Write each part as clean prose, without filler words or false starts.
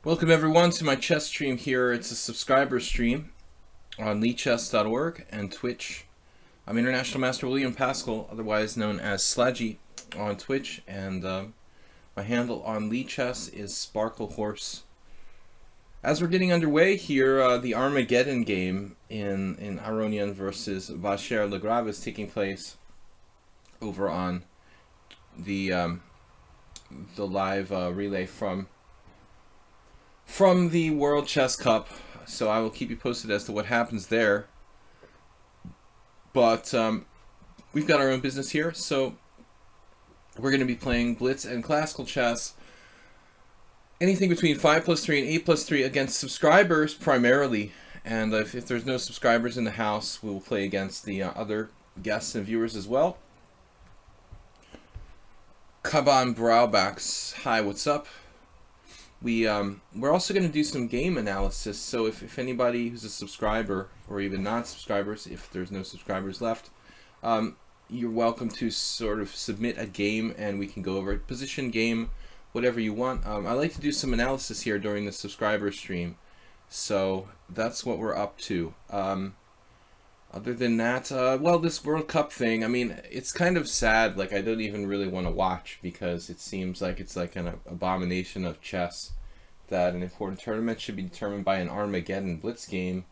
Welcome everyone to my chess stream here. It's a subscriber stream on lichess.org and Twitch. I'm International Master Willam Paschall, otherwise known as Slaggy on Twitch, and my handle on lichess is Sparkle Horse. As we're getting underway here, the Armageddon game in Aronian versus Paschall is taking place over on the live relay from the World Chess Cup, so I will keep you posted as to what happens there. But we've got our own business here, so we're going to be playing Blitz and Classical Chess. Anything between 5+3 and 8+3 against subscribers primarily, and if there's no subscribers in the house, we will play against the other guests and viewers as well. Kaban Browbacks, hi, what's up? We're also going to do some game analysis, so if anybody who's a subscriber, or even non-subscribers, if there's no subscribers left, you're welcome to sort of submit a game and we can go over it. Position, game, whatever you want. I like to do some analysis here during the subscriber stream, so that's what we're up to. Other than that, well, this World Cup thing, I mean, it's kind of sad. Like, I don't even really want to watch because it seems like it's like an abomination of chess that an important tournament should be determined by an Armageddon Blitz game,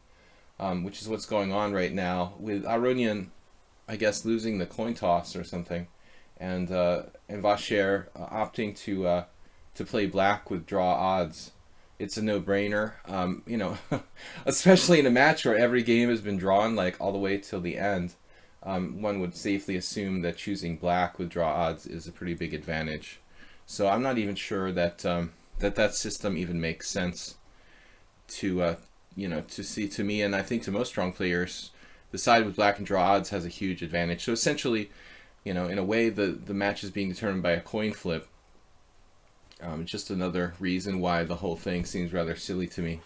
which is what's going on right now with Aronian, I guess, losing the coin toss or something, and Paschall opting to play black with draw odds. It's a no-brainer, you know, especially in a match where every game has been drawn like all the way till the end. One would safely assume that choosing black with draw odds is a pretty big advantage. So I'm not even sure that that system even makes sense to you know, to me, and I think to most strong players. The side with black and draw odds has a huge advantage. So essentially, you know, in a way, the match is being determined by a coin flip. Just another reason why the whole thing seems rather silly to me.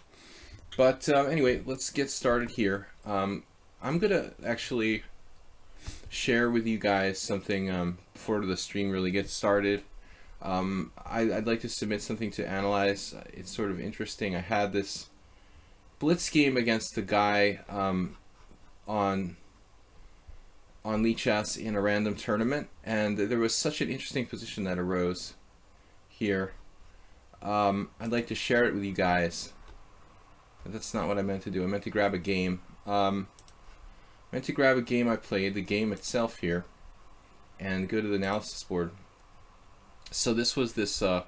But anyway, let's get started here. I'm going to actually share with you guys something before the stream really gets started. I'd like to submit something to analyze. It's sort of interesting. I had this Blitz game against the guy on lichess in a random tournament, and there was such an interesting position that arose here. I'd like to share it with you guys. But that's not what I meant to do. I meant to grab a game. I played, the game itself here, and go to the analysis board. So this was a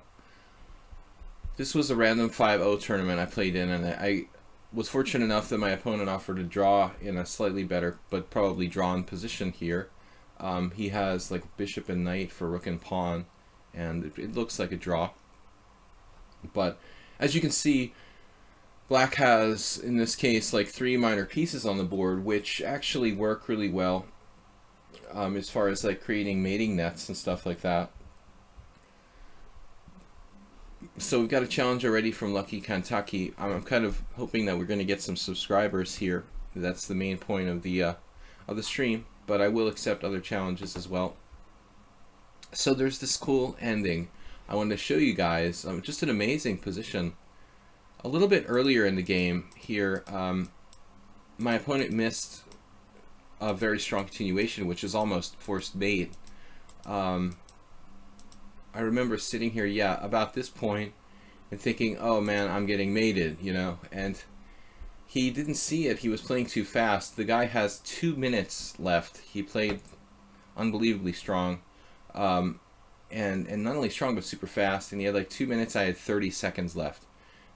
random 5-0 tournament I played in, and I was fortunate enough that my opponent offered a draw in a slightly better but probably drawn position here. He has like bishop and knight for rook and pawn, and it looks like a draw. But as you can see, black has, in this case, like 3 minor pieces on the board, which actually work really well as far as like creating mating nets and stuff like that. So we've got a challenge already from Lucky Kentucky. I'm kind of hoping that we're going to get some subscribers here. That's the main point of the stream, but I will accept other challenges as well. So there's this cool ending I wanted to show you guys. Just an amazing position. A little bit earlier in the game here, my opponent missed a very strong continuation, which is almost forced mate. I remember sitting here, yeah, about this point, and thinking, oh man, I'm getting mated, you know, and he didn't see it. He was playing too fast. The guy has 2 minutes left. He played unbelievably strong. And not only strong but super fast, and he had like 2 minutes. I had 30 seconds left,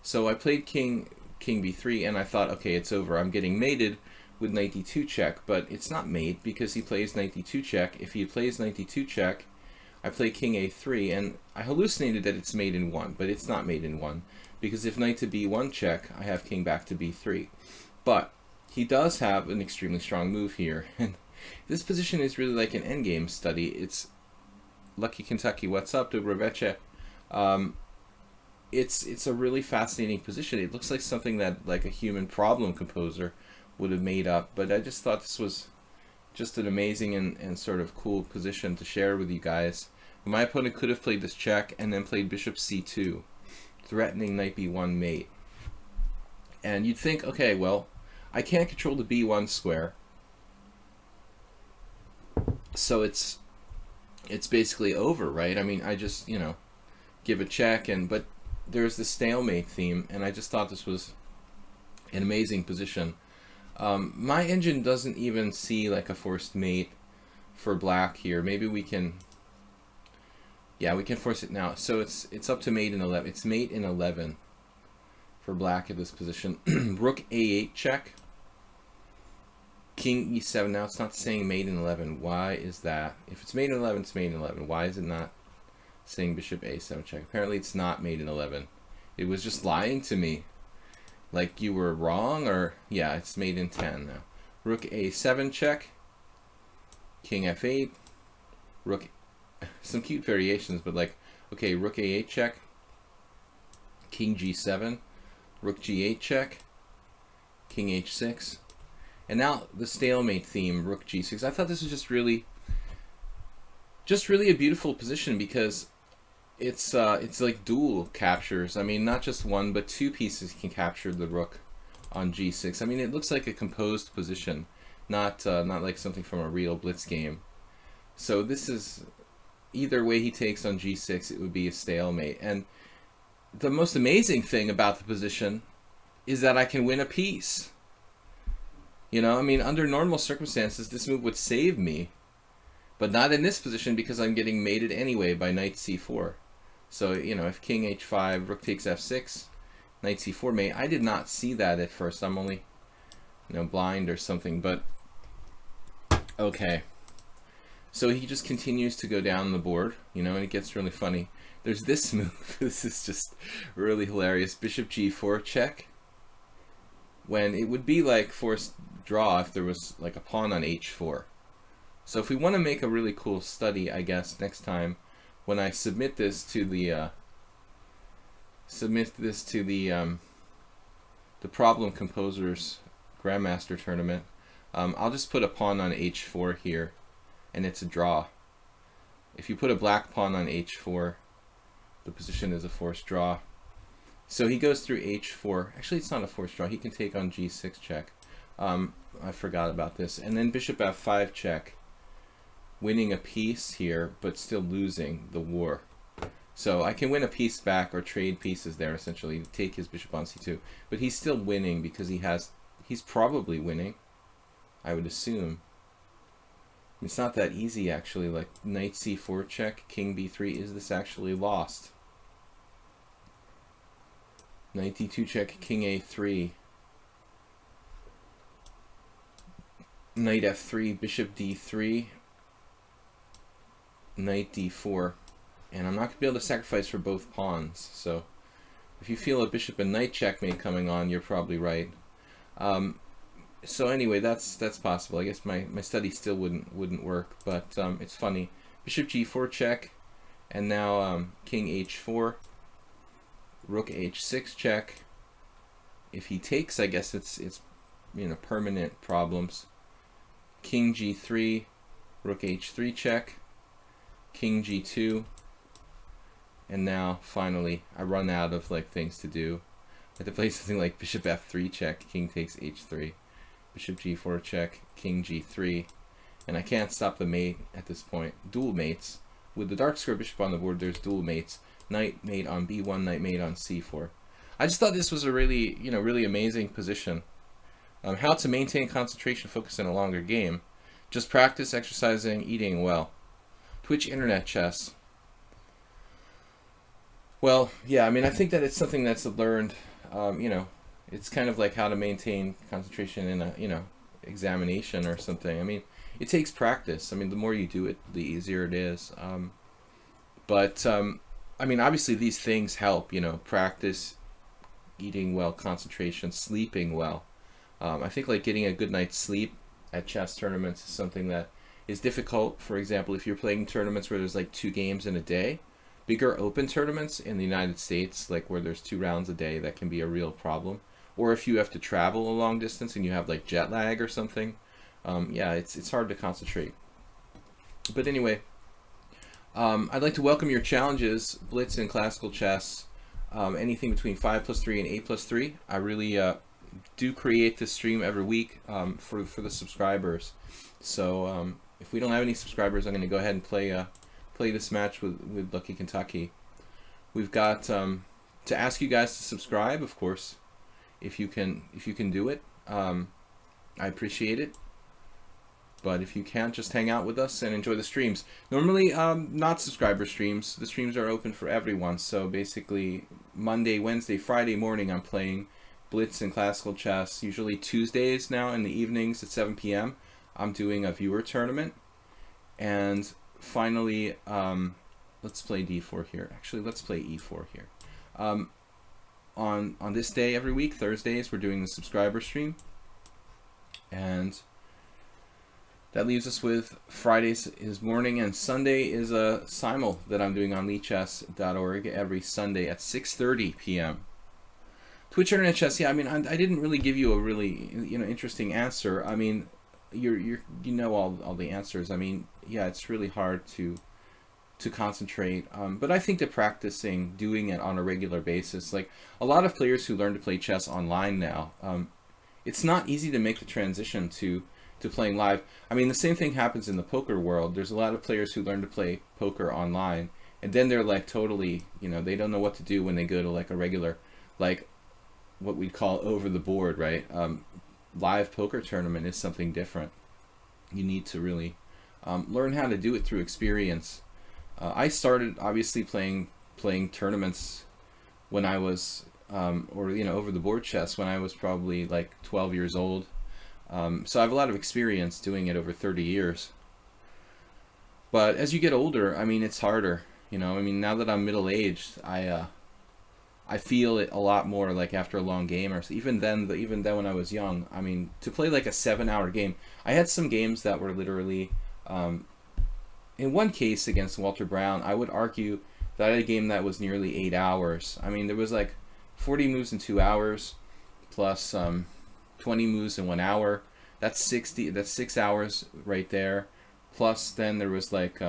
so I played king b3, and I thought, okay, it's over. I'm getting mated with knight d2 check, but it's not mate because he plays knight d2 check. If he plays knight d2 check, I play king a3, and I hallucinated that it's mate in 1, but it's not mate in 1, because if knight to b1 check, I have king back to b3. But he does have an extremely strong move here, and this position is really like an endgame study. It's Lucky Kentucky, what's up, Dobroveche? It's a really fascinating position. It looks like something that like a human problem composer would have made up, but I just thought this was just an amazing and sort of cool position to share with you guys. My opponent could have played this check and then played bishop c2 threatening knight b1 mate. And you'd think, okay, well, I can't control the b1 square, so it's basically over, right? I mean, I just, you know, give a check, but there's the stalemate theme, and I just thought this was an amazing position. My engine doesn't even see like a forced mate for black here. Maybe we can, yeah, we can force it now. So it's up to mate in 11. It's mate in 11 for black at this position. Rook a8 check. King e7. Now it's not saying mate in 11. Why is that? If it's mate in 11, it's mate in 11. Why is it not saying bishop a7 check? Apparently it's not mate in 11. It was just lying to me. Like you were wrong, or yeah, it's mate in 10 now. Rook a7 check. King f8. Rook, some cute variations, but like, okay, rook a8 check. King g7. Rook g8 check. King h6. And now the stalemate theme, rook g6. I thought this was just really a beautiful position, because it's like dual captures. I mean, not just one, but two pieces can capture the rook on g6. I mean, it looks like a composed position, not like something from a real blitz game. So this is, either way he takes on g6, it would be a stalemate. And the most amazing thing about the position is that I can win a piece. You know, I mean, under normal circumstances, this move would save me, but not in this position, because I'm getting mated anyway by knight c4. So, you know, if king h5, rook takes f6, knight c4 mate. I did not see that at first. I'm only, you know, blind or something, but okay. So he just continues to go down the board, you know, and it gets really funny. There's this move. This is just really hilarious. Bishop g4 check. When it would be like forced draw if there was like a pawn on h4. So if we want to make a really cool study, I guess next time when I submit this to the Problem Composers Grandmaster Tournament, I'll just put a pawn on h4 here, and it's a draw. If you put a black pawn on h4, the position is a forced draw. So he goes through h4. Actually, it's not a forced draw. He can take on g6 check. I forgot about this. And then bishop f5 check, winning a piece here, but still losing the war. So I can win a piece back or trade pieces there, essentially, take his bishop on c2. But he's still winning because he's probably winning, I would assume. It's not that easy, actually. Like knight c4 check, king b3. Is this actually lost? Knight d2 check, king a3. Knight f3, bishop d3. Knight d4. And I'm not going to be able to sacrifice for both pawns. So if you feel a bishop and knight checkmate coming on, you're probably right. So anyway, that's possible. I guess my study still wouldn't work, but it's funny. Bishop g4 check, and now king h4. Rook h6 check. If he takes, I guess it's you know, permanent problems. King g3, rook h3 check, king g2, and now finally I run out of like things to do. I have to play something like bishop f3 check, king takes h3, bishop g4 check, king g3, and I can't stop the mate at this point. Dual mates. With the dark square bishop on the board, there's dual mates. Knight mate on b1, knight mate on c4. I just thought this was a really, you know, really amazing position. How to maintain concentration, focus in a longer game. Just practice, exercising, eating well. Twitch Internet Chess. Well, yeah, I mean, I think that it's something that's learned. You know, it's kind of like how to maintain concentration in a, you know, examination or something. I mean, it takes practice. I mean, the more you do it, the easier it is. I mean, obviously these things help, you know, practice, eating well, concentration, sleeping well. I think like getting a good night's sleep at chess tournaments is something that is difficult. For example, if you're playing tournaments where there's like 2 games in a day, bigger open tournaments in the United States, like where there's 2 rounds a day, that can be a real problem. Or if you have to travel a long distance and you have like jet lag or something, yeah, it's hard to concentrate. But anyway, I'd like to welcome your challenges, Blitz and Classical Chess. anything between 5+3 and 8+3. I really do create this stream every week for the subscribers. So if we don't have any subscribers, I'm going to go ahead and play this match with Lucky Kentucky. We've got to ask you guys to subscribe, of course, if you can do it. I appreciate it. But if you can't, just hang out with us and enjoy the streams. Normally, not subscriber streams. The streams are open for everyone. So basically, Monday, Wednesday, Friday morning, I'm playing Blitz and Classical Chess. Usually Tuesdays now in the evenings at 7 p.m. I'm doing a viewer tournament. And finally, let's play d4 here. Actually, let's play e4 here. On this day every week, Thursdays, we're doing the subscriber stream. And that leaves us with Fridays is morning, and Sunday is a simul that I'm doing on lichess.org every Sunday at 6:30 p.m. Twitch Internet Chess. Yeah, I mean, I didn't really give you a really interesting answer. I mean, you know all the answers. I mean, yeah, it's really hard to concentrate. But I think that practicing, doing it on a regular basis, like a lot of players who learn to play chess online now, it's not easy to make the transition to playing live. I mean, the same thing happens in the poker world. There's a lot of players who learn to play poker online, and then they're like totally, they don't know what to do when they go to like a regular, like what we call over the board, right? Live poker tournament is something different. You need to really learn how to do it through experience. I started obviously playing tournaments when I was, over the board chess when I was probably like 12 years old. So I have a lot of experience doing it over 30 years. But as you get older, I mean, it's harder. I mean, now that I'm middle-aged, I feel it a lot more like after a long game, or even then when I was young. I mean, to play like a 7-hour game, I had some games that were literally, in one case against Walter Brown, I would argue that I had a game that was nearly 8 hours. I mean, there was like 40 moves in 2 hours, plus 20 moves in 1 hour. That's 60. That's 6 hours right there. Plus, then there was like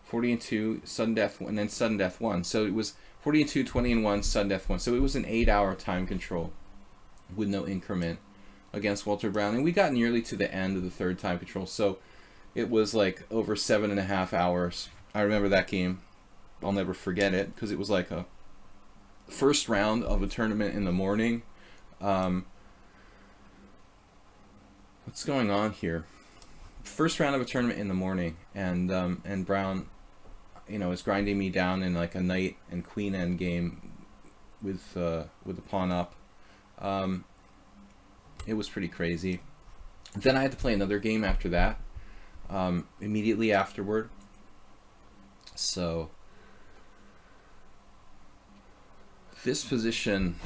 40 and 2, sudden death, and then sudden death 1. So it was 40 and 2, 20 and 1, sudden death 1. So it was an 8-hour time control with no increment against Walter Brown, and we got nearly to the end of the third time control. So it was like over 7.5 hours. I remember that game. I'll never forget it because it was like a first round of a tournament in the morning. What's going on here? First round of a tournament in the morning, and Brown, is grinding me down in like a knight and queen end game with the pawn up. It was pretty crazy. Then I had to play another game after that, immediately afterward. So this position,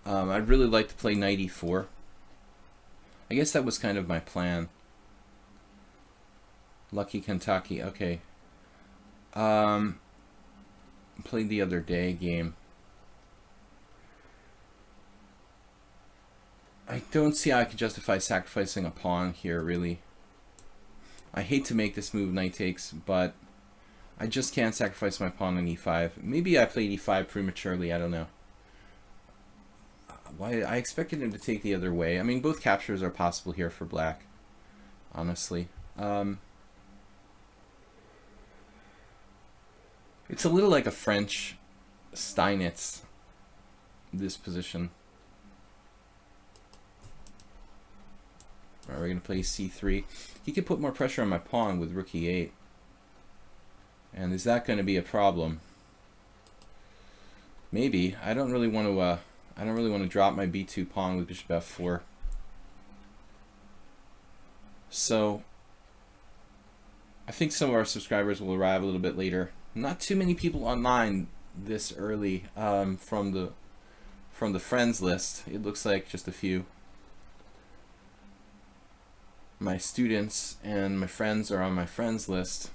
I'd really like to play knight e4. I guess that was kind of my plan. Lucky Kentucky, okay. Played the other day game. I don't see how I could justify sacrificing a pawn here, really. I hate to make this move, knight takes, but I just can't sacrifice my pawn on e5. Maybe I played e5 prematurely, I don't know. Why I expected him to take the other way. I mean, both captures are possible here for black, honestly. It's a little like a French Steinitz, this position. Alright, we're going to play c3. He could put more pressure on my pawn with rook e8. And is that going to be a problem? Maybe. I don't really want to drop my b2 pawn with bishop f4. So I think some of our subscribers will arrive a little bit later. Not too many people online this early from the friends list. It looks like just a few. My students and my friends are on my friends list.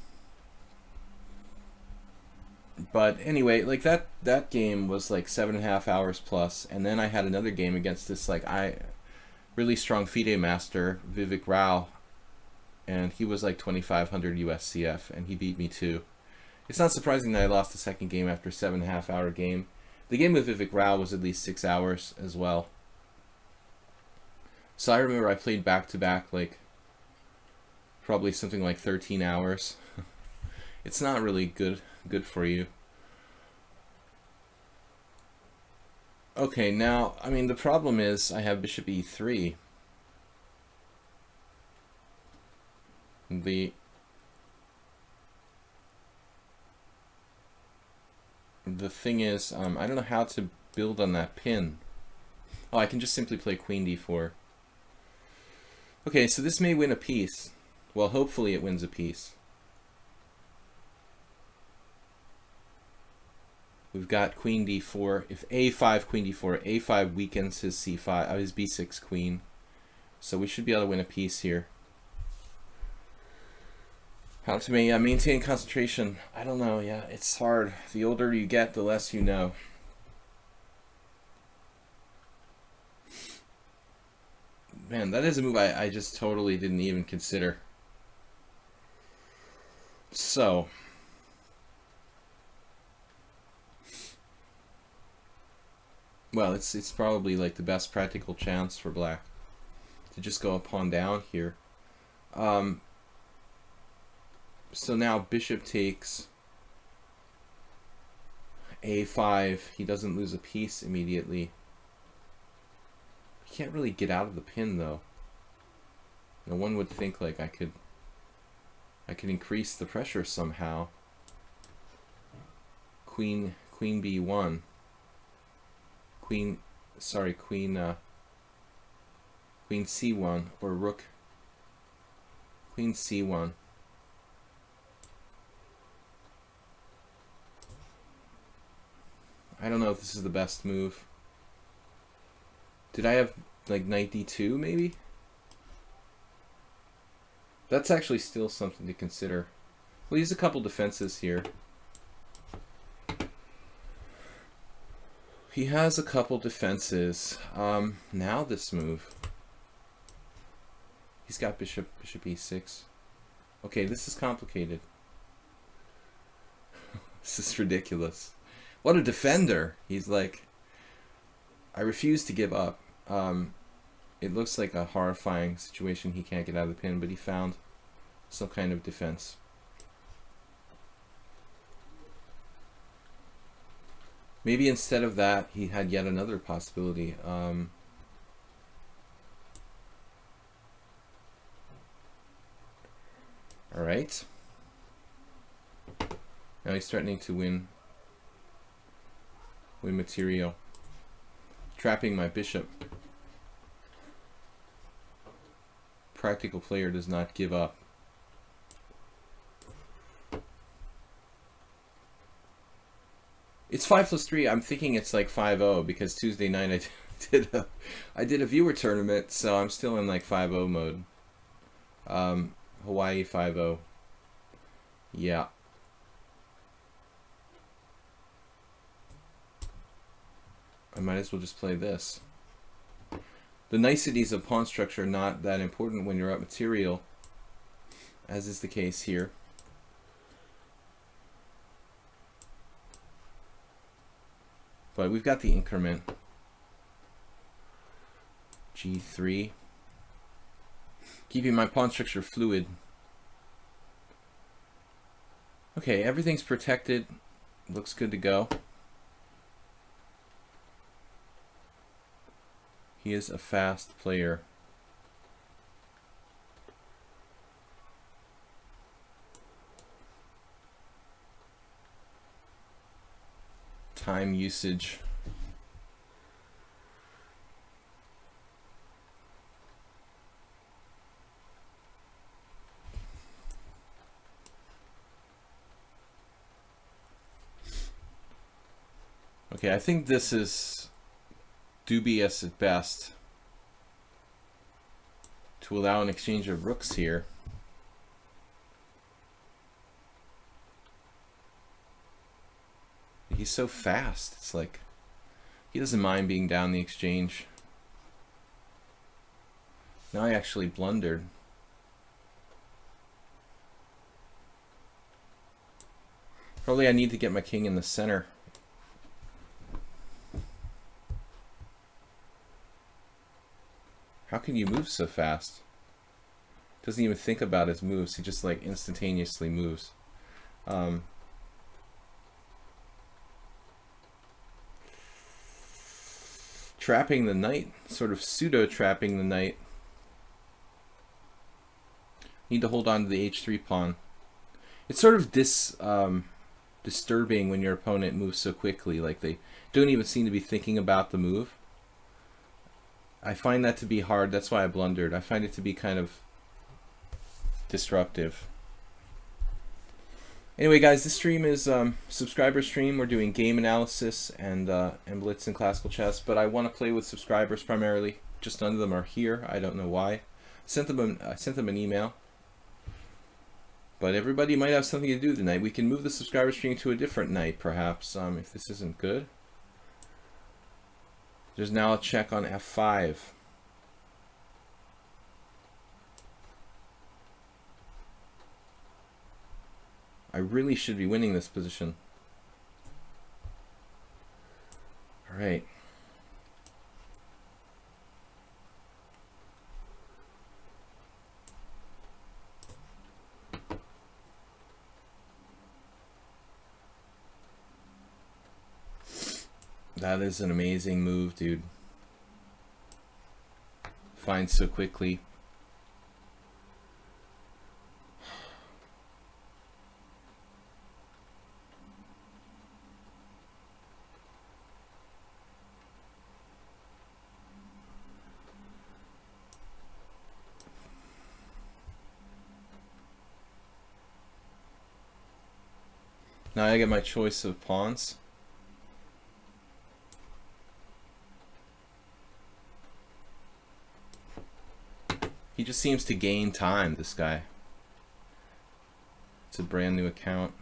But anyway, like that game was like 7.5 hours plus, and then I had another game against this really strong FIDE master, Vivek Rao, and he was like 2,500 USCF, and he beat me too. It's not surprising that I lost the second game after a 7.5-hour game. The game with Vivek Rao was at least 6 hours as well. So I remember I played back-to-back, like, probably something like 13 hours. It's not really good for you. Okay, now, I mean, the problem is I have bishop e3. The thing is, I don't know how to build on that pin. Oh, I can just simply play queen d4. Okay, so this may win a piece. Well, hopefully it wins a piece. We've got queen d4. If a5, queen d4, a5 weakens his c5, his b6 queen. So we should be able to win a piece here. How to maintain concentration? I don't know. Yeah, it's hard. The older you get, the less you know. Man, that is a move I just totally didn't even consider. So, well, it's probably like the best practical chance for black to just go a pawn down here. So now bishop takes a5. He doesn't lose a piece immediately. He can't really get out of the pin though. No one would think like I could increase the pressure somehow. Queen b1. Queen c1 or rook. Queen c1. I don't know if this is the best move. Did I have like knight d2 maybe? That's actually still something to consider. We'll use a couple defenses here. He has a couple defenses. Now this move. He's got bishop e6. Okay, this is complicated. This is ridiculous. What a defender. He's like, I refuse to give up. It looks like a horrifying situation. He can't get out of the pin, but he found some kind of defense. Maybe instead of that, he had yet another possibility. All right. Now he's threatening to win material. Trapping my bishop. Practical player does not give up. It's 5+3. I'm thinking it's like 5-0 because Tuesday night I did a viewer tournament, so I'm still in like 5-0 mode. Hawaii 5-0. Yeah. I might as well just play this. The niceties of pawn structure are not that important when you're up material, as is the case here. But we've got the increment. G3. Keeping my pawn structure fluid. Okay, everything's protected. Looks good to go. He is a fast player. Time usage. Okay, I think this is dubious at best to allow an exchange of rooks here. He's so fast. It's like he doesn't mind being down the exchange. Now I actually blundered. Probably I need to get my king in the center. How can you move so fast? Doesn't even think about his moves. He just like instantaneously moves. Trapping the knight, sort of pseudo trapping the knight. Need to hold on to the h3 pawn. It's sort of disturbing when your opponent moves so quickly, like they don't even seem to be thinking about the move. I find that to be hard. That's why I blundered. I find it to be kind of disruptive. Anyway, guys, this stream is subscriber stream. We're doing game analysis and blitz and classical chess, but I want to play with subscribers primarily. Just none of them are here. I don't know why. I sent them an email. But everybody might have something to do tonight. We can move the subscriber stream to a different night, perhaps, if this isn't good. There's now a check on f5. I really should be winning this position. All right. That is an amazing move, dude. Finds so quickly. Now I get my choice of pawns. He just seems to gain time, this guy. It's a brand new account.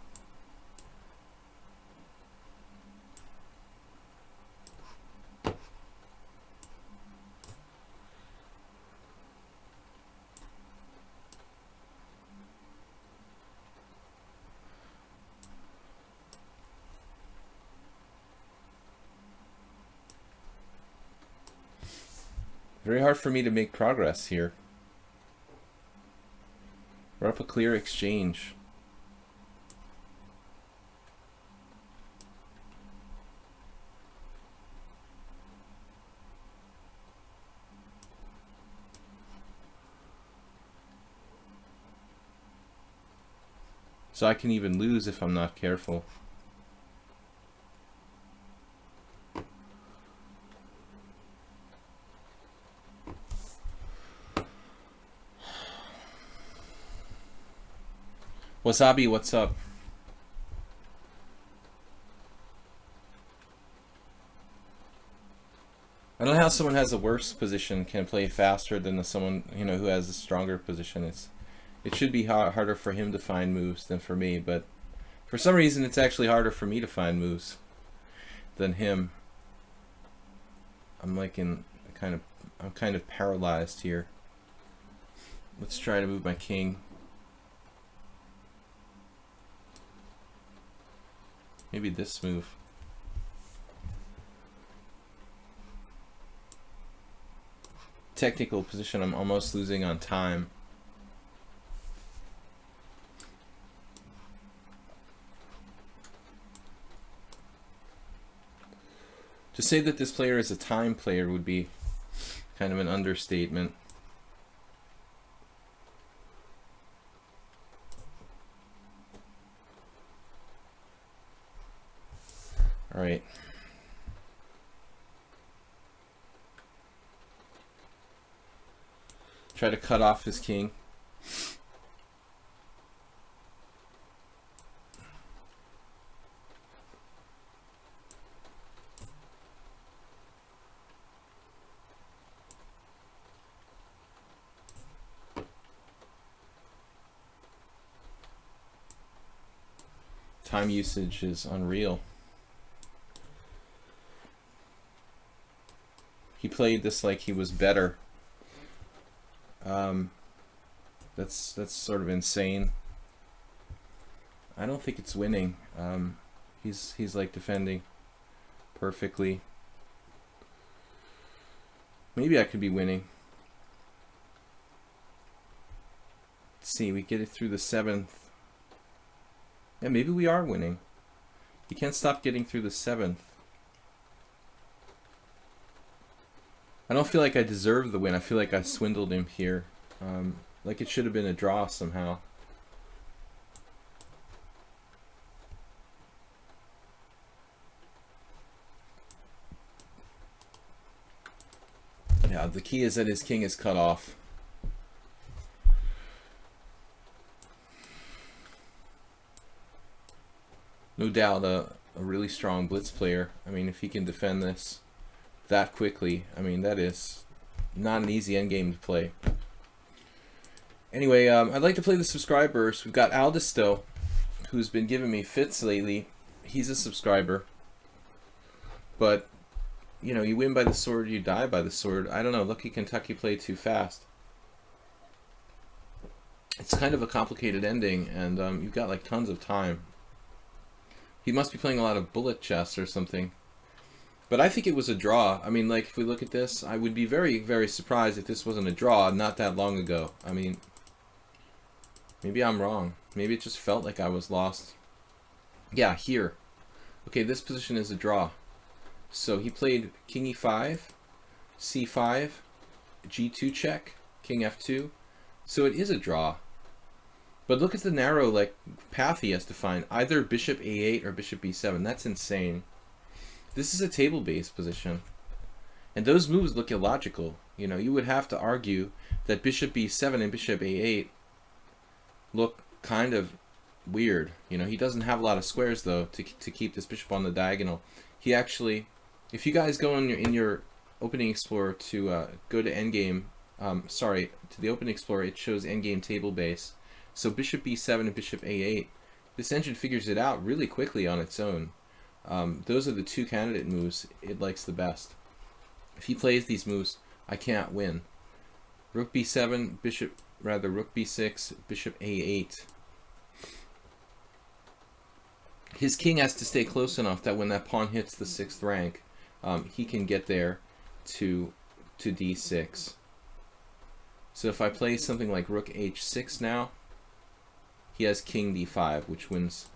Very hard for me to make progress here. We're up a clear exchange. So I can even lose if I'm not careful. Wasabi, what's up? I don't know how someone has a worse position can play faster than someone who has a stronger position. It should be harder for him to find moves than for me, but for some reason it's actually harder for me to find moves than him. I'm like I'm kind of paralyzed here. Let's try to move my king. Maybe this move. Technical position, I'm almost losing on time. To say that this player is a time player would be kind of an understatement. All right. Try to cut off his king. Time usage is unreal. He played this like he was better. That's sort of insane. I don't think it's winning. He's like defending perfectly. Maybe I could be winning. Let's see, we get it through the 7th. Yeah, maybe we are winning. He can't stop getting through the 7th. I don't feel like I deserve the win. I feel like I swindled him here. Like it should have been a draw somehow. Yeah, the key is that his king is cut off. No doubt a really strong blitz player. I mean, if he can defend this that quickly, I mean, that is not an easy endgame to play. Anyway, I'd like to play the subscribers. We've got Aldisto, who's been giving me fits lately. He's a subscriber. But, you know, you win by the sword, you die by the sword. I don't know, Lucky Kentucky played too fast. It's kind of a complicated ending, and you've got like tons of time. He must be playing a lot of bullet chess or something. But I think it was a draw. I mean, like, if we look at this, I would be very, very surprised if this wasn't a draw not that long ago. I mean, maybe I'm wrong. Maybe it just felt like I was lost. Yeah, here. Okay, this position is a draw. So he played king e5, c5, g2 check, king f2. So it is a draw. But look at the narrow like path he has to find. Either bishop a8 or bishop b7. That's insane. This is a table-based position. And those moves look illogical. You know, you would have to argue that bishop b7 and bishop a8 look kind of weird. You know, he doesn't have a lot of squares, though, to keep this bishop on the diagonal. He actually, if you guys go in your Opening Explorer to go to endgame, to the Opening Explorer, it shows endgame table base. So bishop b7 and bishop a8, this engine figures it out really quickly on its own. Those are the two candidate moves it likes the best. If he plays these moves, I can't win. Rook b7, rook b6, bishop a8. His king has to stay close enough that when that pawn hits the 6th rank, he can get there to d6. So if I play something like rook h6 now, he has king d5, which wins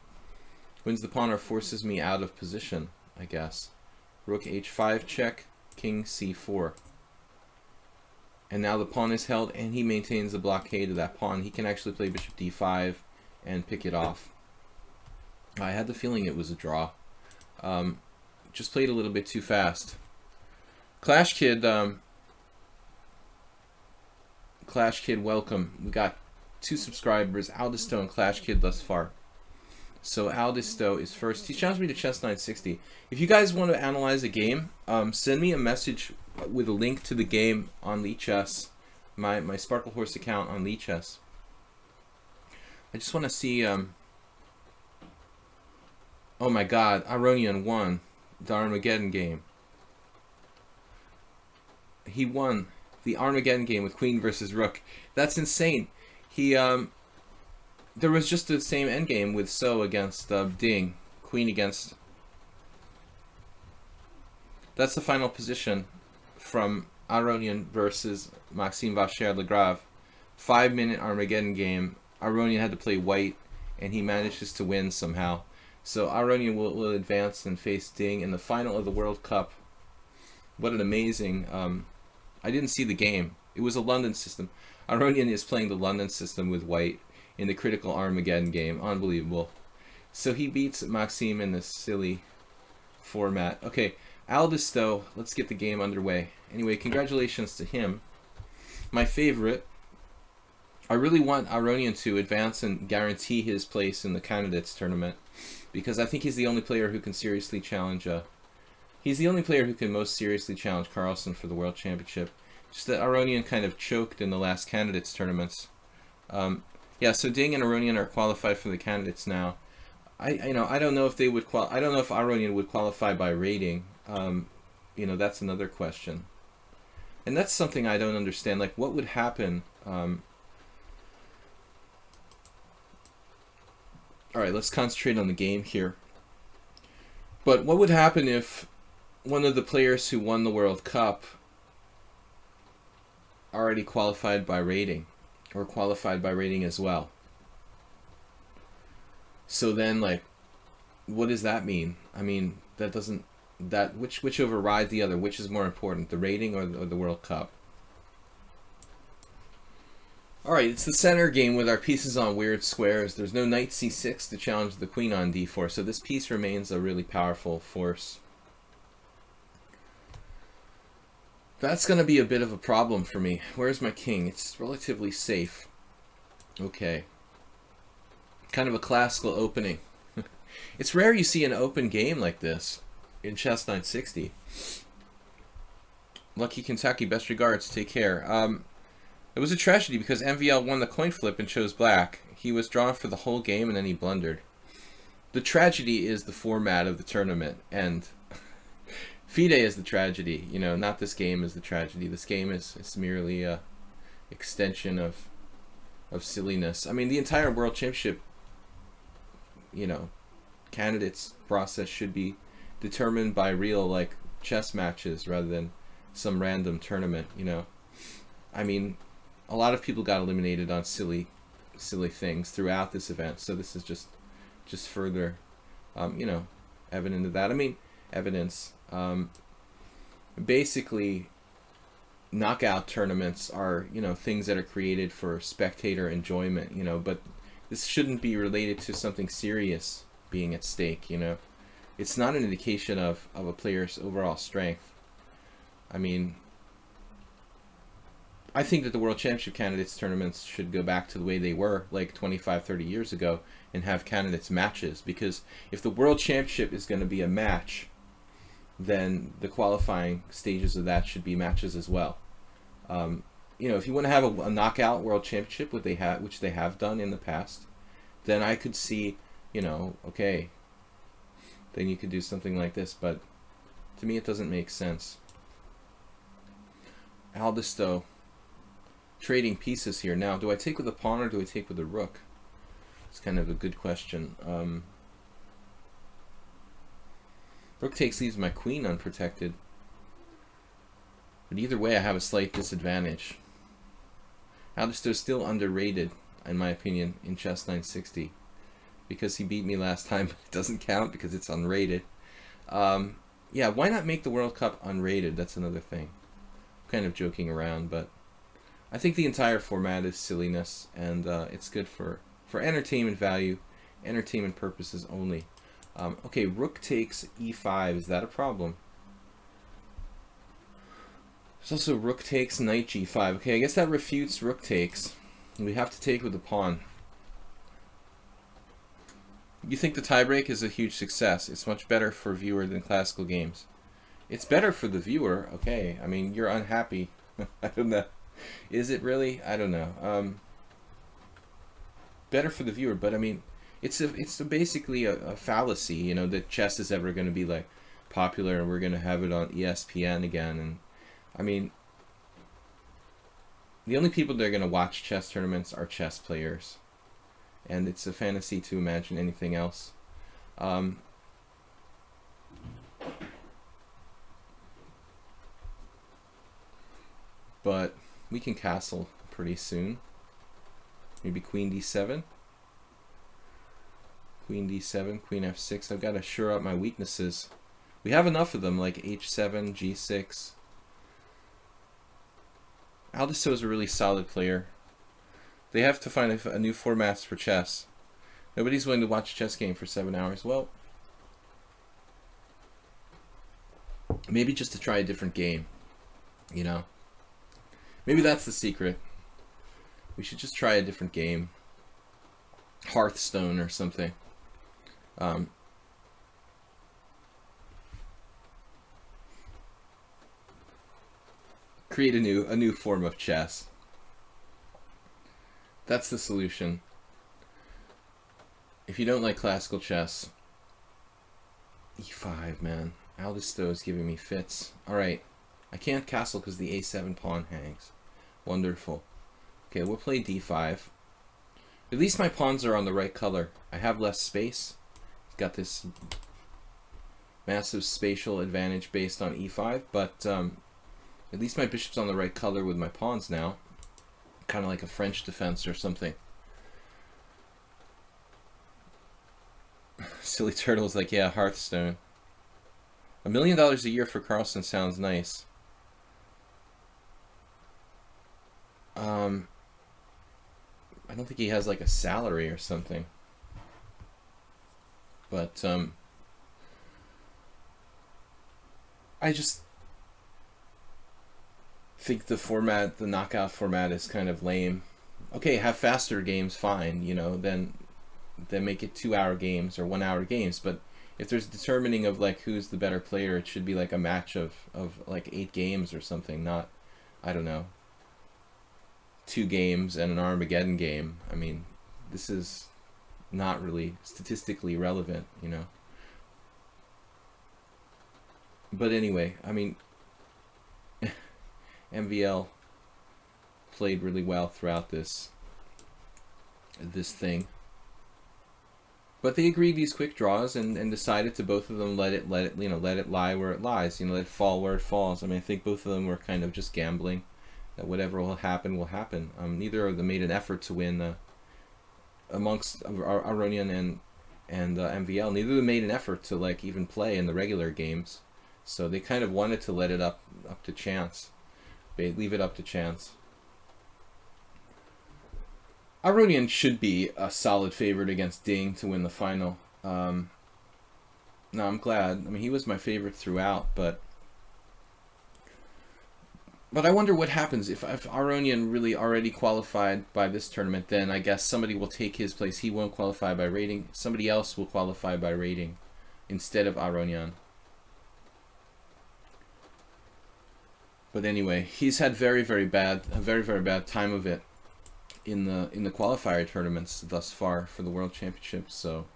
the pawn or forces me out of position, I guess. Rook h5 check, king c4. And now the pawn is held, and he maintains the blockade of that pawn. He can actually play bishop d5 and pick it off. I had the feeling it was a draw. Just played a little bit too fast. Clash Kid, welcome. We got 2 subscribers, Aldisto and Clash Kid thus far. So Aldisto is first. He challenged me to Chess 960. If you guys want to analyze a game, send me a message with a link to the game on lichess, my Sparkle Horse account on lichess. I just want to see. Oh my God, Aronian won the Armageddon game. He won the Armageddon game with Queen versus Rook. That's insane. He there was just the same endgame with So against Ding, Queen against. That's the final position from Aronian versus Maxime Vacher-Lagrave. 5-minute Armageddon game. Aronian had to play white, and he manages to win somehow. So Aronian will advance and face Ding in the final of the World Cup. What an amazing. I didn't see the game. It was a London system. Aronian is playing the London system with white in the critical Armageddon game. Unbelievable. So he beats Maxime in this silly format. Okay, Aldisto, let's get the game underway. Anyway, congratulations to him. My favorite. I really want Aronian to advance and guarantee his place in the candidates tournament, because I think he's the only player who can seriously challenge he's the only player who can most seriously challenge Carlsen for the World Championship. Just that Aronian kind of choked in the last candidates tournaments. Yeah, so Ding and Aronian are qualified for the candidates now. I don't know if they would I don't know if Aronian would qualify by rating. That's another question. And that's something I don't understand. Like, what would happen Alright, let's concentrate on the game here. But what would happen if one of the players who won the World Cup already qualified by rating, or qualified by rating as well? So then, like, what does that mean? I mean, that doesn't, that which overrides the other? Which is more important, the rating or the World Cup? Alright, it's the center game with our pieces on weird squares. There's no knight c6 to challenge the queen on d4, so this piece remains a really powerful force. That's going to be a bit of a problem for me. Where's my king? It's relatively safe. Okay. Kind of a classical opening. It's rare you see an open game like this in Chess 960. Lucky Kentucky, best regards, take care. It was a tragedy because MVL won the coin flip and chose black. He was drawn for the whole game and then he blundered. The tragedy is the format of the tournament, and FIDE is the tragedy. You know, not this game is the tragedy. This game is merely a extension of silliness. I mean, the entire World Championship, you know, candidates process should be determined by real, like, chess matches rather than some random tournament, you know. I mean, a lot of people got eliminated on silly things throughout this event, so this is just further, you know, evident of that. I mean, evidence. Basically, knockout tournaments are, you know, things that are created for spectator enjoyment, you know, but this shouldn't be related to something serious being at stake, you know. It's not an indication of a player's overall strength. I mean, I think that the World Championship candidates tournaments should go back to the way they were like 25, 30 years ago and have candidates matches, because if the World Championship is going to be a match, then the qualifying stages of that should be matches as well. You know, if you want to have a knockout World Championship, which they have done in the past, then I could see, you know, okay, then you could do something like this, but to me it doesn't make sense. Aldisto trading pieces here. Now, do I take with a pawn or do I take with a rook? It's kind of a good question. Rook takes leaves my queen unprotected. But either way, I have a slight disadvantage. Aldisto is still underrated, in my opinion, in Chess 960. Because he beat me last time, but it doesn't count because it's unrated. Yeah, why not make the World Cup unrated? That's another thing. I'm kind of joking around, but I think the entire format is silliness, and it's good for entertainment value, entertainment purposes only. Okay, rook takes e5. Is that a problem? There's also rook takes knight g5. Okay, I guess that refutes rook takes. We have to take with the pawn. You think the tiebreak is a huge success. It's much better for viewer than classical games. It's better for the viewer. Okay, I mean, you're unhappy. I don't know. Is it really? I don't know. Better for the viewer, but I mean, it's basically a fallacy, you know, that chess is ever going to be like popular and we're going to have it on ESPN again. And I mean, the only people that are going to watch chess tournaments are chess players, and it's a fantasy to imagine anything else. But we can castle pretty soon. Maybe queen d7. Queen d7, queen f6. I've got to shore up my weaknesses. We have enough of them, like h7, g6. Aldisto is a really solid player. They have to find a new format for chess. Nobody's willing to watch a chess game for 7 hours. Well, maybe just to try a different game, you know? Maybe that's the secret. We should just try a different game. Hearthstone or something. Create a new form of chess. That's the solution. If you don't like classical chess, e5, man. Aldisto is giving me fits. Alright. I can't castle because the a7 pawn hangs. Wonderful. Okay, we'll play d5. At least my pawns are on the right color. I have less space. Got this massive spatial advantage based on e5, but at least my bishop's on the right color with my pawns now. Kind of like a French defense or something. Silly Turtle's like, yeah, Hearthstone. $1 million a year for Carlsen sounds nice. I don't think he has like a salary or something. But I just think the format, the knockout format, is kind of lame. Okay, have faster games, fine, you know, then make it 2-hour games or 1-hour games. But if there's determining of like who's the better player, it should be like a match of like 8 games or something, not, I don't know, 2 games and an Armageddon game. I mean, this is not really statistically relevant, you know. But anyway, I mean, MVL played really well throughout this thing. But they agreed these quick draws and decided to both of them let it lie where it lies, you know, let it fall where it falls. I mean, I think both of them were kind of just gambling that whatever will happen will happen. Neither of them made an effort to win amongst Aronian and MVL. Neither of them made an effort to like even play in the regular games. So they kind of wanted to let it up to chance. They leave it up to chance. Aronian should be a solid favorite against Ding to win the final. No, I'm glad. I mean, he was my favorite throughout, but I wonder what happens if Aronian really already qualified by this tournament. Then I guess somebody will take his place. He won't qualify by rating. Somebody else will qualify by rating instead of Aronian. But anyway, he's had a very very bad time of it in the qualifier tournaments thus far for the World Championships. So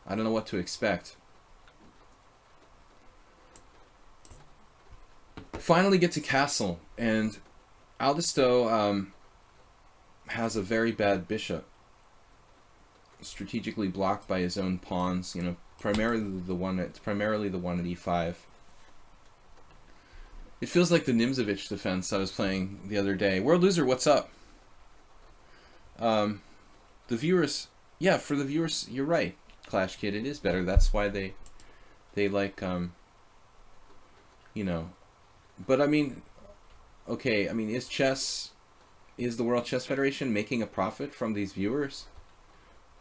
I don't know what to expect. Finally get to Castle, and Aldisto has a very bad bishop, strategically blocked by his own pawns. You know, primarily the one at e5. It feels like the Nimzovich defense I was playing the other day. World Loser, what's up? The viewers, yeah, for the viewers, you're right, Clash Kid. It is better. That's why they like you know. But I mean, okay, I mean, is the World Chess Federation making a profit from these viewers?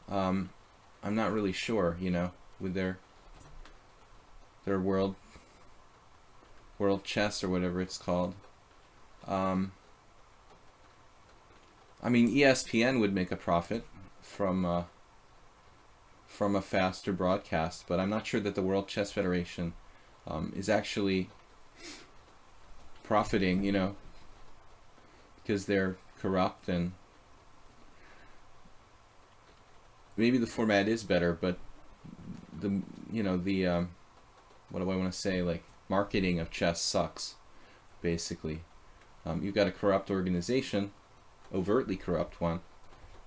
I'm not really sure, you know, with their world chess or whatever it's called. I mean, ESPN would make a profit from a faster broadcast, but I'm not sure that the World Chess Federation is actually profiting, you know, because they're corrupt, and maybe the format is better, but the what do I want to say, like, marketing of chess sucks, basically. You've got a corrupt organization, overtly corrupt one.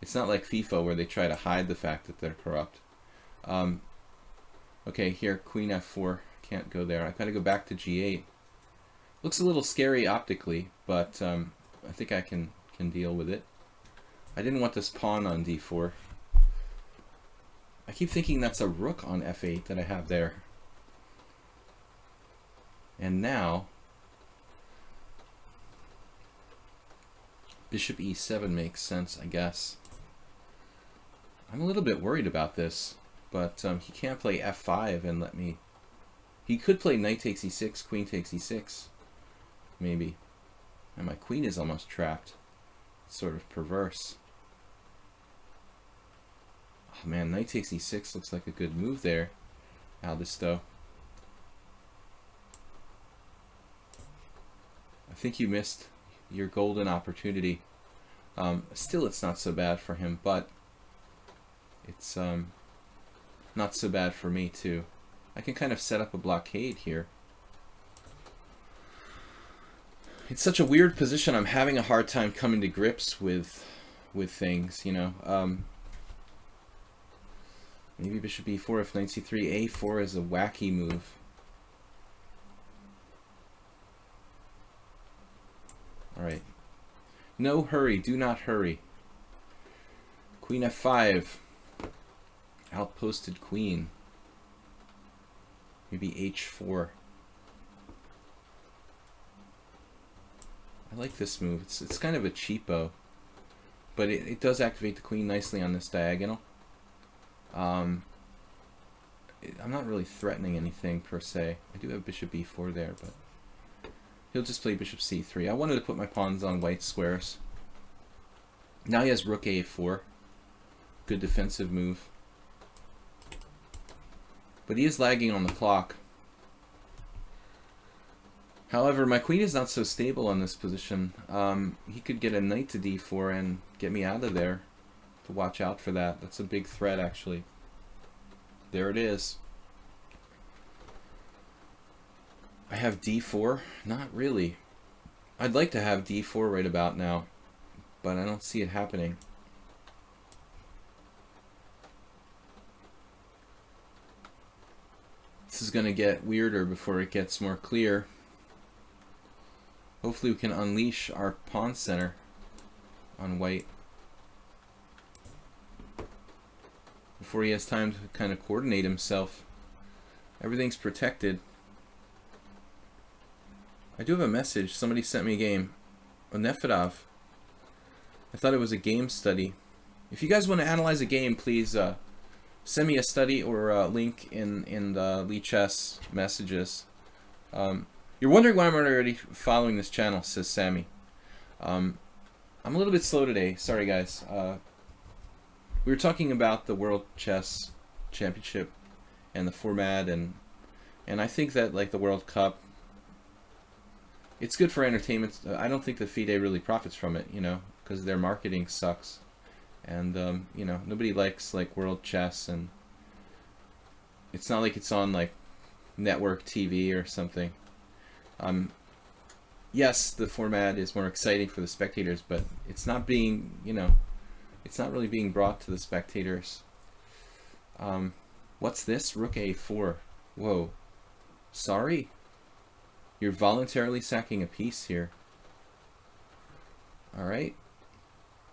It's not like FIFA where they try to hide the fact that they're corrupt. Okay, here, Queen F4, can't go there. I've got to go back to G8. Looks a little scary optically, but I think I can deal with it. I didn't want this pawn on D4. I keep thinking that's a rook on F8 that I have there. And now Bishop E7 makes sense, I guess. I'm a little bit worried about this, but he can't play F5 and let me... He could play knight takes E6, queen takes E6, maybe. And my queen is almost trapped. It's sort of perverse. Oh man, knight takes E6 looks like a good move there, Aldisto. I think you missed your golden opportunity. Still, it's not so bad for him, but it's not so bad for me too. I can kind of set up a blockade here. It's such a weird position. I'm having a hard time coming to grips with with things, you know. Maybe bishop e4 if knight c3. a4 is a wacky move. Alright. No hurry. Do not hurry. Queen f5. Outposted queen. Maybe h4. I like this move. It's kind of a cheapo, but it does activate the queen nicely on this diagonal. I'm not really threatening anything per se. I do have bishop e4 there, but he'll just play bishop c3. I wanted to put my pawns on white squares. Now he has rook a4. Good defensive move. But he is lagging on the clock. However, my queen is not so stable on this position. He could get a knight to d4 and get me out of there. To watch out for that. That's a big threat, actually. There it is. I have d4? Not really. I'd like to have d4 right about now, but I don't see it happening. This is going to get weirder before it gets more clear. Hopefully we can unleash our pawn center on white before he has time to kind of coordinate himself. Everything's protected. I do have a message. Somebody sent me a game. A Nefedov. I thought it was a game study. If you guys want to analyze a game, please send me a study or a link in the lichess messages. You're wondering why I'm already following this channel, says Sammy. I'm a little bit slow today. Sorry, guys. We were talking about the World Chess Championship and the format, and I think that, like, the World Cup, it's good for entertainment. I don't think the FIDE really profits from it, you know, because their marketing sucks. And, you know, nobody likes, like, World Chess, and it's not like it's on, like, network TV or something. Yes, the format is more exciting for the spectators, but it's not being, you know, it's not really being brought to the spectators. What's this? Rook a4. Whoa. Sorry? You're voluntarily sacking a piece here. Alright.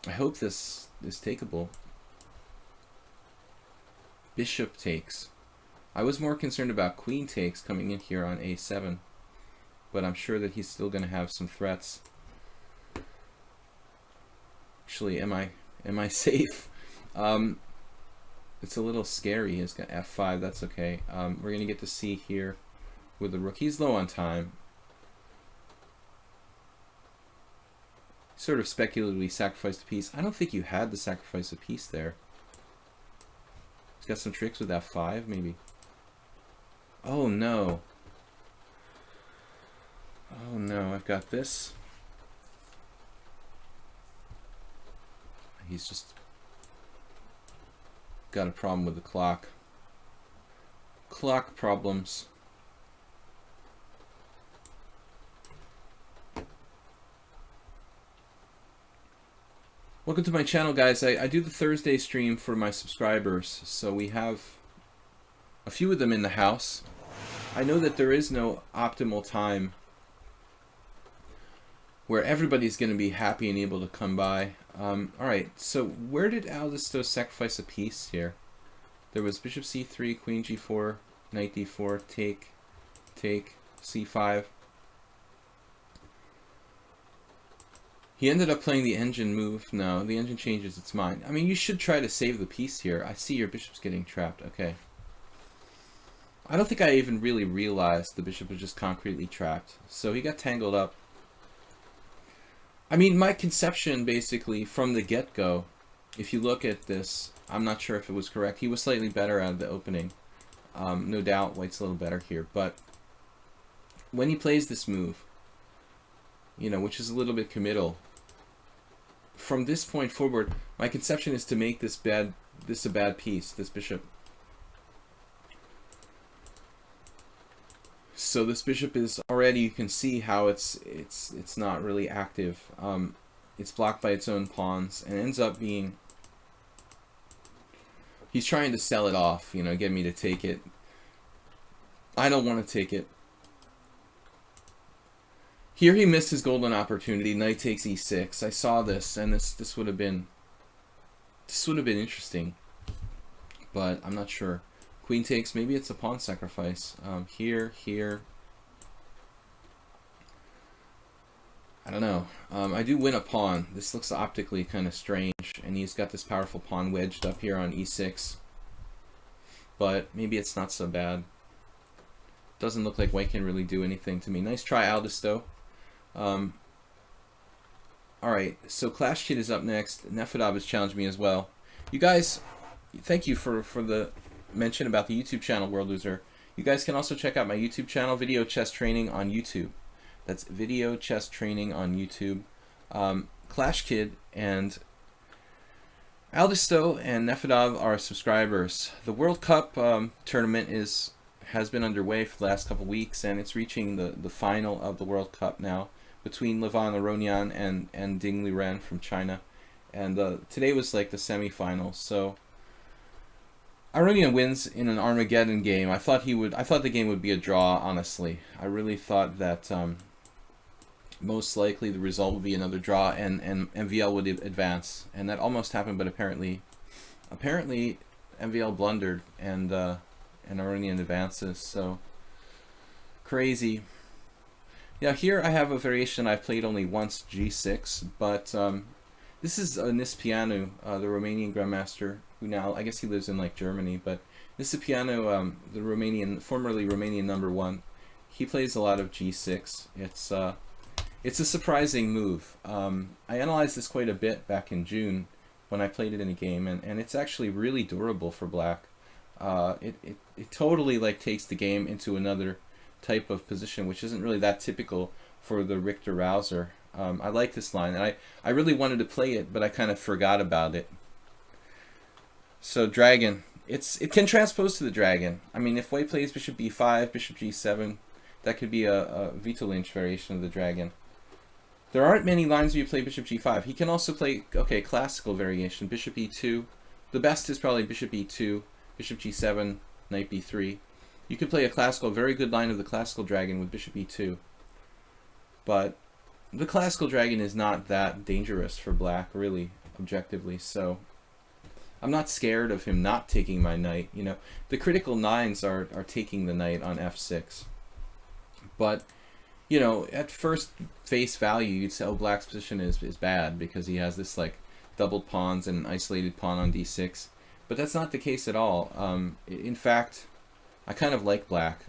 I hope this is takeable. Bishop takes. I was more concerned about queen takes coming in here on a7. But I'm sure that he's still going to have some threats. Actually, am I safe? It's a little scary. He's got f5. That's okay. We're going to get to c here with the rook. He's low on time. Sort of speculatively sacrificed a piece. I don't think you had to sacrifice a piece there. He's got some tricks with f5, maybe. Oh no. Oh no, I've got this. He's just got a problem with the clock. Clock problems. Welcome to my channel, guys. I do the Thursday stream for my subscribers, so we have a few of them in the house. I know that there is no optimal time where everybody's going to be happy and able to come by. Alright, so where did Aldisto sacrifice a piece here? There was bishop c3, queen g4, knight d4, take, c5. He ended up playing the engine move. No, the engine changes its mind. I mean, you should try to save the piece here. I see your bishop's getting trapped. Okay. I don't think I even really realized the bishop was just concretely trapped. So he got tangled up. I mean, my conception, basically, from the get-go, if you look at this, I'm not sure if it was correct. He was slightly better out of the opening. No doubt white's a little better here. But when he plays this move, you know, which is a little bit committal, from this point forward, my conception is to make this a bad piece, this bishop. So this bishop is already, you can see how it's not really active. it's blocked by its own pawns, and ends up being... He's trying to sell it off, you know, get me to take it. I don't want to take it. Here he missed his golden opportunity. Knight takes e6. I saw this, and this would have been interesting, but I'm not sure. Queen takes. Maybe it's a pawn sacrifice. Here. I don't know. I do win a pawn. This looks optically kind of strange, and he's got this powerful pawn wedged up here on e6. But maybe it's not so bad. Doesn't look like white can really do anything to me. Nice try, Aldous, though. Alright, so Clash Kid is up next. Nefedov has challenged me as well. You guys, thank you for the mention about the YouTube channel, World Loser. You guys can also check out my YouTube channel, Video Chess Training on YouTube. That's Video Chess Training on YouTube. Clash Kid and Aldisto and Nefedov are subscribers. The World Cup tournament has been underway for the last couple weeks, and it's reaching the final of the World Cup now between Levan Aronian and Ding Liren from China. And today was like the semifinals. So Aronian wins in an Armageddon game. I thought the game would be a draw, honestly. I really thought that most likely the result would be another draw and MVL would advance. And that almost happened, but apparently MVL blundered and Aronian advances. So crazy. Yeah, here I have a variation I've played only once, G6, but this is Nispianu, the Romanian grandmaster, who now, I guess he lives in like Germany, but Nispianu, the formerly Romanian #1, he plays a lot of G6. It's a surprising move. I analyzed this quite a bit back in June when I played it in a game, and it's actually really durable for black. It totally like takes the game into another type of position, which isn't really that typical for the Richter Rouser. I like this line, and I really wanted to play it, but I kind of forgot about it. So dragon, it can transpose to the dragon. I mean, if white plays bishop b5, bishop g7, that could be a Vito Lynch variation of the dragon. There aren't many lines where you play bishop g5. He can also play, okay, classical variation, bishop e2. The best is probably bishop e2, bishop g7, knight b3. You could play a classical, very good line of the classical dragon with bishop e2. But the classical dragon is not that dangerous for black, really, objectively. So I'm not scared of him not taking my knight. You know, the critical nines are taking the knight on f6. But, you know, at first face value, you'd say, oh, black's position is bad because he has this, like, doubled pawns and an isolated pawn on d6. But that's not the case at all. In fact, I kind of like black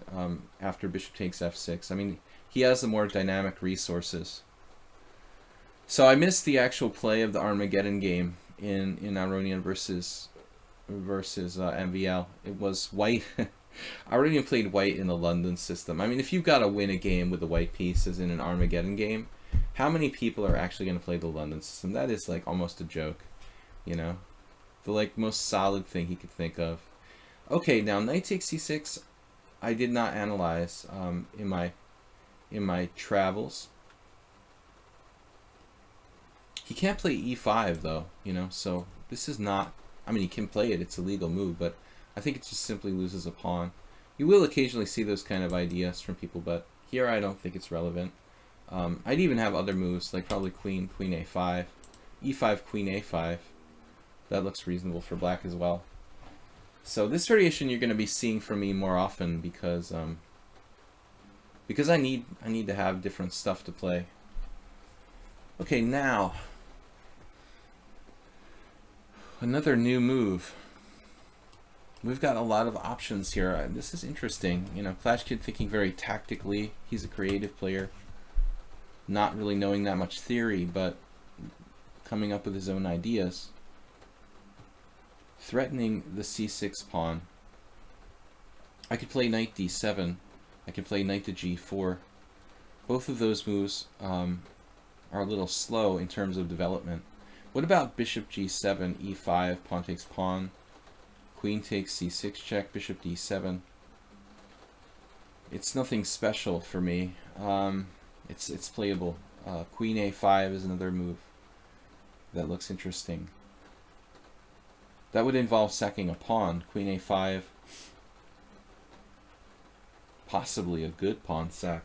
after bishop takes f6. I mean, he has the more dynamic resources. So I missed the actual play of the Armageddon game in Aronian versus MVL. It was white. Aronian played white in the London system. I mean, if you've got to win a game with the white pieces in an Armageddon game, how many people are actually going to play the London system? That is like almost a joke, you know? The like most solid thing he could think of. Okay, now knight takes c6. I did not analyze in my travels. He can't play e5 though, you know. So this is not. I mean, he can play it. It's a legal move, but I think it just simply loses a pawn. You will occasionally see those kind of ideas from people, but here I don't think it's relevant. I'd even have other moves like probably queen a5, e5, queen a5. That looks reasonable for black as well. So this variation you're going to be seeing from me more often because I need to have different stuff to play. Okay, now another new move. We've got a lot of options here. This is interesting. You know, Clash Kid thinking very tactically. He's a creative player, not really knowing that much theory, but coming up with his own ideas. Threatening the c6 pawn. I could play knight d7. I could play knight to g4. Both of those moves are a little slow in terms of development. What about bishop g7, e5, pawn takes pawn, queen takes c6 check, bishop d7? It's nothing special for me. It's playable. Queen a5 is another move. that looks interesting. That would involve sacking a pawn. Queen a5. Possibly a good pawn sack.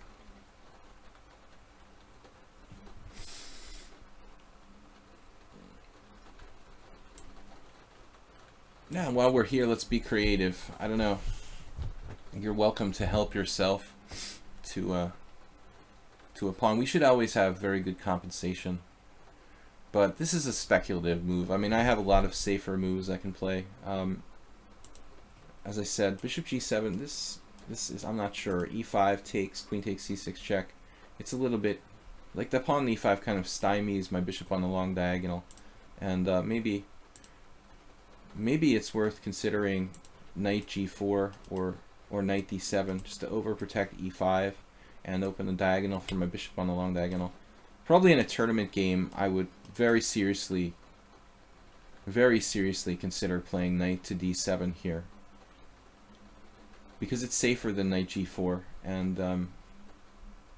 Now, while we're here, let's be creative. I don't know. You're welcome to help yourself to a pawn. We should always have very good compensation. But this is a speculative move. I mean, I have a lot of safer moves I can play. As I said, bishop g7, this is, I'm not sure. e5 takes, queen takes c6 check. It's a little bit, like the pawn on e5 kind of stymies my bishop on the long diagonal. And maybe it's worth considering knight g4 or knight d7 just to overprotect e5 and open the diagonal for my bishop on the long diagonal. Probably in a tournament game, I would very seriously consider playing knight to d7 here, because it's safer than knight g4 and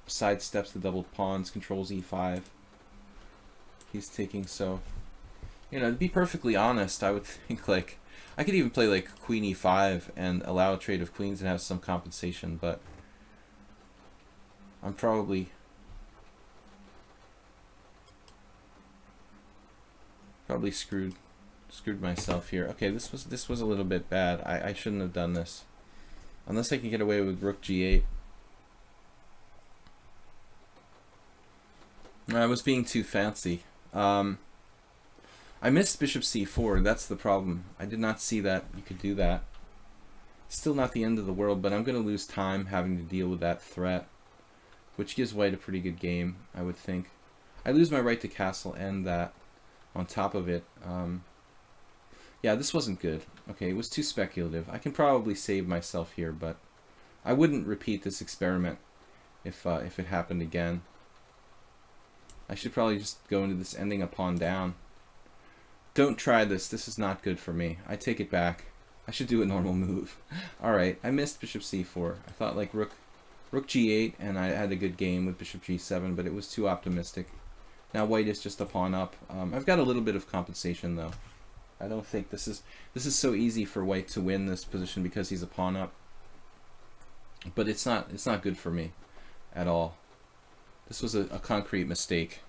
sidesteps the double pawns, controls e5. He's taking, so, you know, to be perfectly honest, I would think like I could even play like queen e5 and allow a trade of queens and have some compensation, but I'm probably screwed myself here. Okay, this was a little bit bad. I shouldn't have done this. Unless I can get away with rook g8. I was being too fancy. I missed bishop c4. That's the problem. I did not see that you could do that. Still not the end of the world, but I'm going to lose time having to deal with that threat, which gives white a pretty good game, I would think. I lose my right to castle and that on top of it. Yeah, this wasn't good. Okay, it was too speculative. I can probably save myself here, but I wouldn't repeat this experiment if it happened again. I should probably just go into this ending a pawn down. Don't try this. This is not good for me. I take it back. I should do a normal move. Alright, I missed bishop c4. I thought like rook g8, and I had a good game with bishop g7, but it was too optimistic. Now white is just a pawn up. I've got a little bit of compensation though. I don't think this is so easy for white to win this position because he's a pawn up. But it's not good for me at all. This was a concrete mistake.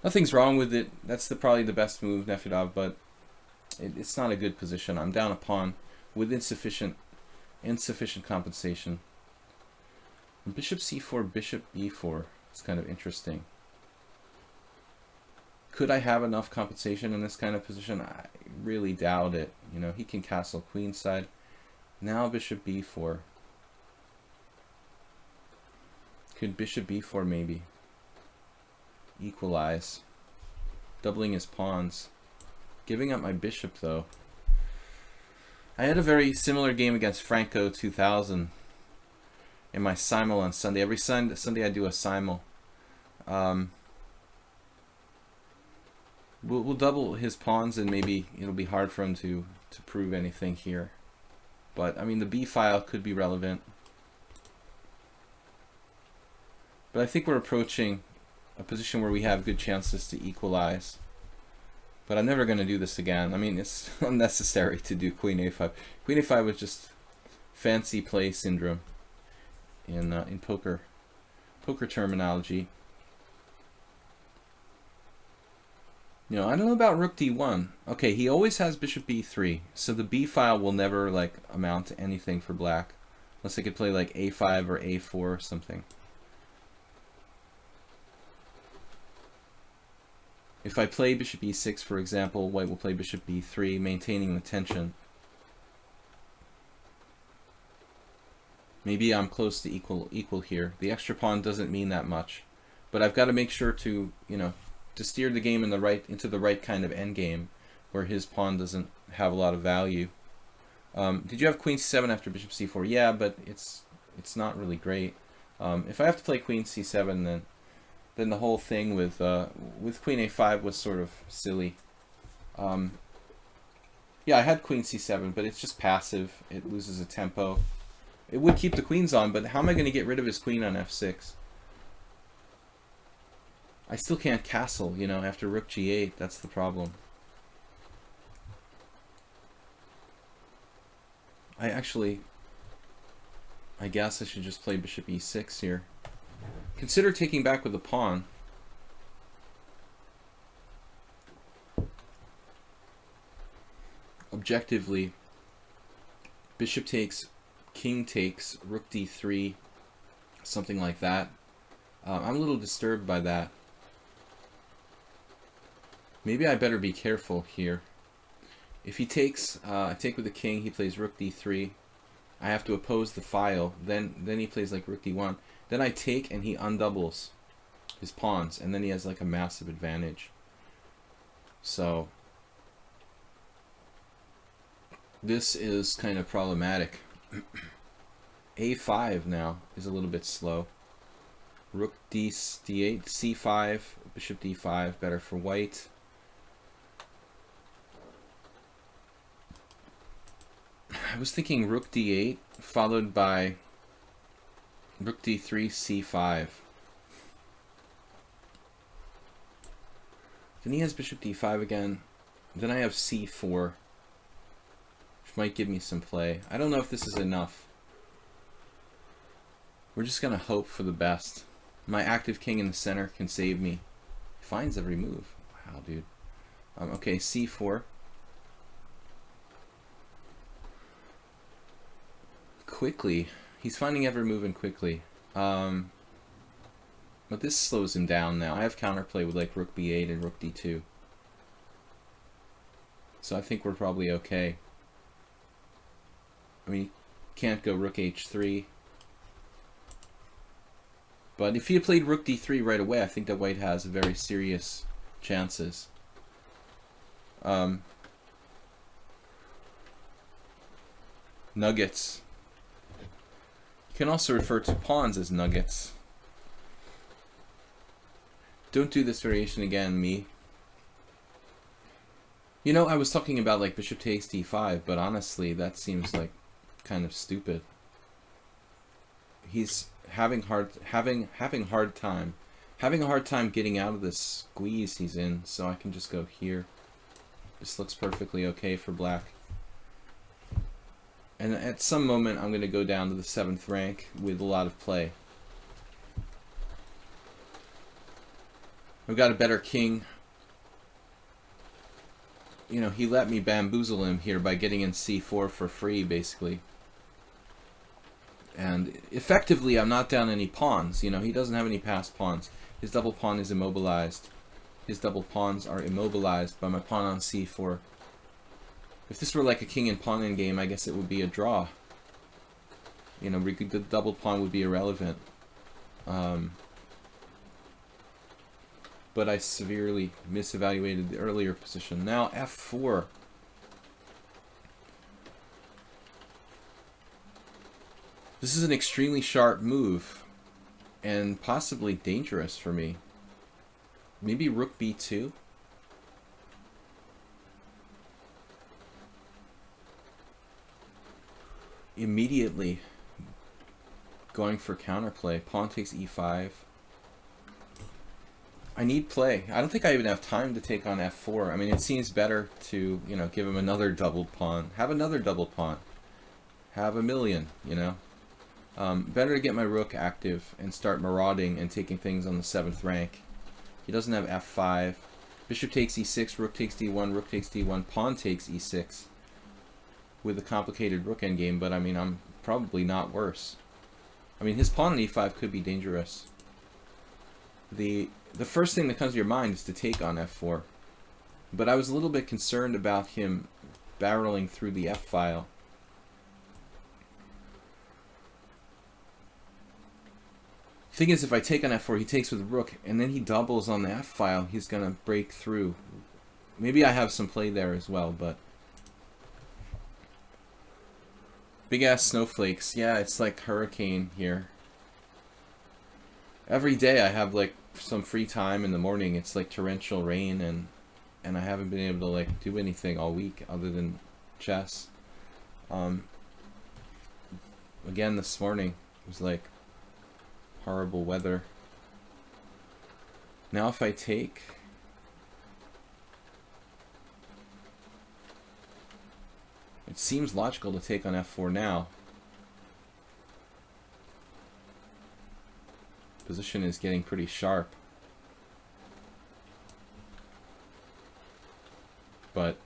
Nothing's wrong with it. That's probably the best move, Nefedov, but it's not a good position. I'm down a pawn with insufficient compensation. Bishop c4, bishop e4. It's kind of interesting. Could I have enough compensation in this kind of position? I really doubt it. You know, he can castle queenside. Now bishop b4. Could bishop b4 maybe equalize? Doubling his pawns. Giving up my bishop though. I had a very similar game against Franco 2000 in my simul on Sunday. Every Sunday I do a simul. We'll double his pawns and maybe it'll be hard for him to prove anything here. But I mean the b file could be relevant. But I think we're approaching a position where we have good chances to equalize. But I'm never going to do this again. I mean, it's unnecessary to do queen a5. Queen a5 was just fancy play syndrome in poker terminology. You know, I don't know about rook d1. Okay, he always has bishop b3, so the b file will never like amount to anything for black, unless I could play like a5 or a4 or something. If I play bishop e6, for example, white will play bishop b3, maintaining the tension. Maybe I'm close to equal here. The extra pawn doesn't mean that much, but I've got to make sure to, you know, to steer the game into the right kind of endgame, where his pawn doesn't have a lot of value. Did you have queen c7 after bishop c4? Yeah, but it's not really great. If I have to play queen c7, then the whole thing with queen a5 was sort of silly. Yeah, I had queen c7, but it's just passive. It loses a tempo. It would keep the queens on, but how am I going to get rid of his queen on f6? I still can't castle, you know, after rook g8. That's the problem. I guess I should just play bishop e6 here. Consider taking back with the pawn. Objectively, bishop takes, king takes, rook d3, something like that. I'm a little disturbed by that. Maybe I better be careful here. If he takes, I take with the king, he plays rook d3. I have to oppose the file. Then he plays like rook d1. Then I take and he undoubles his pawns, and then he has like a massive advantage. So this is kind of problematic. a5 now is a little bit slow. Rook d8, c5, bishop d5, better for white. I was thinking rook d8 followed by rook d3, c5. Then he has bishop d5 again. Then I have c4, which might give me some play. I don't know if this is enough. We're just going to hope for the best. My active king in the center can save me. He finds every move. Wow, dude. Okay, c4. Quickly. He's finding every move and quickly. But this slows him down now. I have counterplay with like rook b8 and rook d2. So I think we're probably okay. I mean, you can't go rook h3. But if he had played rook d3 right away, I think that white has very serious chances. Nuggets. You can also refer to pawns as nuggets. Don't do this variation again, me. You know, I was talking about like bishop takes d5, but honestly, that seems like kind of stupid. He's having a hard time getting out of this squeeze he's in, so I can just go here. This looks perfectly okay for black. And at some moment I'm going to go down to the 7th rank with a lot of play. I've got a better king. You know, he let me bamboozle him here by getting in c4 for free, basically. And effectively, I'm not down any pawns. You know, he doesn't have any passed pawns. His double pawn is immobilized. His double pawns are immobilized by my pawn on c4. If this were like a king and pawn in game, I guess it would be a draw. You know, the double pawn would be irrelevant. But I severely misevaluated the earlier position. Now f4. This is an extremely sharp move, and possibly dangerous for me. Maybe rook b2? Immediately going for counterplay. Pawn takes e5. I need play. I don't think I even have time to take on f4. I mean, it seems better to, you know, give him another double pawn. Have another double pawn. Have a million, you know. Better to get my rook active and start marauding and taking things on the 7th rank. He doesn't have f5. Bishop takes e6, rook takes d1, rook takes d1, pawn takes e6. With a complicated rook endgame, but I mean, I'm probably not worse. I mean, his pawn on e5 could be dangerous. The first thing that comes to your mind is to take on f4. But I was a little bit concerned about him barreling through the f-file. Thing is, if I take on f4, he takes with rook, and then he doubles on the f-file, he's going to break through. Maybe I have some play there as well, but... Big-ass snowflakes. Yeah, it's like hurricane here. Every day I have, like, some free time in the morning. It's like torrential rain, and I haven't been able to, like, do anything all week other than chess. Again, this morning, it was, like... horrible weather. Now if I take... It seems logical to take on f4 now. Position is getting pretty sharp. But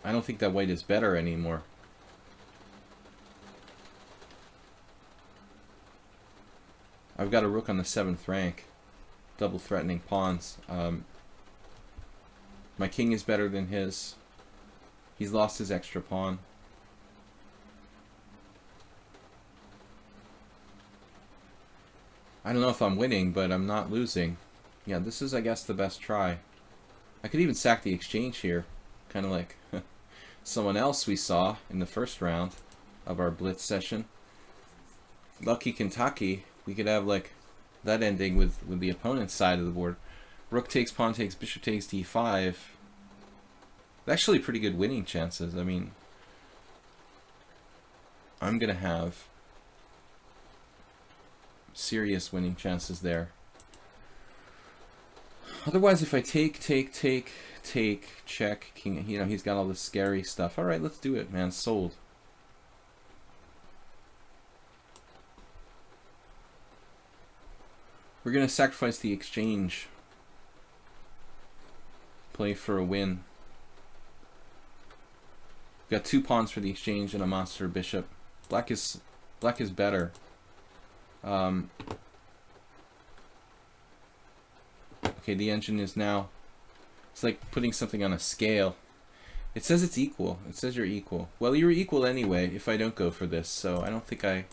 I don't think that white is better anymore. I've got a rook on the 7th rank. Double threatening pawns. My king is better than his. He's lost his extra pawn. I don't know if I'm winning, but I'm not losing. Yeah, this is, I guess, the best try. I could even sack the exchange here. Kind of like someone else we saw in the first round of our blitz session. Lucky Kentucky. We could have like that ending with the opponent's side of the board. Rook takes, pawn takes, bishop takes, d5. Actually pretty good winning chances. I mean, I'm going to have serious winning chances there. Otherwise, if I take, check, king, you know, he's got all this scary stuff. All right, let's do it, man. Sold. We're going to sacrifice the exchange. Play for a win. Got 2 pawns for the exchange and a monster bishop. Black is better. Okay, the engine is now... It's like putting something on a scale. It says it's equal. It says you're equal. Well, you're equal anyway if I don't go for this, so I don't think I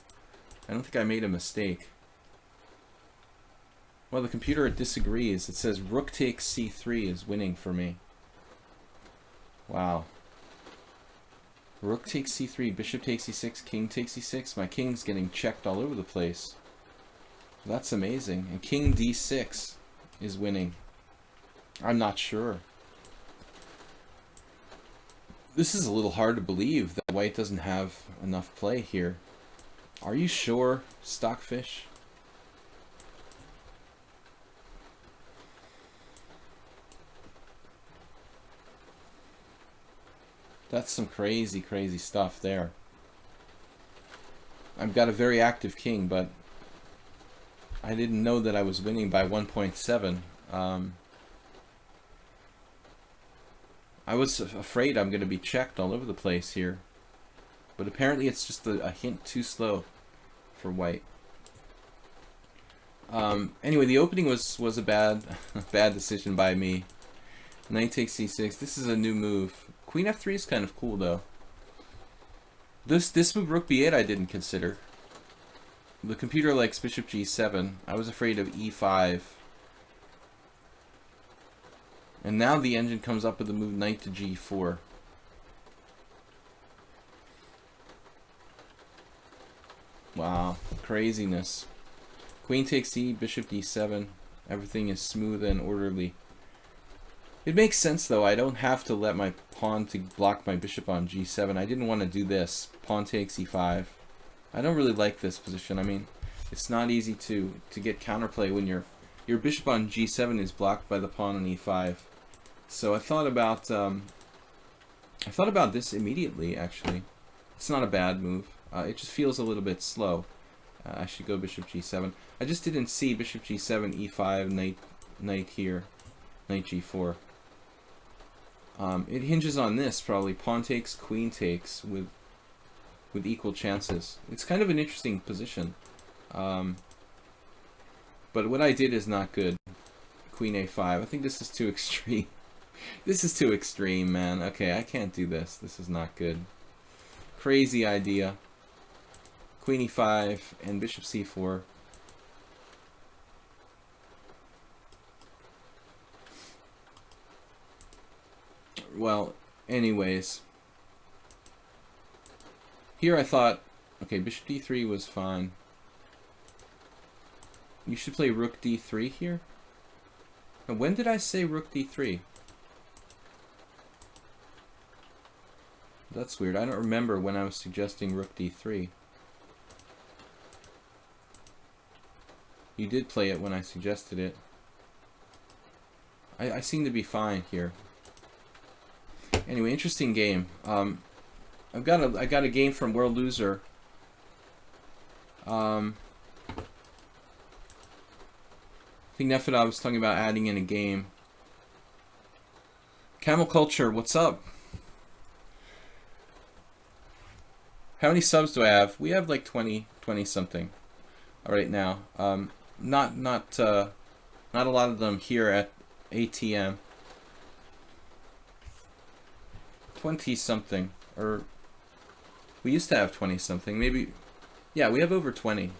made a mistake. Well, the computer disagrees. It says rook takes c3 is winning for me. Wow. Rook takes c3, bishop takes e6, king takes e6. My king's getting checked all over the place. That's amazing. And king d6 is winning. I'm not sure. This is a little hard to believe that white doesn't have enough play here. Are you sure, Stockfish? That's some crazy, crazy stuff there. I've got a very active king, but I didn't know that I was winning by 1.7. I was afraid I'm going to be checked all over the place here. But apparently it's just a hint too slow for white. Anyway, the opening was a bad decision by me. Knight takes c6. This is a new move. Queen f3 is kind of cool though. This move rook b8 I didn't consider. The computer likes bishop g7. I was afraid of e5. And now the engine comes up with the move knight to g4. Wow, craziness. Queen takes e, bishop d7. Everything is smooth and orderly. It makes sense though. I don't have to let my pawn to block my bishop on g7. I didn't want to do this. Pawn takes e5. I don't really like this position. I mean, it's not easy to get counterplay when your bishop on g7 is blocked by the pawn on e5. So I thought about this immediately. Actually, it's not a bad move. It just feels a little bit slow. I should go bishop g7. I just didn't see bishop g7, e5, knight here, knight g4. It hinges on this probably. Pawn takes, queen takes with equal chances. It's kind of an interesting position. But what I did is not good. Queen a5. I think this is too extreme. This is too extreme, man. Okay, I can't do this. This is not good. Crazy idea. Queen e5 and bishop c4. Well, anyways. Here I thought, okay, bishop d3 was fine. You should play rook d3 here. Now, when did I say rook d3? That's weird. I don't remember when I was suggesting rook d3. You did play it when I suggested it. I seem to be fine here. Anyway, interesting game. I got a game from World Loser. I think Nefedov was talking about adding in a game. Camel Culture, what's up? How many subs do I have? We have like 20 something right now. Not a lot of them here at ATM. 20 something, or we used to have 20 something. Maybe, yeah, we have over 20.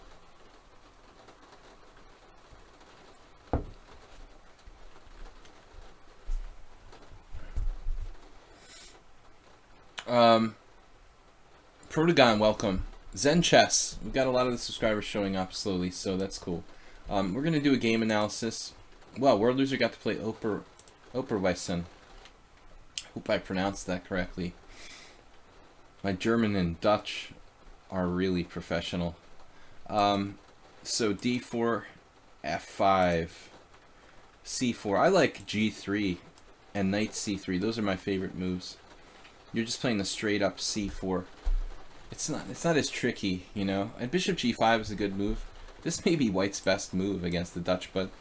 Protagon, welcome. Zen Chess. We've got a lot of the subscribers showing up slowly, so that's cool. We're going to do a game analysis. Well, World Loser got to play Operweisen. Hope I pronounced that correctly. My German and Dutch are really professional. So D4, F5, C4. I like G3 and Knight C3. Those are my favorite moves. You're just playing the straight up C4. It's not as tricky, you know. And Bishop G5 is a good move. This may be White's best move against the Dutch, but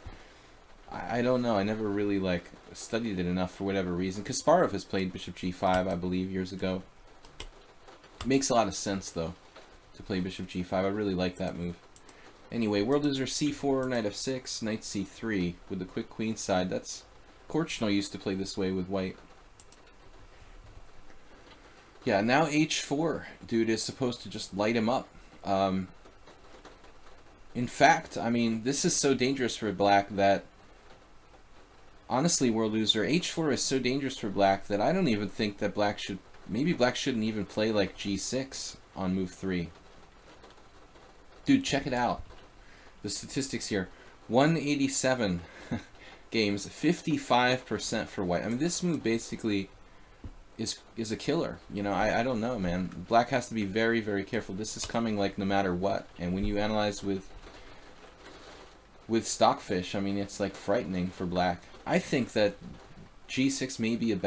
I don't know. I never really like studied it enough for whatever reason. Kasparov has played Bishop G5, I believe, years ago. It makes a lot of sense though to play Bishop G5. I really like that move. Anyway, World Loser C4, Knight F6, Knight C3 with the quick queen side. That's Korchnoi used to play this way with White. Yeah, now H4, dude, is supposed to just light him up. In fact, I mean, this is so dangerous for Black that, honestly, World Loser, H4 is so dangerous for Black that I don't even think that Black should, maybe Black shouldn't even play like G6 on move 3. Dude, check it out. The statistics here. 187 games, 55% for White. I mean, this move basically is a killer. You know, I don't know, man. Black has to be very, very careful. This is coming like no matter what. And when you analyze with Stockfish, I mean, it's like frightening for Black. I think that G6 may be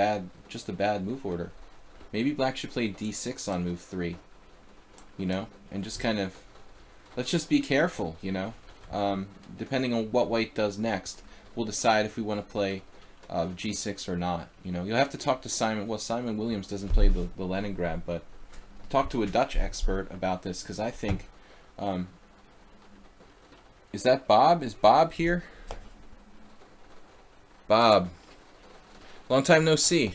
just a bad move order. Maybe Black should play D6 on move 3. You know, and just kind of, let's just be careful, you know. Depending on what White does next, we'll decide if we want to play G6 or not. You know, you'll have to talk to Simon. Well, Simon Williams doesn't play the Leningrad, but talk to a Dutch expert about this, because I think, is that Bob? Is Bob here? Bob, long time no see.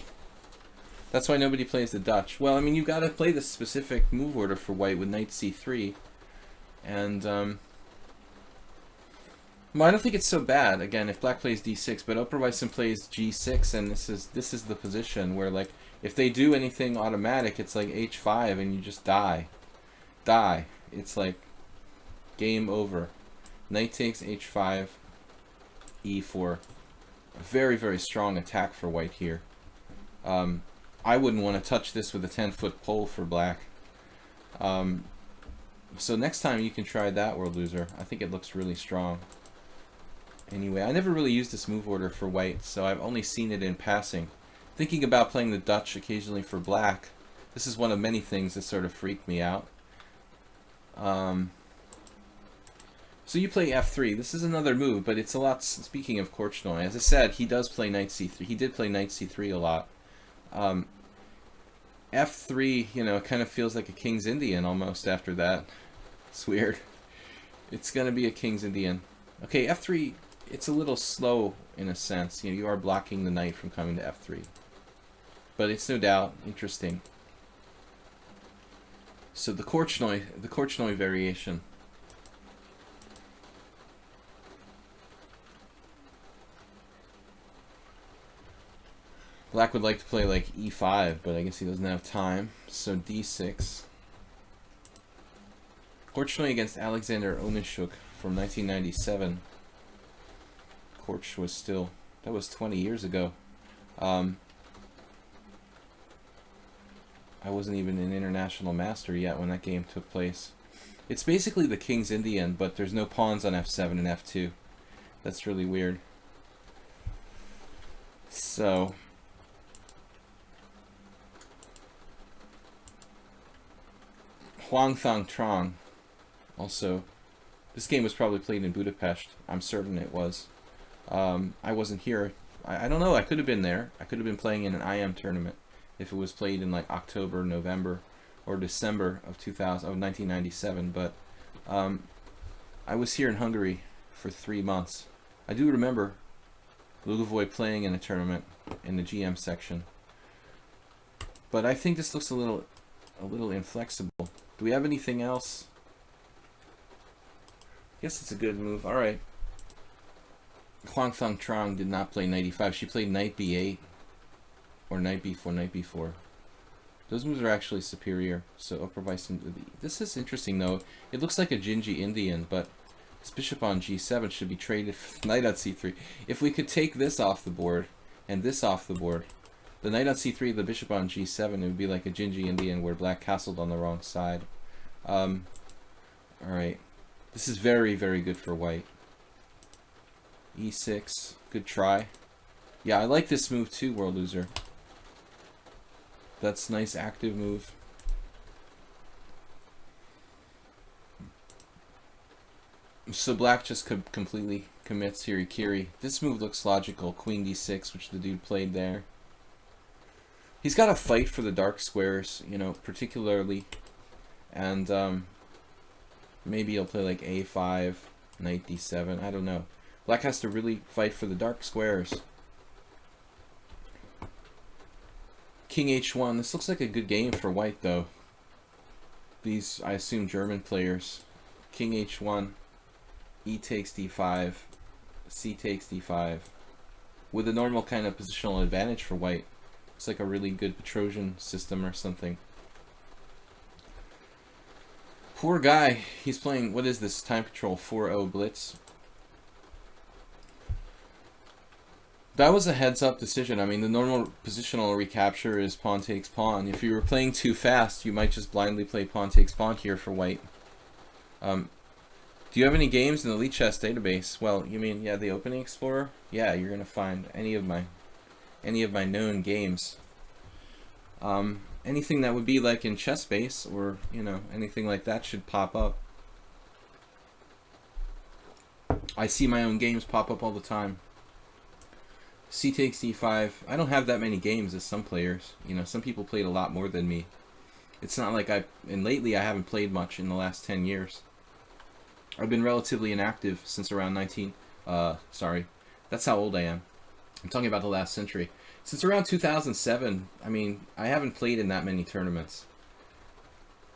That's why nobody plays the Dutch. Well, I mean, you've got to play the specific move order for White with Knight C3, and well, I don't think it's so bad. Again, if Black plays D6, but Operweisen plays G6, and this is the position where, like, if they do anything automatic, it's like H5, and you just die. It's like game over. Knight takes H5, E4. A very, very strong attack for White here. I wouldn't want to touch this with a 10-foot pole for Black. So next time you can try that, World Loser. I think it looks really strong. Anyway, I never really used this move order for White, so I've only seen it in passing. Thinking about playing the Dutch occasionally for Black, this is one of many things that sort of freaked me out. So you play F3. This is another move, but it's a lot. Speaking of Korchnoi, as I said, he does play Knight C3. He did play Knight C3 a lot. F3, you know, it kind of feels like a King's Indian almost after that. It's weird. It's going to be a King's Indian. Okay, F3, it's a little slow in a sense. You know, you are blocking the knight from coming to F3. But it's no doubt interesting. So the Korchnoi variation. Black would like to play like E5, but I guess he doesn't have time. So D6. Korchnoi against Alexander Onishuk from 1997. Korch was still, that was 20 years ago. I wasn't even an international master yet when that game took place. It's basically the King's Indian, but there's no pawns on F7 and F2. That's really weird. So Huangthang Trong. Also, this game was probably played in Budapest. I'm certain it was. I wasn't here. I don't know. I could have been there. I could have been playing in an IM tournament if it was played in like October, November, or December of 1997. But I was here in Hungary for 3 months. I do remember Lugovoy playing in a tournament in the GM section. But I think this looks a little inflexible. Do we have anything else? I guess it's a good move. All right. Huangthang Trong did not play knight e5. She played knight b8 or knight b4, knight b4. Those moves are actually superior. So upper bison. This is interesting though. It looks like a Gingy Indian, but this bishop on g7 should be traded for knight on c3. If we could take this off the board and this off the board, the knight on c3, the bishop on g7, it would be like a Gingy Indian where black castled on the wrong side. All right. This is very, very good for white. e6, good try. Yeah, I like this move too, World Loser. That's a nice active move. So black just completely commits Hirikiri. This move looks logical. Queen d6, which the dude played there. He's got to fight for the dark squares, you know, particularly. And maybe he'll play like a5, knight d7. I don't know. Black has to really fight for the dark squares. King h1. This looks like a good game for white, though. These, I assume, German players. King h1. E takes d5. C takes d5. With a normal kind of positional advantage for white. It's like a really good Petrosian system or something. Poor guy. He's playing, what is this? Time Control 4-0 Blitz. That was a heads-up decision. I mean, the normal positional recapture is pawn takes pawn. If you were playing too fast, you might just blindly play pawn takes pawn here for white. Do you have any games in the lichess database? Well, you mean, yeah, the Opening Explorer? Yeah, you're gonna find any of my known games. Anything that would be like in ChessBase or, you know, anything like that should pop up. I see my own games pop up all the time. C takes d5. I don't have that many games as some players. You know, some people played a lot more than me. It's not like and lately I haven't played much in the last 10 years. I've been relatively inactive since around sorry. That's how old I am. I'm talking about the last century. Since around 2007, I mean, I haven't played in that many tournaments.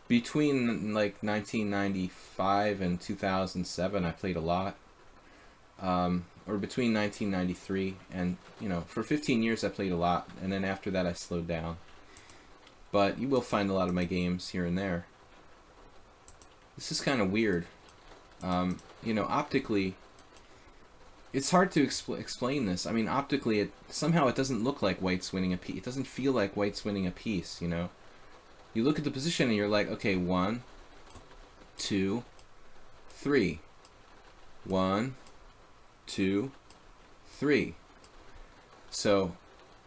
Between like 1995 and 2007, I played a lot. Or between 1993 and, you know, for 15 years I played a lot, and then after that I slowed down. But you will find a lot of my games here and there. This is kind of weird. You know, optically, it's hard to explain this. I mean, optically, somehow it doesn't look like white's winning a piece. It doesn't feel like white's winning a piece, you know. You look at the position and you're like, okay, 1, 2, 3. 1, 2, 3. So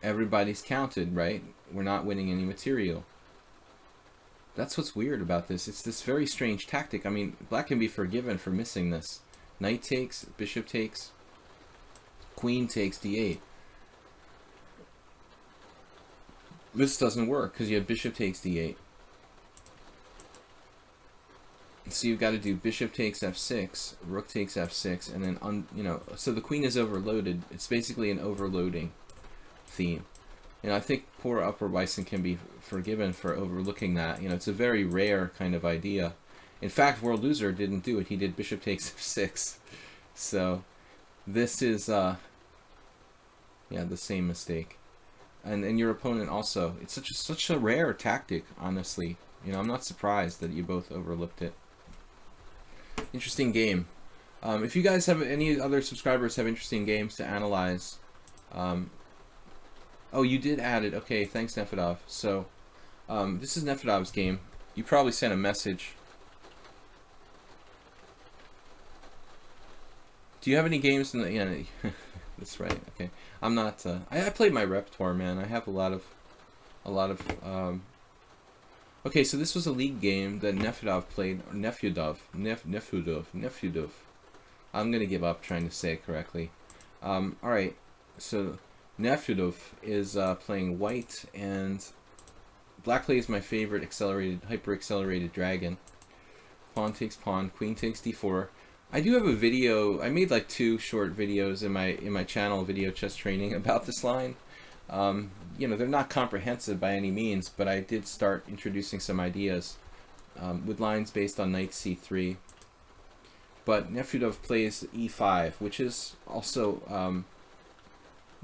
everybody's counted, right? We're not winning any material. That's what's weird about this. It's this very strange tactic. I mean, black can be forgiven for missing this. Knight takes, bishop takes, queen takes d8. This doesn't work because you have bishop takes d8. So you've got to do bishop takes f6, rook takes f6, and then, you know, so the queen is overloaded. It's basically an overloading theme. You know, I think poor Upper Bison can be forgiven for overlooking that. You know, it's a very rare kind of idea. In fact, World Loser didn't do it. He did bishop takes f6. So this is, yeah, the same mistake. And your opponent also. It's such a rare tactic, honestly. You know, I'm not surprised that you both overlooked it. Interesting game. If you guys have any other subscribers have interesting games to analyze, oh, you did add it. Okay, thanks, Nefedov. So, this is Nefedov's game. You probably sent a message. Do you have any games in the... That's right. Okay, I'm not. I played my repertoire, man. I have a lot of. Okay, so this was a league game that Nefedov played, or Nefudov. I'm gonna give up trying to say it correctly. All right, so Nefudov is playing white, and black plays my favorite hyper accelerated dragon. Pawn takes pawn, queen takes d4. I do have a video. I made like 2 short videos in my channel, Video Chess Training, about this line. You know, they're not comprehensive by any means, but I did start introducing some ideas with lines based on knight c3. But Nefudov plays e5, which is also...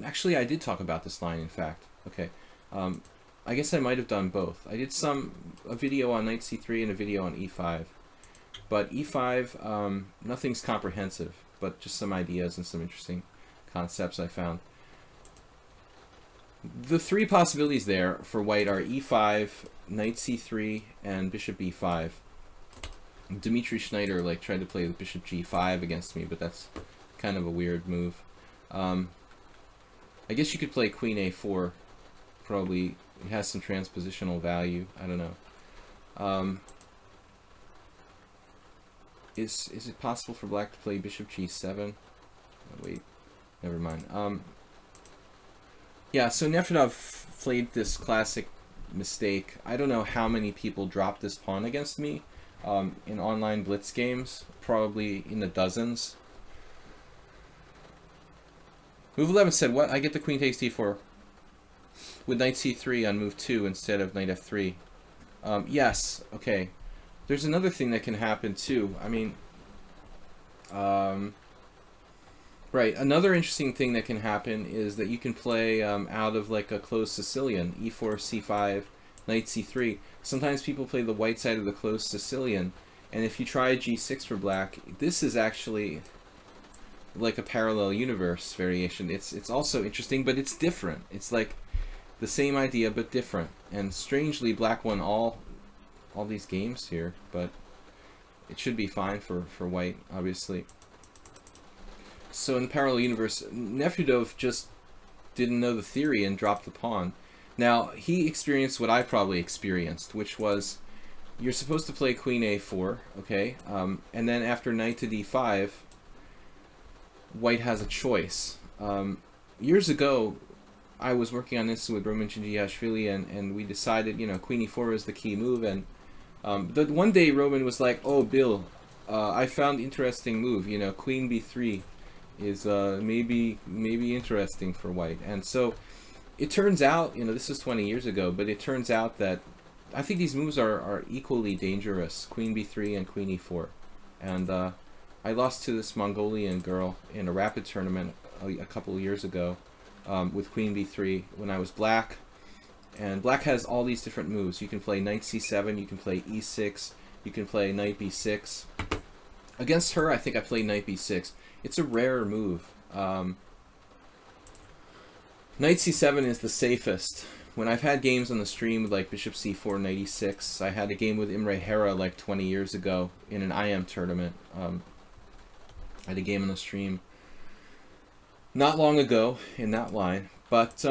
actually, I did talk about this line, in fact. Okay. I guess I might have done both. I did a video on knight c3 and a video on e5. But e5, nothing's comprehensive, but just some ideas and some interesting concepts I found. The 3 possibilities there for white are e5, knight c3, and bishop e5. Dmitry Schneider tried to play the bishop g5 against me, but that's kind of a weird move. I guess you could play queen a4. Probably it has some transpositional value. I don't know. Is it possible for black to play bishop g7? Oh, wait, never mind. Yeah, so Nefedov played this classic mistake. I don't know how many people dropped this pawn against me in online blitz games, probably in the dozens. Move 11 said, what? I get the queen takes d4 with knight c3 on move 2 instead of knight f3. Yes, okay. There's another thing that can happen too. I mean, right, another interesting thing that can happen is that you can play out of like a closed Sicilian, e4, c5, knight c3. Sometimes people play the white side of the closed Sicilian, and if you try g6 for black, this is actually like a parallel universe variation. It's also interesting, but it's different. It's like the same idea but different. And strangely, black won all these games here, but it should be fine for white, obviously. So in the parallel universe, Nefudov just didn't know the theory and dropped the pawn. Now, he experienced what I probably experienced, which was you're supposed to play queen a4, okay? And then after knight to d5, white has a choice. Years ago, I was working on this with Roman Chingiashvili, and we decided, you know, queen e4 is the key move, and but one day Roman was like, oh, Bill, I found interesting move, you know, queen b3 is maybe interesting for white. And so it turns out, you know, this is 20 years ago, but it turns out that I think these moves are equally dangerous, queen b3 and queen e4. And I lost to this Mongolian girl in a rapid tournament a couple of years ago with queen b3 when I was black. And black has all these different moves. You can play knight c7, you can play e6, you can play knight b6. Against her, I think I played knight b6. It's a rare move. Knight c7 is the safest. When I've had games on the stream with like bishop c4, knight e6, I had a game with Imre Hera like 20 years ago in an IM tournament. I had a game on the stream not long ago in that line, but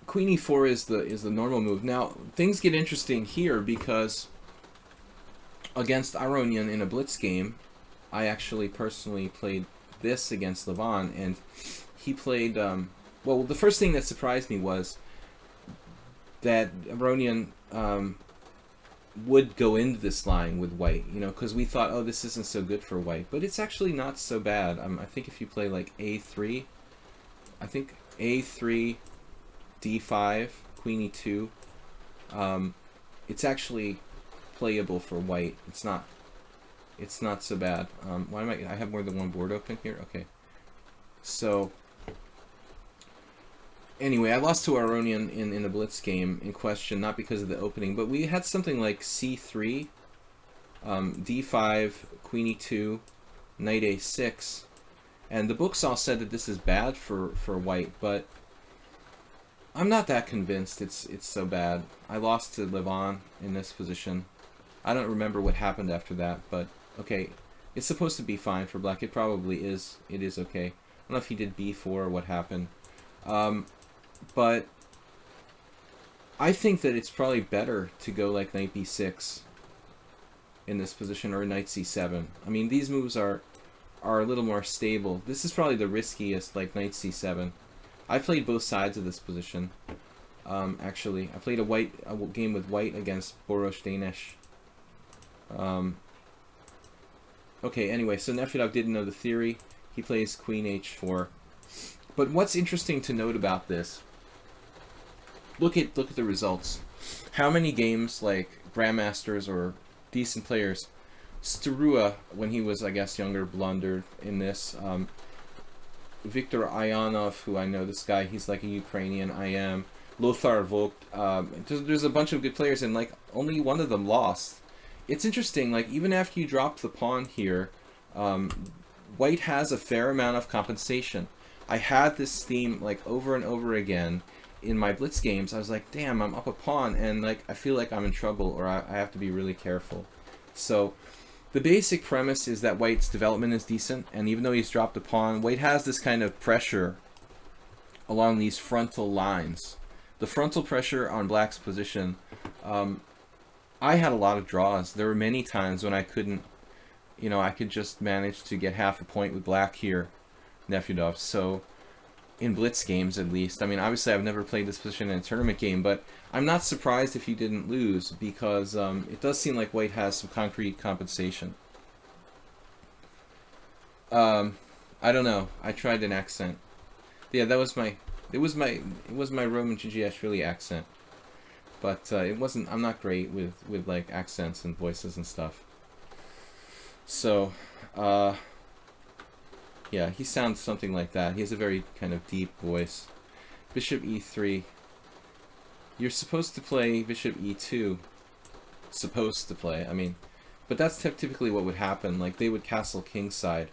queen e4 is the normal move. Now things get interesting here because against Aronian in a blitz game, I actually personally played this against Levon, and he played. Well, the first thing that surprised me was that Aronian would go into this line with white, you know, because we thought, oh, this isn't so good for white, but it's actually not so bad. I think if you play like a3, I think a3, d5, queen e2, it's actually playable for white. It's not so bad. Why am I have more than one board open here? Okay. So anyway, I lost to Aronian in the blitz game in question, not because of the opening, but we had something like c3, d5, queen e2, knight a6, and the books all said that this is bad for white, but I'm not that convinced it's so bad. I lost to Levon in this position. I don't remember what happened after that, but okay, it's supposed to be fine for black. It probably is. It is okay. know if he did b4 or what happened. But I think that it's probably better to go like knight b6 in this position, or knight c7. I mean, these moves are a little more stable. This is probably the riskiest, like knight c7. I played both sides of this position. Actually, I played a game with white against Boros Danish. Okay, anyway, so Nefedov didn't know the theory. He plays queen h4. But what's interesting to note about this, look at the results. How many games, like grandmasters or decent players, Starua, when he was, I guess, younger, blundered in this. Viktor Ayanov, who I know this guy, he's like a Ukrainian, I am. Lothar Vogt. There's a bunch of good players, and like only one of them lost. It's interesting, like even after you drop the pawn here, white has a fair amount of compensation. I had this theme like over and over again in my blitz games. I was like, damn, I'm up a pawn, and like I feel like I'm in trouble, or I have to be really careful. So the basic premise is that white's development is decent, and even though he's dropped a pawn, white has this kind of pressure along these frontal lines. The frontal pressure on black's position, I had a lot of draws. There were many times when I couldn't, you know, I could just manage to get half a point with black here, Nefedov. So, in blitz games at least. I mean, obviously I've never played this position in a tournament game, but I'm not surprised if you didn't lose, because it does seem like white has some concrete compensation. I don't know. I tried an accent. Yeah, that was my... It was my Roman Gigi-Ashvili accent. But it wasn't... I'm not great with like accents and voices and stuff. So, yeah, he sounds something like that. He has a very kind of deep voice. Bishop e3. You're supposed to play bishop e2. Supposed to play, I mean. But that's typically what would happen. Like, they would castle kingside.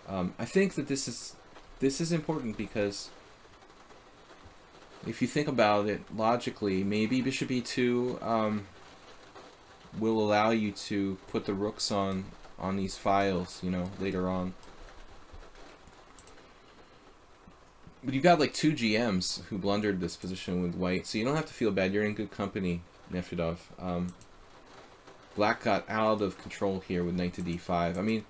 I think that this is important because if you think about it logically, maybe bishop e2 will allow you to put the rooks on these files, you know, later on. But you've got like two GMs who blundered this position with white, so you don't have to feel bad. You're in good company, Nefedov. Black got out of control here with knight to d5. I mean,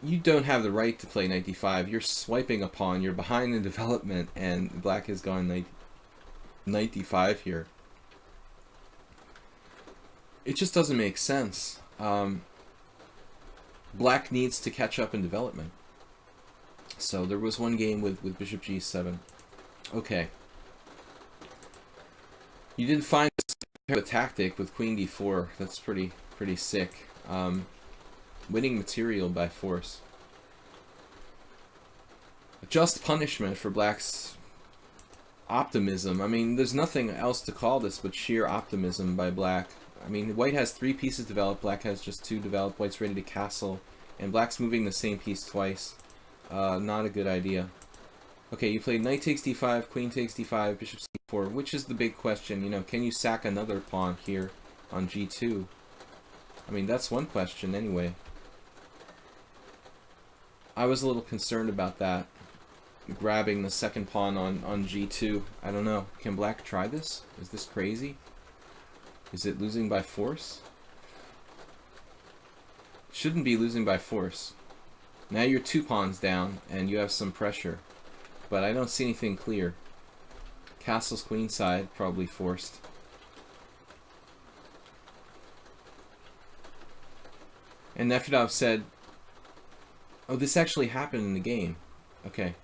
you don't have the right to play knight d5. You're swiping a pawn. You're behind in development, and black has gone knight d5 here. It just doesn't make sense. Black needs to catch up in development. So there was one game with bishop g7. Okay. You didn't find the tactic with queen d4. That's pretty sick. Winning material by force. Just punishment for black's optimism. I mean, there's nothing else to call this but sheer optimism by black. I mean, white has 3 pieces developed, black has just 2 developed, white's ready to castle, and black's moving the same piece twice. Not a good idea. Okay, you played knight takes d5, queen takes d5, bishop c4, which is the big question, you know, can you sack another pawn here on g2? I mean, that's one question anyway. I was a little concerned about that, grabbing the second pawn on g2. I don't know, can black try this? Is this crazy? Is it losing by force? Shouldn't be losing by force. Now you're 2 pawns down, and you have some pressure. But I don't see anything clear. Castle's queenside, probably forced. And Nefedov said, oh, this actually happened in the game. Okay.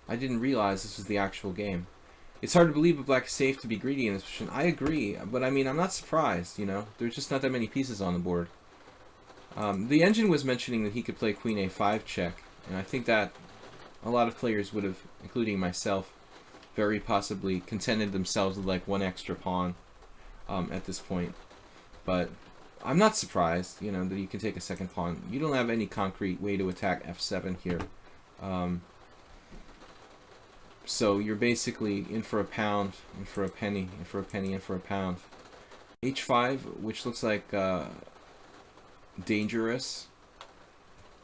I didn't realize this was the actual game. It's hard to believe that black is safe to be greedy in this position. I agree, but I mean, I'm not surprised, you know? There's just not that many pieces on the board. The engine was mentioning that he could play queen a5 check, and I think that a lot of players would have, including myself, very possibly contented themselves with like 1 extra pawn at this point. But I'm not surprised, you know, that you can take a second pawn. You don't have any concrete way to attack f7 here. So you're basically in for a pound, in for a penny, in for a penny, in for a pound. h5, which looks like dangerous,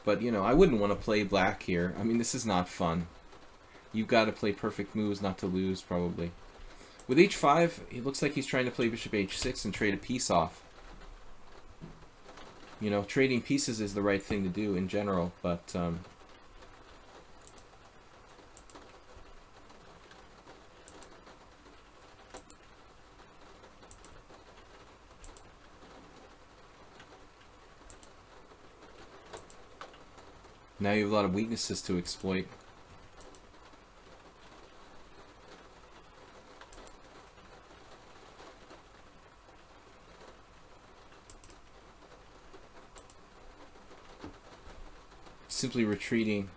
But, you know, I wouldn't want to play black here. I mean, this is not fun. You've got to play perfect moves not to lose, probably. With h5, it looks like he's trying to play bishop h6 and trade a piece off. You know, trading pieces is the right thing to do in general, but... now you have a lot of weaknesses to exploit. Simply retreating.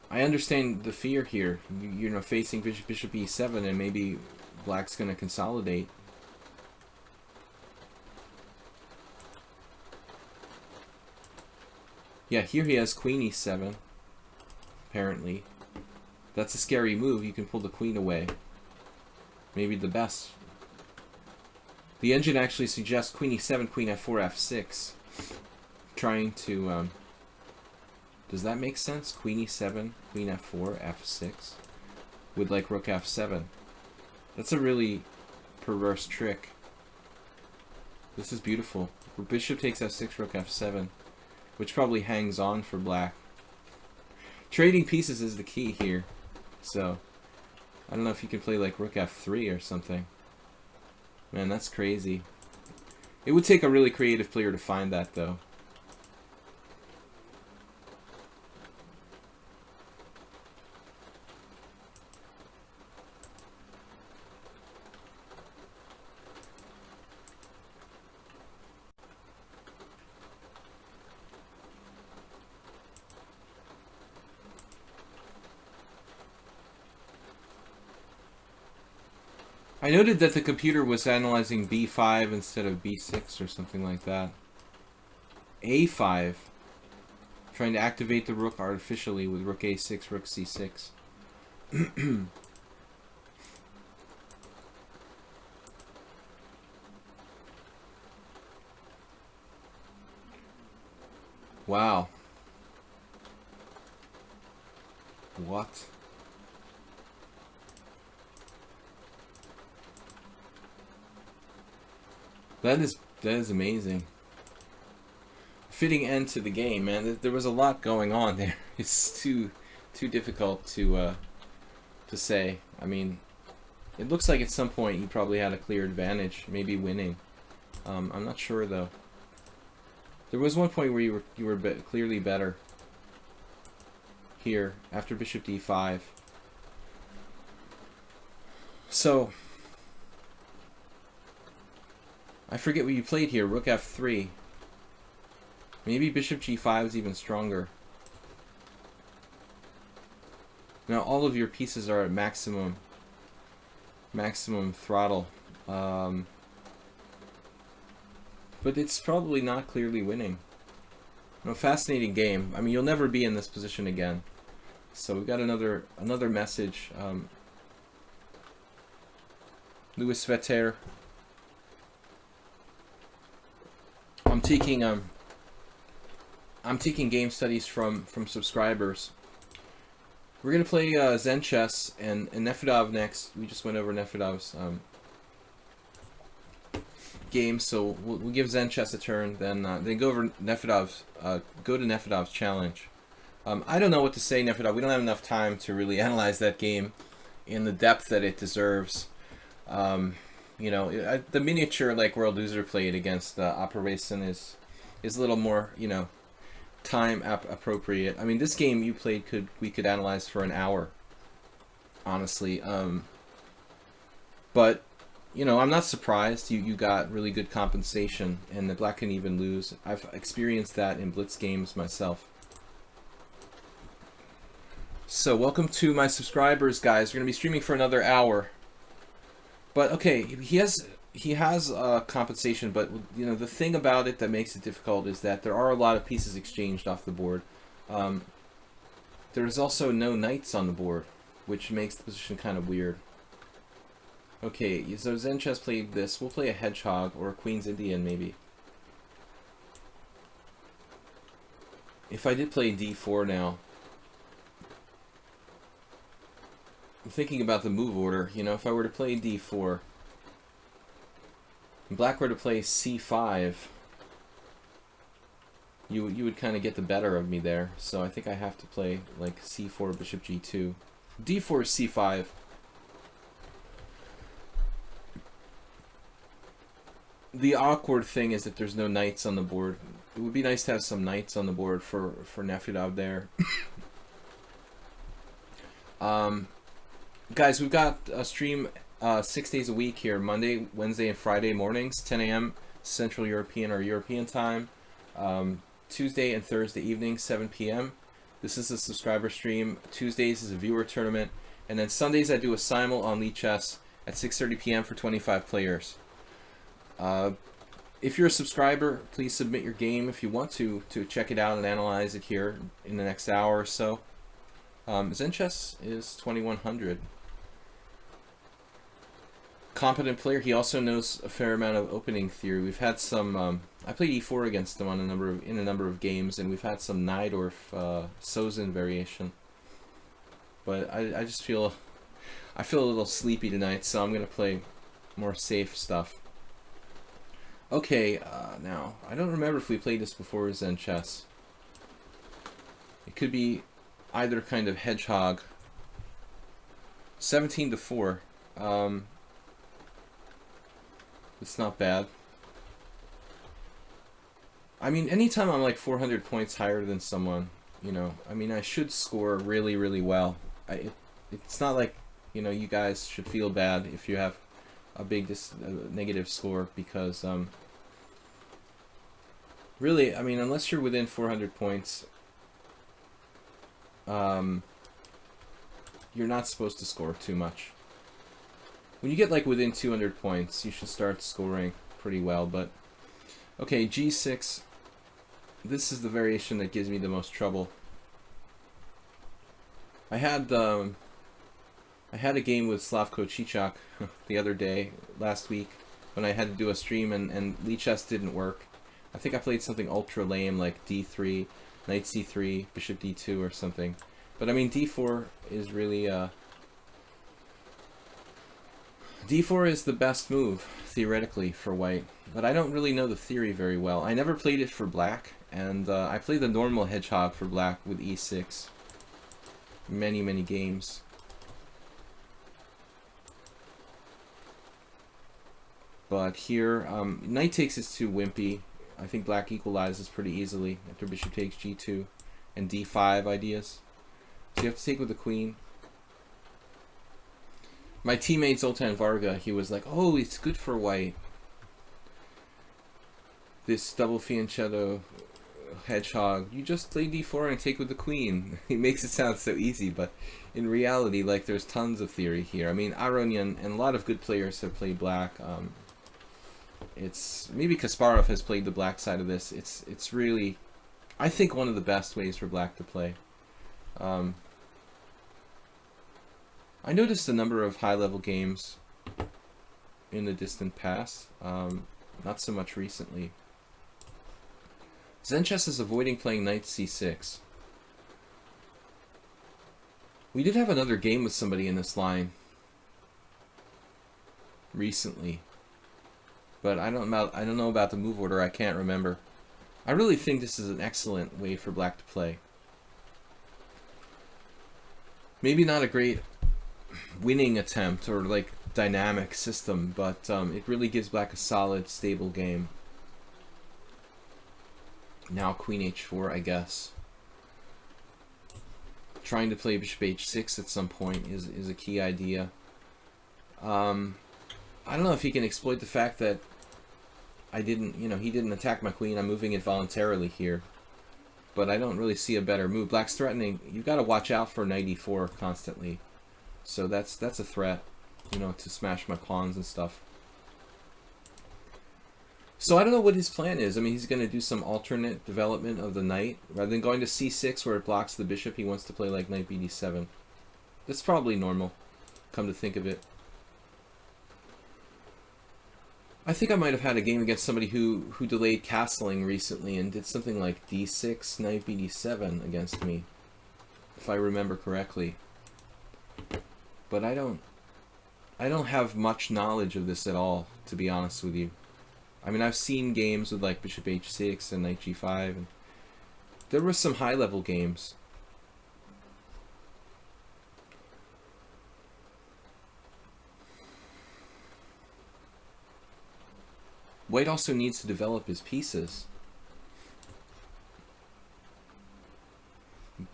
I understand the fear here. You're know, facing bishop e7, and maybe black's going to consolidate. Yeah, here he has queen e7, apparently. That's a scary move. You can pull the queen away. Maybe the best. The engine actually suggests queen e7, queen f4, f6. Trying to... does that make sense? Queen e7, queen f4, f6? With like rook f7. That's a really perverse trick. This is beautiful. Bishop takes f6, rook f7. Which probably hangs on for black. Trading pieces is the key here. So, I don't know if you can play like rook f3 or something. Man, that's crazy. It would take a really creative player to find that, though. I noted that the computer was analyzing b5 instead of b6 or something like that. a5. Trying to activate the rook artificially with rook a6, rook c6. Wow. What? That is amazing. Fitting end to the game, man. There was a lot going on there. It's too difficult to say. I mean, it looks like at some point you probably had a clear advantage, maybe winning. I'm not sure though. There was one point where you were clearly better. Here after bishop d5. So. I forget what you played here. Rook f3. Maybe bishop g5 is even stronger. Now all of your pieces are at maximum throttle. But it's probably not clearly winning. No, fascinating game. I mean, you'll never be in this position again. So we've got another message. Louis Vetter. I'm taking game studies from subscribers. We're gonna play Zen chess and Nefedov next. We just went over Nefedov's game, so we'll give Zen chess a turn. Then go over Nefedov's go to Nefedov's challenge. I don't know what to say, Nefedov. We don't have enough time to really analyze that game in the depth that it deserves. You know, the miniature like World Loser played against Operason is a little more, you know, time appropriate. I mean, this game you played we could analyze for an hour, honestly. But you know, I'm not surprised. You got really good compensation, and the black can even lose. I've experienced that in blitz games myself. So welcome to my subscribers, guys. We're gonna be streaming for another hour. But okay, he has compensation, but you know the thing about it that makes it difficult is that there are a lot of pieces exchanged off the board. There is also no knights on the board, which makes the position kind of weird. Okay, so Zen chess played this. We'll play a hedgehog or a Queen's Indian maybe. if I did play d4 now, I'm thinking about the move order. You know, if I were to play d4, and black were to play c5, you would kind of get the better of me there. So I think I have to play like c4, bishop g2. d4 is c5. The awkward thing is that there's no knights on the board. It would be nice to have some knights on the board for Nefedov there. Guys, we've got a stream 6 days a week here. Monday, Wednesday, and Friday mornings, 10 a.m. Central European or European time. Tuesday and Thursday evening, 7 p.m. This is a subscriber stream. Tuesdays is a viewer tournament. And then Sundays I do a simul on lichess at 6:30 p.m. for 25 players. If you're a subscriber, please submit your game if you want to check it out and analyze it here in the next hour or so. Zenchess is 2100. Competent player. He also knows a fair amount of opening theory. We've had some. I played e4 against him on in a number of games, and we've had some Najdorf Sozin variation. But I just feel a little sleepy tonight, so I'm gonna play more safe stuff. Okay, now I don't remember if we played this before Zenchess. It could be either kind of hedgehog. 17-4. It's not bad. I mean, anytime I'm like 400 points higher than someone, you know, I mean, I should score really, really well. It's not like, you know, you guys should feel bad if you have a big negative score, because really, I mean, unless you're within 400 points, you're not supposed to score too much. When you get like within 200 points, you should start scoring pretty well. But okay, g6. This is the variation that gives me the most trouble. I had a game with Slavko Žižek the other day, last week, when I had to do a stream and lichess didn't work. I think I played something ultra lame like d3, knight c3, bishop d2 or something. But I mean, d4 is really d4 is the best move theoretically for white, but I don't really know the theory very well. I never played it for black, and I played the normal hedgehog for black with e6 many games. But here, knight takes is too wimpy. I think black equalizes pretty easily after bishop takes g2 and d5 ideas. So you have to take with the queen. My teammate Zoltan Varga, he was like, oh, it's good for white. This double fianchetto hedgehog, you just play d4 and take with the queen. He makes it sound so easy, but in reality, like, there's tons of theory here. I mean, Aronian and a lot of good players have played black. It's maybe Kasparov has played the black side of this. It's really, I think, one of the best ways for black to play. I noticed a number of high-level games in the distant past, not so much recently. Zenchess is avoiding playing knight c6. We did have another game with somebody in this line recently, but I don't know about the move order. I can't remember. I really think this is an excellent way for black to play. Maybe not a great winning attempt or like dynamic system, but it really gives black a solid, stable game. Now queen h4, I guess. Trying to play bishop h6 at some point is a key idea. I don't know if he can exploit the fact that I didn't, you know, he didn't attack my queen. I'm moving it voluntarily here, but I don't really see a better move. Black's threatening. You've got to watch out for knight e4 constantly. So that's a threat, you know, to smash my pawns and stuff. So I don't know what his plan is. I mean, he's going to do some alternate development of the knight. Rather than going to c6 where it blocks the bishop, he wants to play like knight bd7. That's probably normal, come to think of it. I think I might have had a game against somebody who delayed castling recently and did something like d6, knight bd7 against me, if I remember correctly. But I don't have much knowledge of this at all, to be honest with you. I mean, I've seen games with like bishop h6 and knight g5, and there were some high-level games. White also needs to develop his pieces.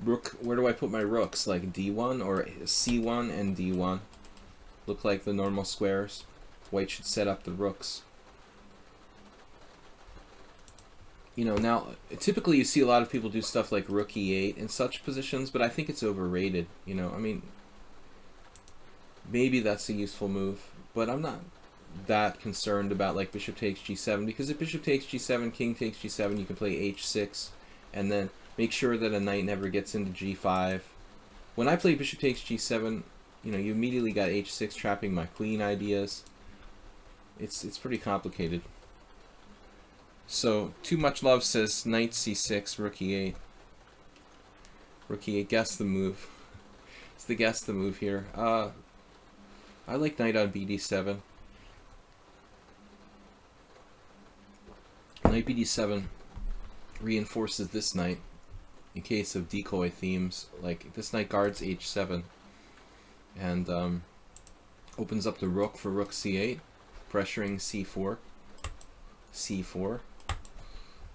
Rook, where do I put my rooks? Like d1 or c1 and d1? Look like the normal squares. White should set up the rooks. You know, now, typically you see a lot of people do stuff like rook e8 in such positions, but I think it's overrated. You know, I mean, maybe that's a useful move, but I'm not that concerned about like bishop takes g7, because if bishop takes g7, king takes g7, you can play h6 and then make sure that a knight never gets into g5. When I play bishop takes g7, you know, you immediately got h6 trapping my queen ideas. It's pretty complicated. So Too Much Love says knight c6, rook e8. Rook e8, guess the move. It's the guess the move here. I like knight on bd7. Knight bd7 reinforces this knight in case of decoy themes. Like, this knight guards h7 and opens up the rook for rook c8, pressuring c4, c4.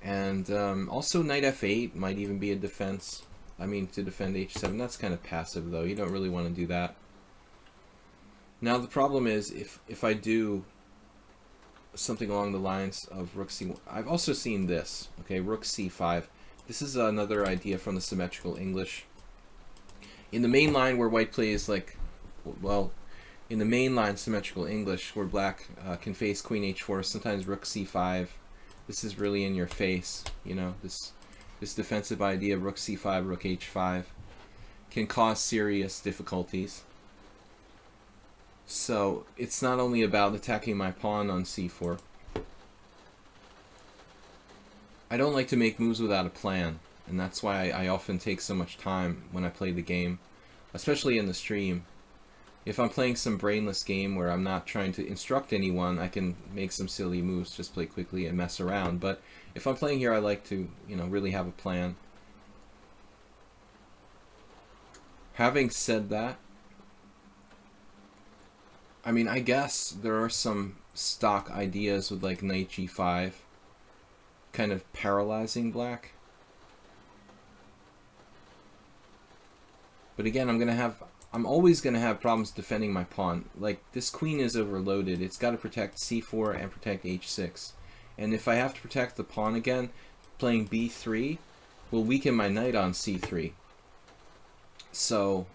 And also knight f8 might even be a defense. I mean, to defend h7. That's kind of passive, though. You don't really want to do that. Now, the problem is, if I do something along the lines of rook c1. I've also seen this, okay, rook c5. This is another idea from the symmetrical English. In the main line where white plays like, well, in the main line symmetrical English where black can face queen h4, sometimes rook c5. This is really in your face, you know, this defensive idea, rook c5, rook h5, can cause serious difficulties. So it's not only about attacking my pawn on c4. I don't like to make moves without a plan, and that's why I often take so much time when I play the game, especially in the stream. If I'm playing some brainless game where I'm not trying to instruct anyone, I can make some silly moves, just play quickly and mess around. But if I'm playing here, I like to, you know, really have a plan. Having said that, I mean, I guess there are some stock ideas with like knight g5 kind of paralyzing black. But again, I'm always going to have problems defending my pawn. Like, this queen is overloaded. It's got to protect c4 and protect h6. And if I have to protect the pawn again, playing b3 will weaken my knight on c3. So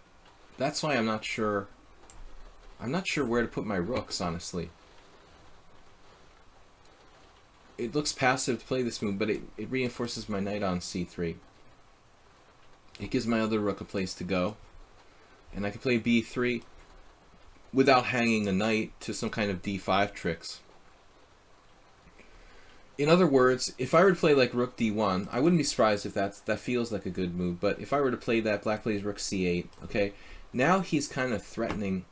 that's why I'm not sure where to put my rooks, honestly. It looks passive to play this move, but it reinforces my knight on c3. It gives my other rook a place to go. And I can play b3 without hanging a knight to some kind of d5 tricks. In other words, if I were to play like rook d1, I wouldn't be surprised if that feels like a good move. But if I were to play that, black plays rook c8, okay? Now he's kind of threatening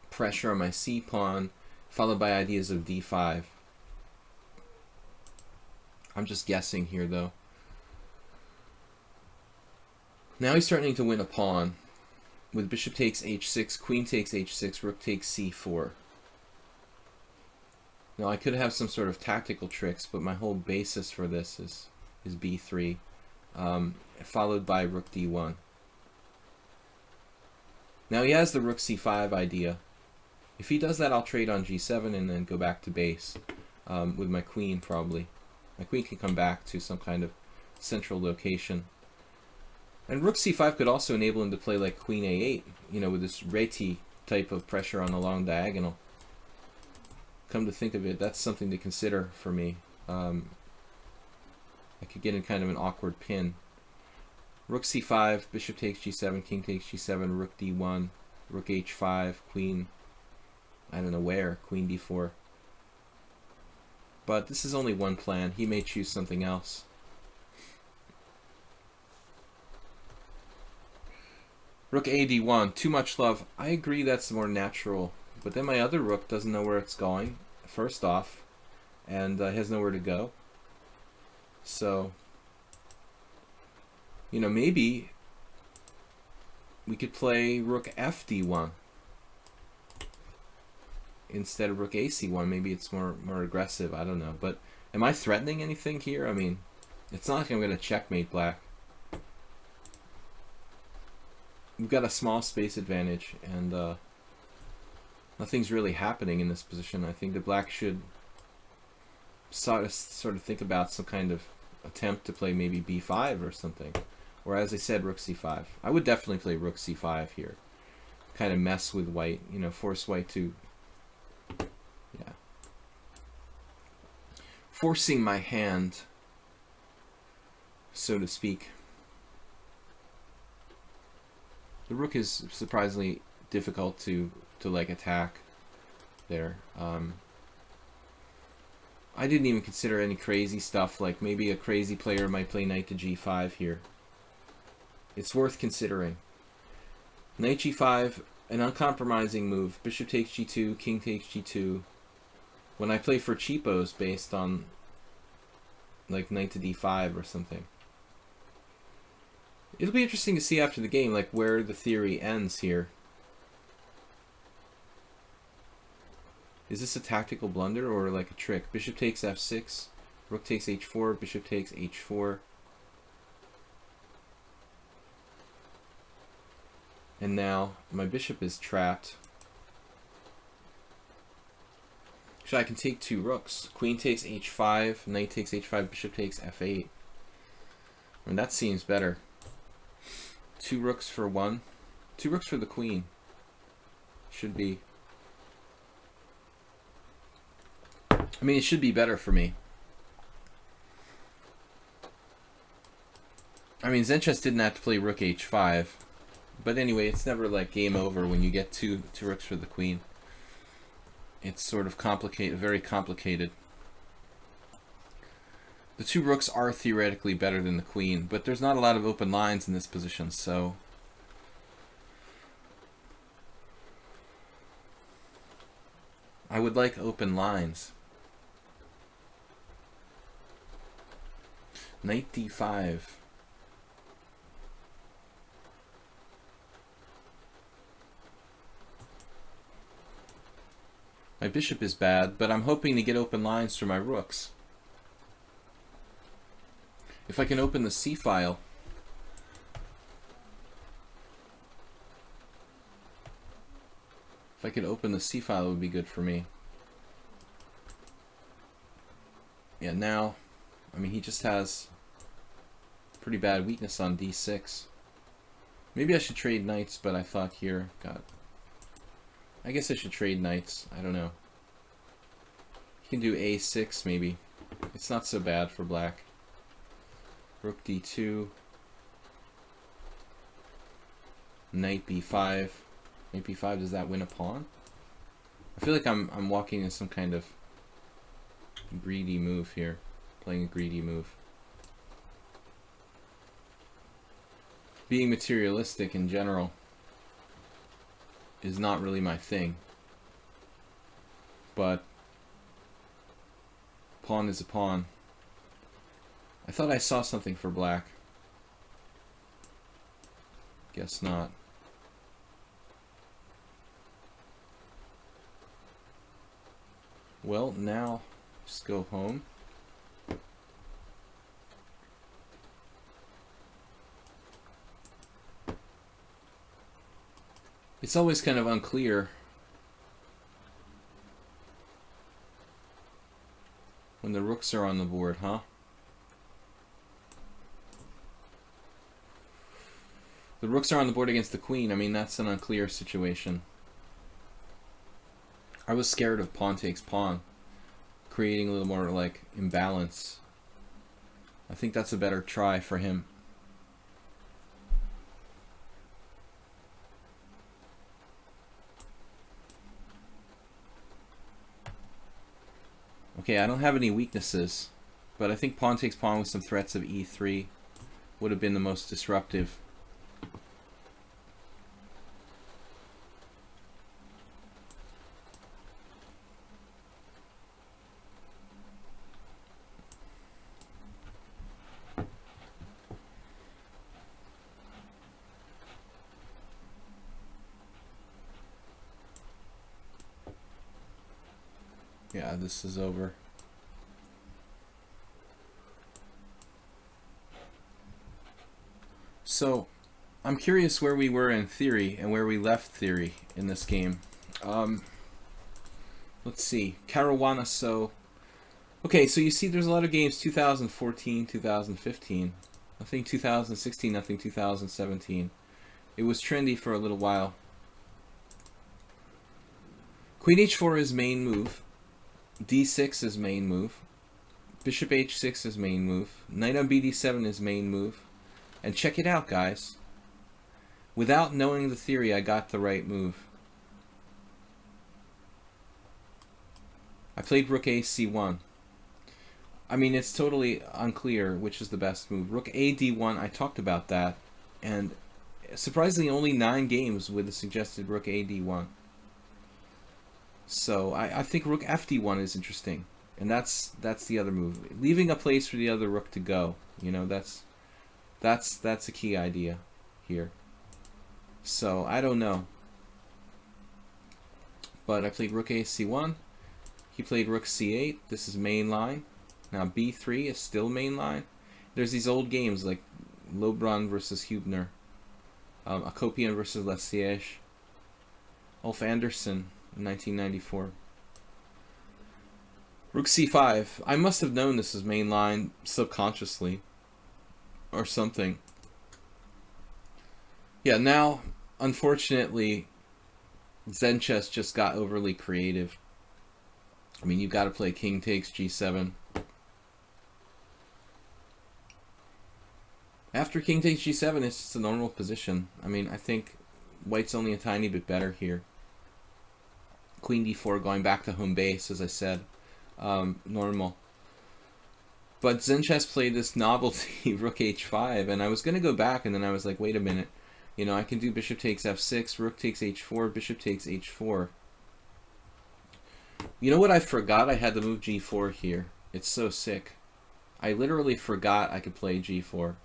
pressure on my c-pawn, followed by ideas of d5. I'm just guessing here, though. Now he's starting to win a pawn with bishop takes h6, queen takes h6, rook takes c4. Now I could have some sort of tactical tricks, but my whole basis for this is b3, followed by rook d1. Now he has the rook c5 idea. If he does that, I'll trade on g7 and then go back to base with my queen, probably. My queen can come back to some kind of central location. And rook c5 could also enable him to play like queen a8, you know, with this reti type of pressure on the long diagonal. Come to think of it, that's something to consider for me. I could get in kind of an awkward pin. Rook c5, bishop takes g7, king takes g7, rook d1, rook h5, queen I don't know where. Queen d4. But this is only one plan. He may choose something else. Rook a d1. Too much love. I agree that's more natural. But then my other rook doesn't know where it's going, first off. And has nowhere to go. So, you know, maybe we could play rook f d1 instead of rook a c1. Maybe it's more aggressive. I don't know. But am I threatening anything here? I mean, it's not like I'm going to checkmate black. We've got a small space advantage, and nothing's really happening in this position. I think that black should sort of think about some kind of attempt to play maybe b5 or something. Or as I said, rook c5. I would definitely play rook c5 here. Kind of mess with white, you know, force white to... Yeah. Forcing my hand, so to speak. The rook is surprisingly difficult to like attack there. I didn't even consider any crazy stuff, like maybe a crazy player might play knight to g5 here. It's worth considering. Knight g5, an uncompromising move. Bishop takes g2, king takes g2. When I play for cheapos based on like knight to d5 or something. It'll be interesting to see after the game, like where the theory ends here. Is this a tactical blunder or like a trick? Bishop takes f6, rook takes h4, bishop takes h4. And now my bishop is trapped. Actually, I can take two rooks. Queen takes h5, knight takes h5, bishop takes f8. And that seems better. Two rooks for one. Two rooks for the queen. Should be... I mean, it should be better for me. I mean, Zenchess didn't have to play rook h5. But anyway, it's never like game over when you get two rooks for the queen. It's sort of complicated, very complicated. The two rooks are theoretically better than the queen, but there's not a lot of open lines in this position, so... I would like open lines. Knight d5. My bishop is bad, but I'm hoping to get open lines for my rooks. If I can open the c-file, if I could open the c-file, it would be good for me. Yeah, now, I mean, he just has pretty bad weakness on d6. Maybe I should trade knights, but I thought here, God, I guess I should trade knights. I don't know. You can do a6 maybe. It's not so bad for black. Rook d2. Knight b5. Knight b5, does that win a pawn? I feel like I'm walking in some kind of greedy move here. Playing a greedy move. Being materialistic in general is not really my thing. But pawn is a pawn. I thought I saw something for black. Guess not. Well, now just go home. It's always kind of unclear when the rooks are on the board, huh? The rooks are on the board against the queen. I mean, that's an unclear situation. I was scared of pawn takes pawn, creating a little more like imbalance. I think that's a better try for him. Okay, I don't have any weaknesses, but I think pawn takes pawn with some threats of e3 would have been the most disruptive. Yeah, this is over. So, I'm curious where we were in theory and where we left theory in this game. Let's see. Caruana, so... Okay, so you see there's a lot of games 2014, 2015. Nothing 2016, nothing 2017. It was trendy for a little while. Queen h4 is main move. d6 is main move. Bishop h6 is main move. Knight on bd7 is main move. And check it out, guys. Without knowing the theory, I got the right move. I played rook a c1. I mean, it's totally unclear which is the best move. Rook a d1, I talked about that. And surprisingly, only 9 games with the suggested rook a d1. So I think rook fd1 is interesting. And that's the other move. Leaving a place for the other rook to go. You know, that's a key idea here. So I don't know. But I played rook a c1. He played rook c8. This is main line. Now b3 is still main line. There's these old games like Lobran versus Hubner, Akopian versus Lesiege, Ulf Anderson in 1994. Rook c5. I must have known this is main line subconsciously or something. Yeah, now, unfortunately, Zen chess just got overly creative. I mean, you've got to play king takes g7. After king takes g7, it's just a normal position. I mean, I think white's only a tiny bit better here. Queen d4 going back to home base, as I said. Normal. But Zen chess played this novelty, rook h5, and I was going to go back, and then I was like, wait a minute. You know, I can do bishop takes f6, rook takes h4, bishop takes h4. You know what I forgot? I had to move g4 here. It's so sick. I literally forgot I could play g4.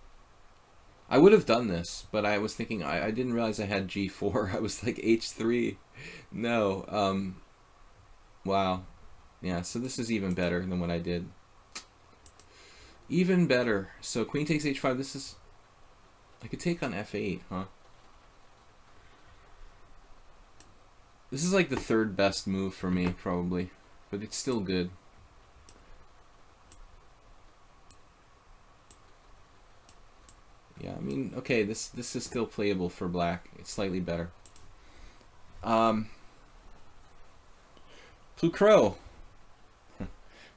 I would have done this, but I was thinking, I didn't realize I had g4. I was like h3. No. Wow. Yeah, so this is even better than what I did. Even better. So queen takes h5. This is... I could take on f8, huh? This is like the third best move for me, probably. But it's still good. Yeah, I mean, okay, this is still playable for black. It's slightly better. Plucro.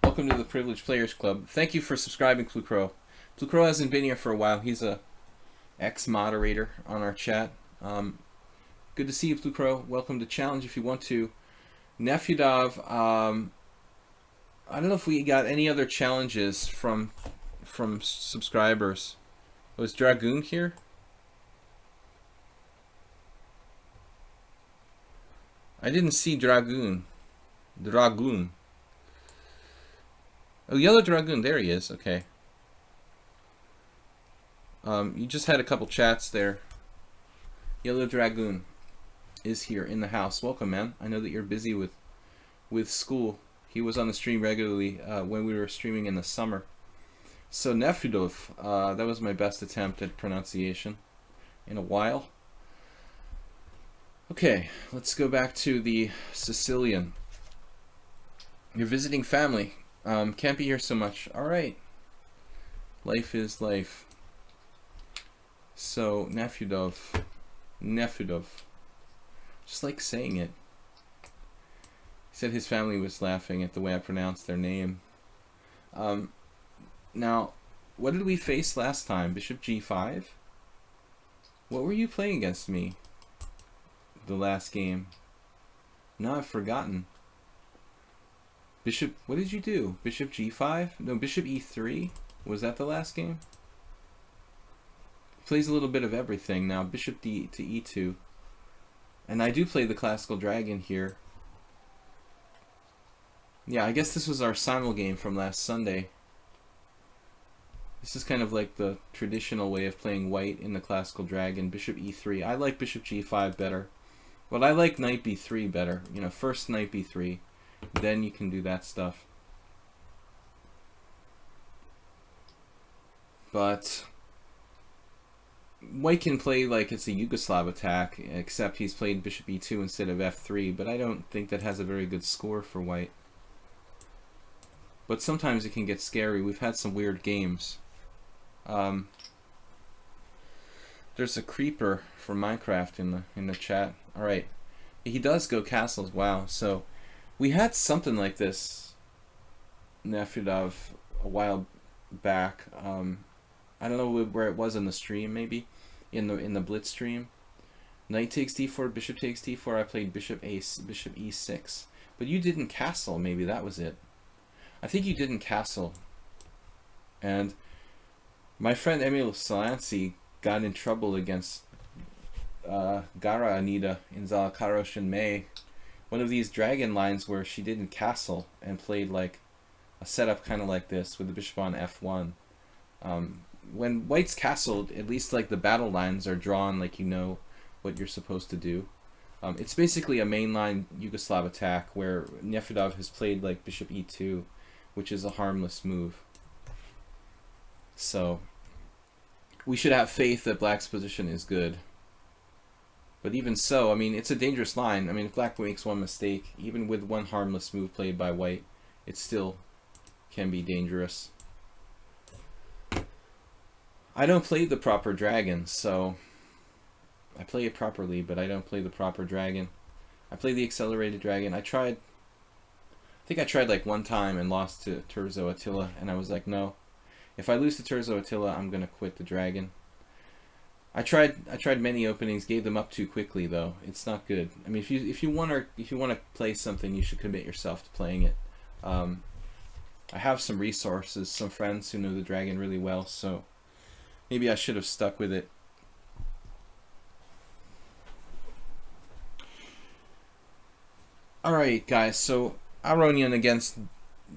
Welcome to the Privileged Players Club. Thank you for subscribing, Plucro. Plucro hasn't been here for a while. He's a ex-moderator on our chat. Good to see you, Plucro. Welcome to challenge if you want to. Nefyudov, I don't know if we got any other challenges from subscribers. Was Dragoon here? I didn't see Dragoon. Dragoon. Oh, Yellow Dragoon. There he is. Okay. You just had a couple chats there. Yellow Dragoon is here in the house. Welcome, man. I know that you're busy with school. He was on the stream regularly when we were streaming in the summer. So Nefyudov, that was my best attempt at pronunciation in a while. Okay, let's go back to the Sicilian. You're visiting family. Can't be here so much. All right. Life is life. So Nefyudov. Just like saying it. He said his family was laughing at the way I pronounced their name. Now, what did we face last time? Bishop g5? What were you playing against me the last game? Now I've forgotten. Bishop, what did you do? Bishop g5? No, bishop e3? Was that the last game? Plays a little bit of everything now. Bishop d to e2. And I do play the classical dragon here. Yeah, I guess this was our simul game from last Sunday. This is kind of like the traditional way of playing white in the classical dragon. Bishop e3. I like bishop g5 better. But I like knight b3 better. You know, first knight b3. Then you can do that stuff. But white can play like it's a Yugoslav attack, except he's played bishop e2 instead of f3, but I don't think that has a very good score for white. But sometimes it can get scary. We've had some weird games. There's a creeper from Minecraft in the chat. All right, he does go castles. Wow. So we had something like this, Nefedov, a while back. I don't know where it was in the stream. Maybe in the Blitz stream. Knight takes d4, bishop takes d4. I played bishop e6, but you didn't castle. Maybe that was it. I think you didn't castle. And my friend Emil Salansi got in trouble against Gara Anita in Zalakarosh in May. One of these dragon lines where she didn't castle and played like a setup kind of like this with the bishop on f1. When white's castled, at least like the battle lines are drawn like you know what you're supposed to do. It's basically a mainline Yugoslav attack where Nefedov has played like bishop e2, which is a harmless move. So we should have faith that black's position is good. But even so, I mean, it's a dangerous line. I mean, if black makes one mistake, even with one harmless move played by white, it still can be dangerous. I don't play the proper dragon, so I play it properly, but I don't play the proper dragon. I play the accelerated dragon. I think I tried like one time and lost to Terzo Attila, and I was like, no. If I lose to Terzo Attila, I'm gonna quit the dragon. I tried many openings, gave them up too quickly though. It's not good. I mean, if you want to play something, you should commit yourself to playing it. I have some resources, some friends who know the dragon really well, so maybe I should have stuck with it. All right, guys. So Aronian against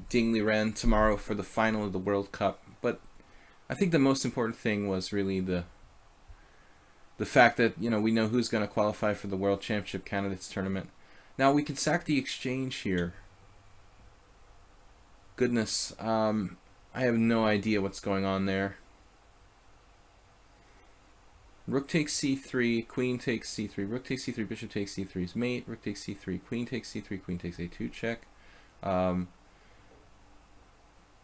Dingley Ren tomorrow for the final of the World Cup. But I think the most important thing was really the fact that, you know, we know who's going to qualify for the World Championship Candidates Tournament. Now we can sack the exchange here. Goodness, I have no idea what's going on there. Rook takes c3, queen takes c3, rook takes c3, bishop takes c3's mate, rook takes c3, queen takes c3, queen takes a2 check. And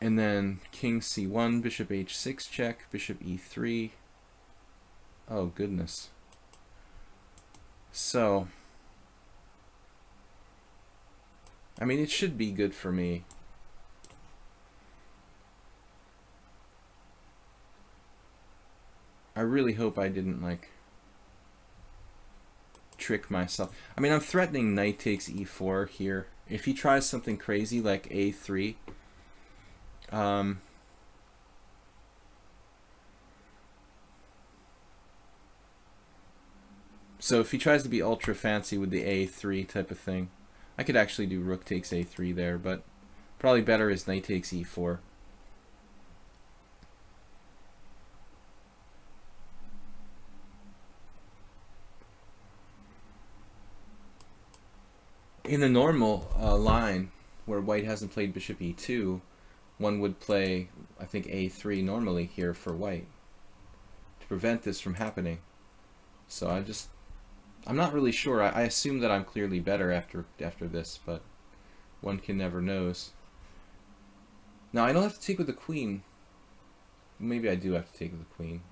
then king c1, bishop h6 check, bishop e3. Oh, goodness. So, I mean, it should be good for me. I really hope I didn't, like, trick myself. I mean, I'm threatening knight takes e4 here. If he tries something crazy like a3, so if he tries to be ultra fancy with the a3 type of thing, I could actually do rook takes a3 there, but probably better is knight takes e4. In a normal line where white hasn't played bishop e2, one would play, I think, a3 normally here for white to prevent this from happening. So I'm not really sure. I assume that I'm clearly better after this, but one can never knows. Now I don't have to take with the queen. Maybe I do have to take with the queen.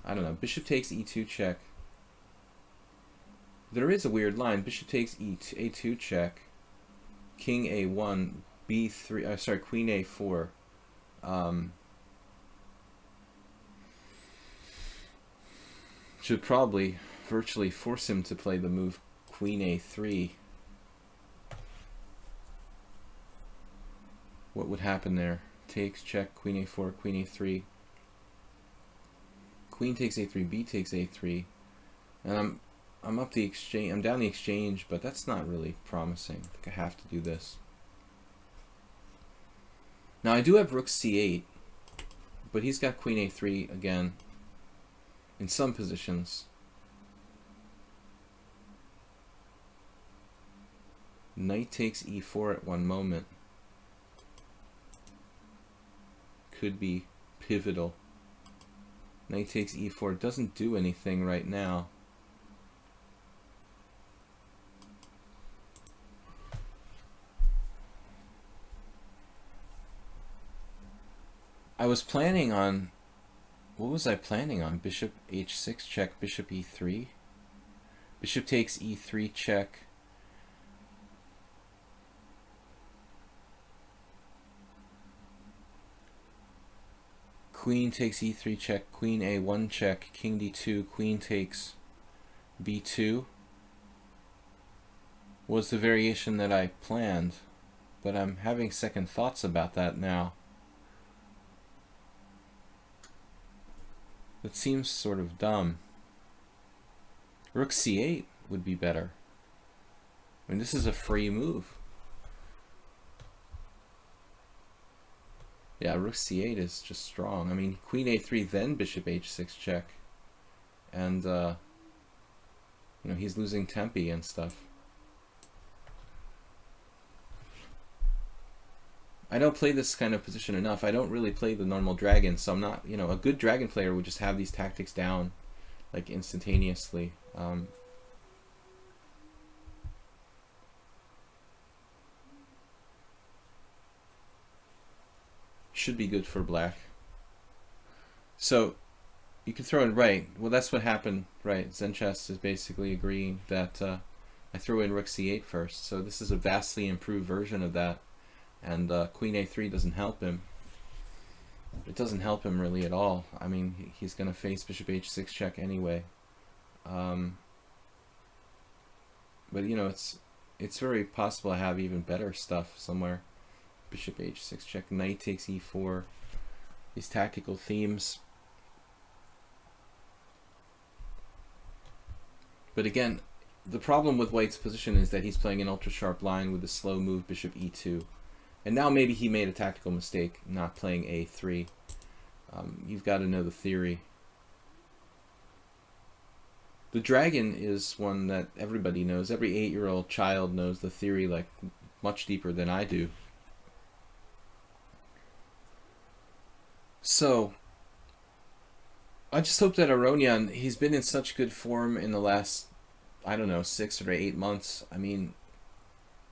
I don't know. Bishop takes e2 check. There is a weird line. Bishop takes a2 check. King a1, b3. Sorry, queen a4. Should probably virtually force him to play the move queen a3. what would happen there? Takes, check, queen a4, queen a3. Queen takes a3, b takes a3. And I'm up the exchange, I'm down the exchange, but that's not really promising. I think I have to do this. Now I do have rook c8, but he's got queen a3 again in some positions. Knight takes e4 at one moment. Could be pivotal. Knight takes e4 doesn't do anything right now. I was planning on, what was I planning on? Bishop h6 check, bishop e3. Bishop takes e3 check. Queen takes e3 check, queen a1 check, king d2, queen takes b2 was the variation that I planned, but I'm having second thoughts about that now. That seems sort of dumb. Rook c8 would be better. I mean, this is a free move. Yeah, rook c8 is just strong. I mean, queen a3, then bishop h6 check. And, you know, he's losing tempi and stuff. I don't play this kind of position enough. I don't really play the normal dragon, so I'm not, you know, a good dragon player would just have these tactics down, like, instantaneously. Should be good for black. So you can throw in right. Well, that's what happened, right? Zenchess is basically agreeing that I throw in rook c8 first. So this is a vastly improved version of that, and queen a3 doesn't help him. It doesn't help him really at all. I mean, he's going to face bishop h6 check anyway. But you know, it's very possible to have even better stuff somewhere. Bishop h6 check, knight takes e4, these tactical themes. But again, the problem with White's position is that he's playing an ultra sharp line with a slow move bishop e2. And now maybe he made a tactical mistake not playing a3. You've got to know the theory. The dragon is one that everybody knows. Every 8-year-old child knows the theory like much deeper than I do. So, I just hope that Aronian, he's been in such good form in the last, I don't know, 6 or 8 months. I mean,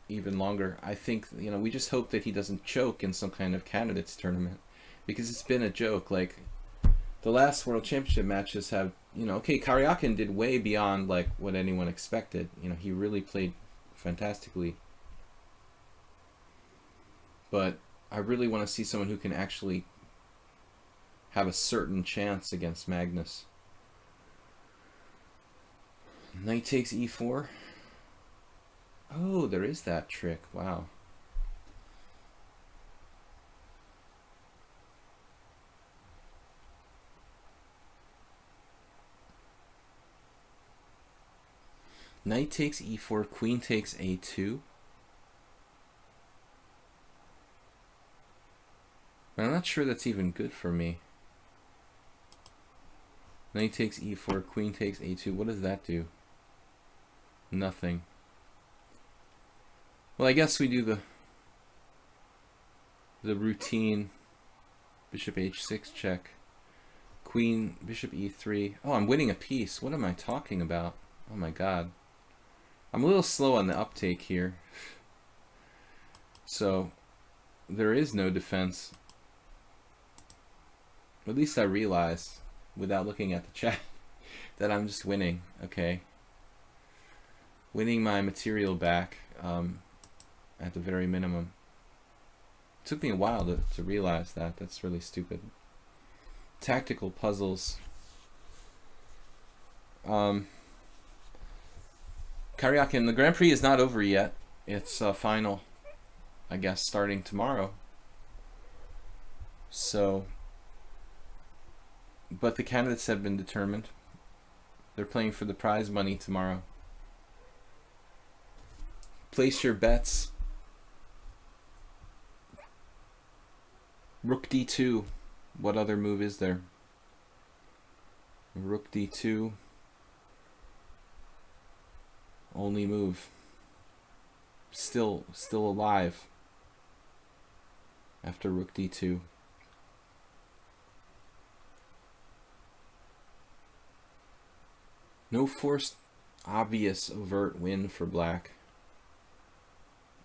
even longer. I think, you know, we just hope that he doesn't choke in some kind of candidates tournament, because it's been a joke. Like, the last World Championship matches have, you know, okay, Karyakin did way beyond, like, what anyone expected. You know, he really played fantastically. But I really want to see someone who can actually have a certain chance against Magnus. Knight takes e4. Oh, there is that trick. Wow. Knight takes e4, queen takes a2. But I'm not sure that's even good for me. Knight takes e4, queen takes a2. What does that do? Nothing. Well, I guess we do the routine bishop h6 check. Queen, bishop e3. Oh, I'm winning a piece. What am I talking about? Oh my god. I'm a little slow on the uptake here. So, there is no defense. At least I realize, without looking at the chat, that I'm just winning, okay? Winning my material back at the very minimum. It took me a while to realize that. That's really stupid. Tactical puzzles. Karyakin, the Grand Prix is not over yet. It's final, I guess, starting tomorrow. So, but the candidates have been determined. They're playing for the prize money tomorrow. Place your bets. Rook d2. What other move is there? Rook d2. Only move. Still alive after rook d2. No forced obvious overt win for black.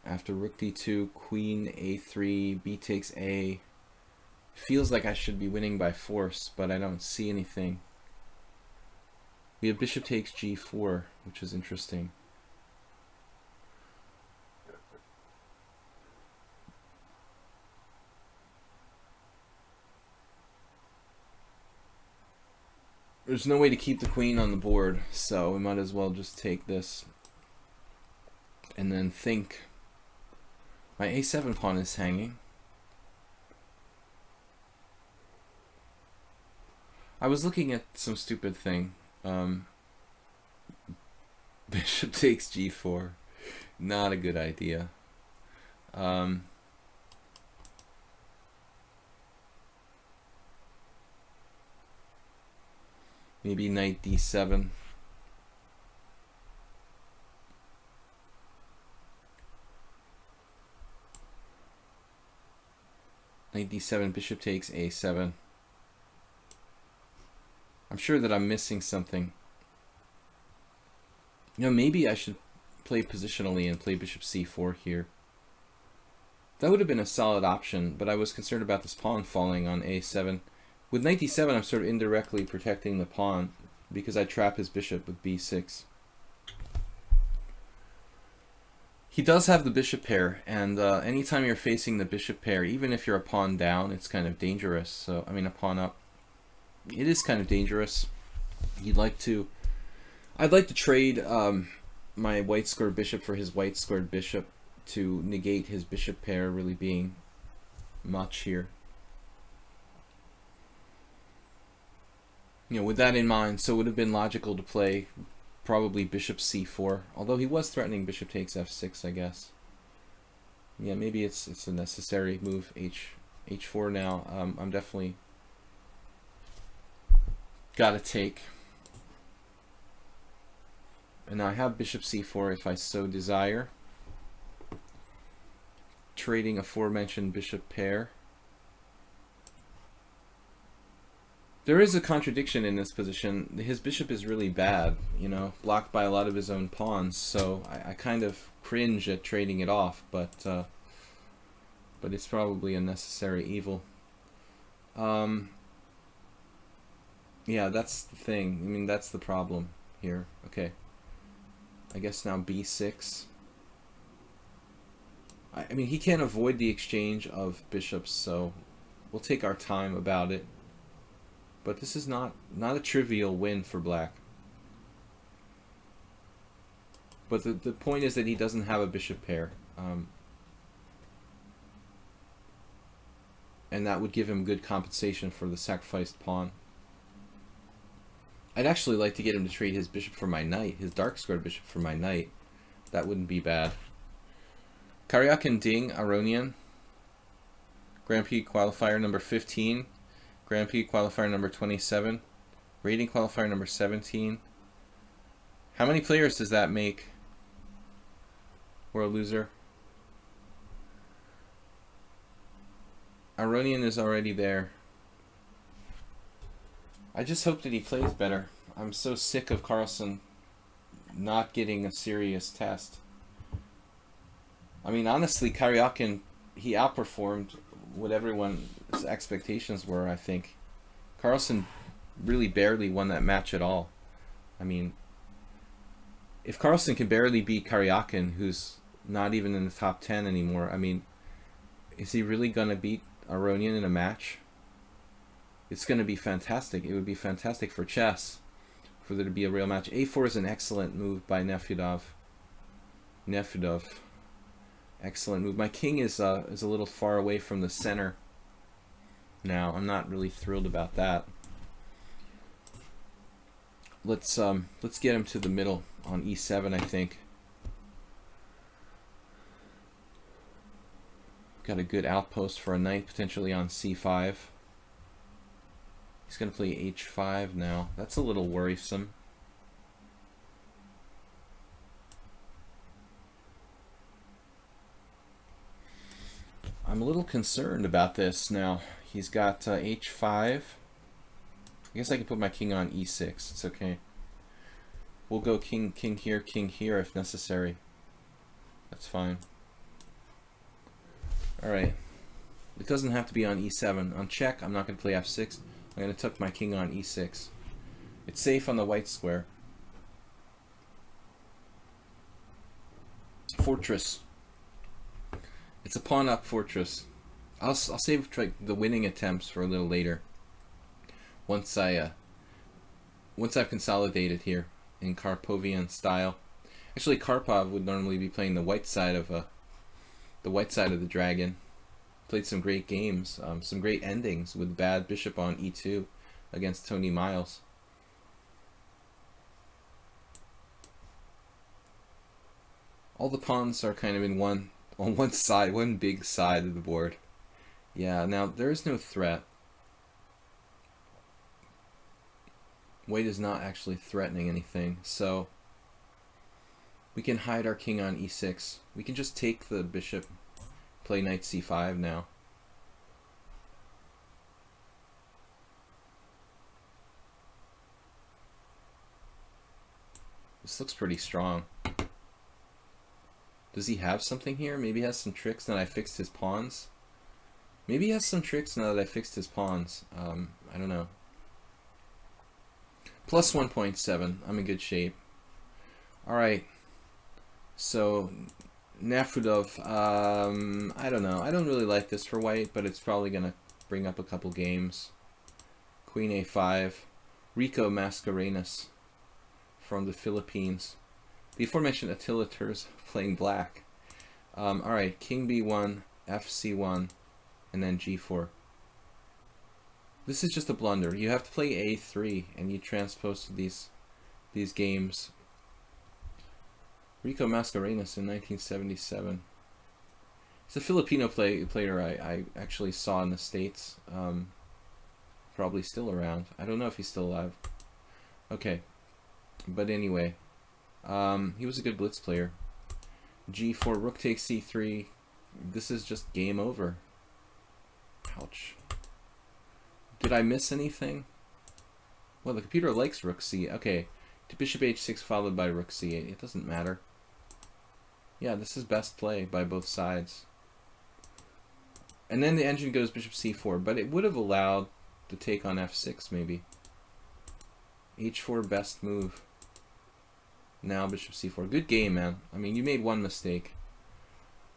After rook d2, queen a3, b takes a. Feels like I should be winning by force, but I don't see anything. We have bishop takes g4, which is interesting. There's no way to keep the queen on the board, so we might as well just take this and then think. My a7 pawn is hanging. I was looking at some stupid thing. Bishop takes g4. Not a good idea. Maybe knight d7. Knight d7, bishop takes a7. I'm sure that I'm missing something. You know, maybe I should play positionally and play bishop c4 here. That would have been a solid option, but I was concerned about this pawn falling on a7. With knight d7, I'm sort of indirectly protecting the pawn because I trap his bishop with b6. He does have the bishop pair, and anytime you're facing the bishop pair, even if you're a pawn down, it's kind of dangerous. So, I mean, a pawn up. It is kind of dangerous. I'd like to trade my white squared bishop for his white squared bishop to negate his bishop pair really being much here. You know, with that in mind, so it would have been logical to play probably bishop c4, although he was threatening bishop takes f6, I guess. Yeah, maybe it's a necessary move, h4 now. I'm definitely gotta take. And now I have bishop c4 if I so desire. Trading aforementioned bishop pair. There is a contradiction in this position. His bishop is really bad, you know, blocked by a lot of his own pawns, so I kind of cringe at trading it off, but it's probably a necessary evil. Yeah, that's the thing. I mean, that's the problem here. Okay. I guess now b6. I mean, he can't avoid the exchange of bishops, so we'll take our time about it. But this is not a trivial win for black. But the point is that he doesn't have a bishop pair. And that would give him good compensation for the sacrificed pawn. I'd actually like to get him to trade his bishop for my knight, his dark squared bishop for my knight. That wouldn't be bad. Karyakin Ding Aronian, Grand Prix qualifier number 15. Grand Prix qualifier number 27, rating qualifier number 17. How many players does that make? We're a loser. Aronian is already there. I just hope that he plays better. I'm so sick of Carlsen not getting a serious test. I mean, honestly, Karyakin, he outperformed what everyone's expectations were, I think. Carlsen really barely won that match at all. I mean, if Carlsen can barely beat Karyakin, who's not even in the top 10 anymore, I mean, is he really going to beat Aronian in a match? It's going to be fantastic. It would be fantastic for chess for there to be a real match. a4 is an excellent move by Nefedov. Excellent move. My king is a little far away from the center. now. I'm not really thrilled about that. Let's get him to the middle on e7, I think. Got a good outpost for a knight potentially on c5. He's going to play h5 now. That's a little worrisome. I'm a little concerned about this now. He's got h5. I guess I can put my king on e6. It's okay. We'll go king here if necessary. That's fine. Alright. It doesn't have to be on e7. On check, I'm not going to play f6. I'm going to tuck my king on e6. It's safe on the white square. Fortress. It's a pawn up fortress. I'll save the winning attempts for a little later. Once I've consolidated here in Karpovian style. Actually, Karpov would normally be playing the white side of the dragon. Played some great games, some great endings with bad bishop on e2 against Tony Miles. All the pawns are kind of on one side, one big side of the board. Yeah, now there is no threat. White is not actually threatening anything, so we can hide our king on e6. We can just take the bishop, play knight c5 now. This looks pretty strong. Does he have something here? Maybe he has some tricks now that I fixed his pawns. Maybe he has some tricks now that I fixed his pawns. I don't know. Plus 1.7. I'm in good shape. Alright. So, Nafudov. I don't know. I don't really like this for white, but it's probably going to bring up a couple games. Queen a5. Rico Mascarenas from the Philippines. The aforementioned Attila Turs playing black. Alright, king b1, fc1, and then g4. This is just a blunder. You have to play a3, and you transpose to these games. Rico Mascarenas in 1977. He's a Filipino player I actually saw in the States. Probably still around. I don't know if he's still alive. Okay. But anyway. He was a good blitz player. g4, rook takes c3. This is just game over. Ouch. Did I miss anything? Well, the computer likes rook c. Okay. Bishop h6 followed by rook c8. It doesn't matter. Yeah, this is best play by both sides. And then the engine goes bishop c4, but it would have allowed the take on f6 maybe. h4 best move. Now bishop c4. Good game, man. I mean, you made one mistake.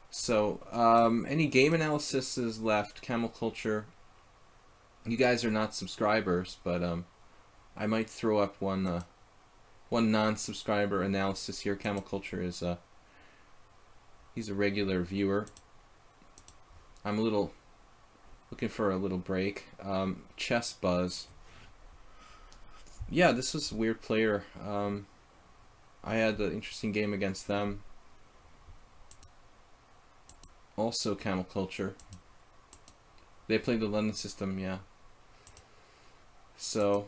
So, any game analysis is left. Camel Culture. You guys are not subscribers, but I might throw up one non-subscriber analysis here. Camel Culture is he's a regular viewer. I'm a little looking for a little break. Chess Buzz. Yeah, this was a weird player. I had an interesting game against them. Also Camel Culture. They played the London system, yeah. So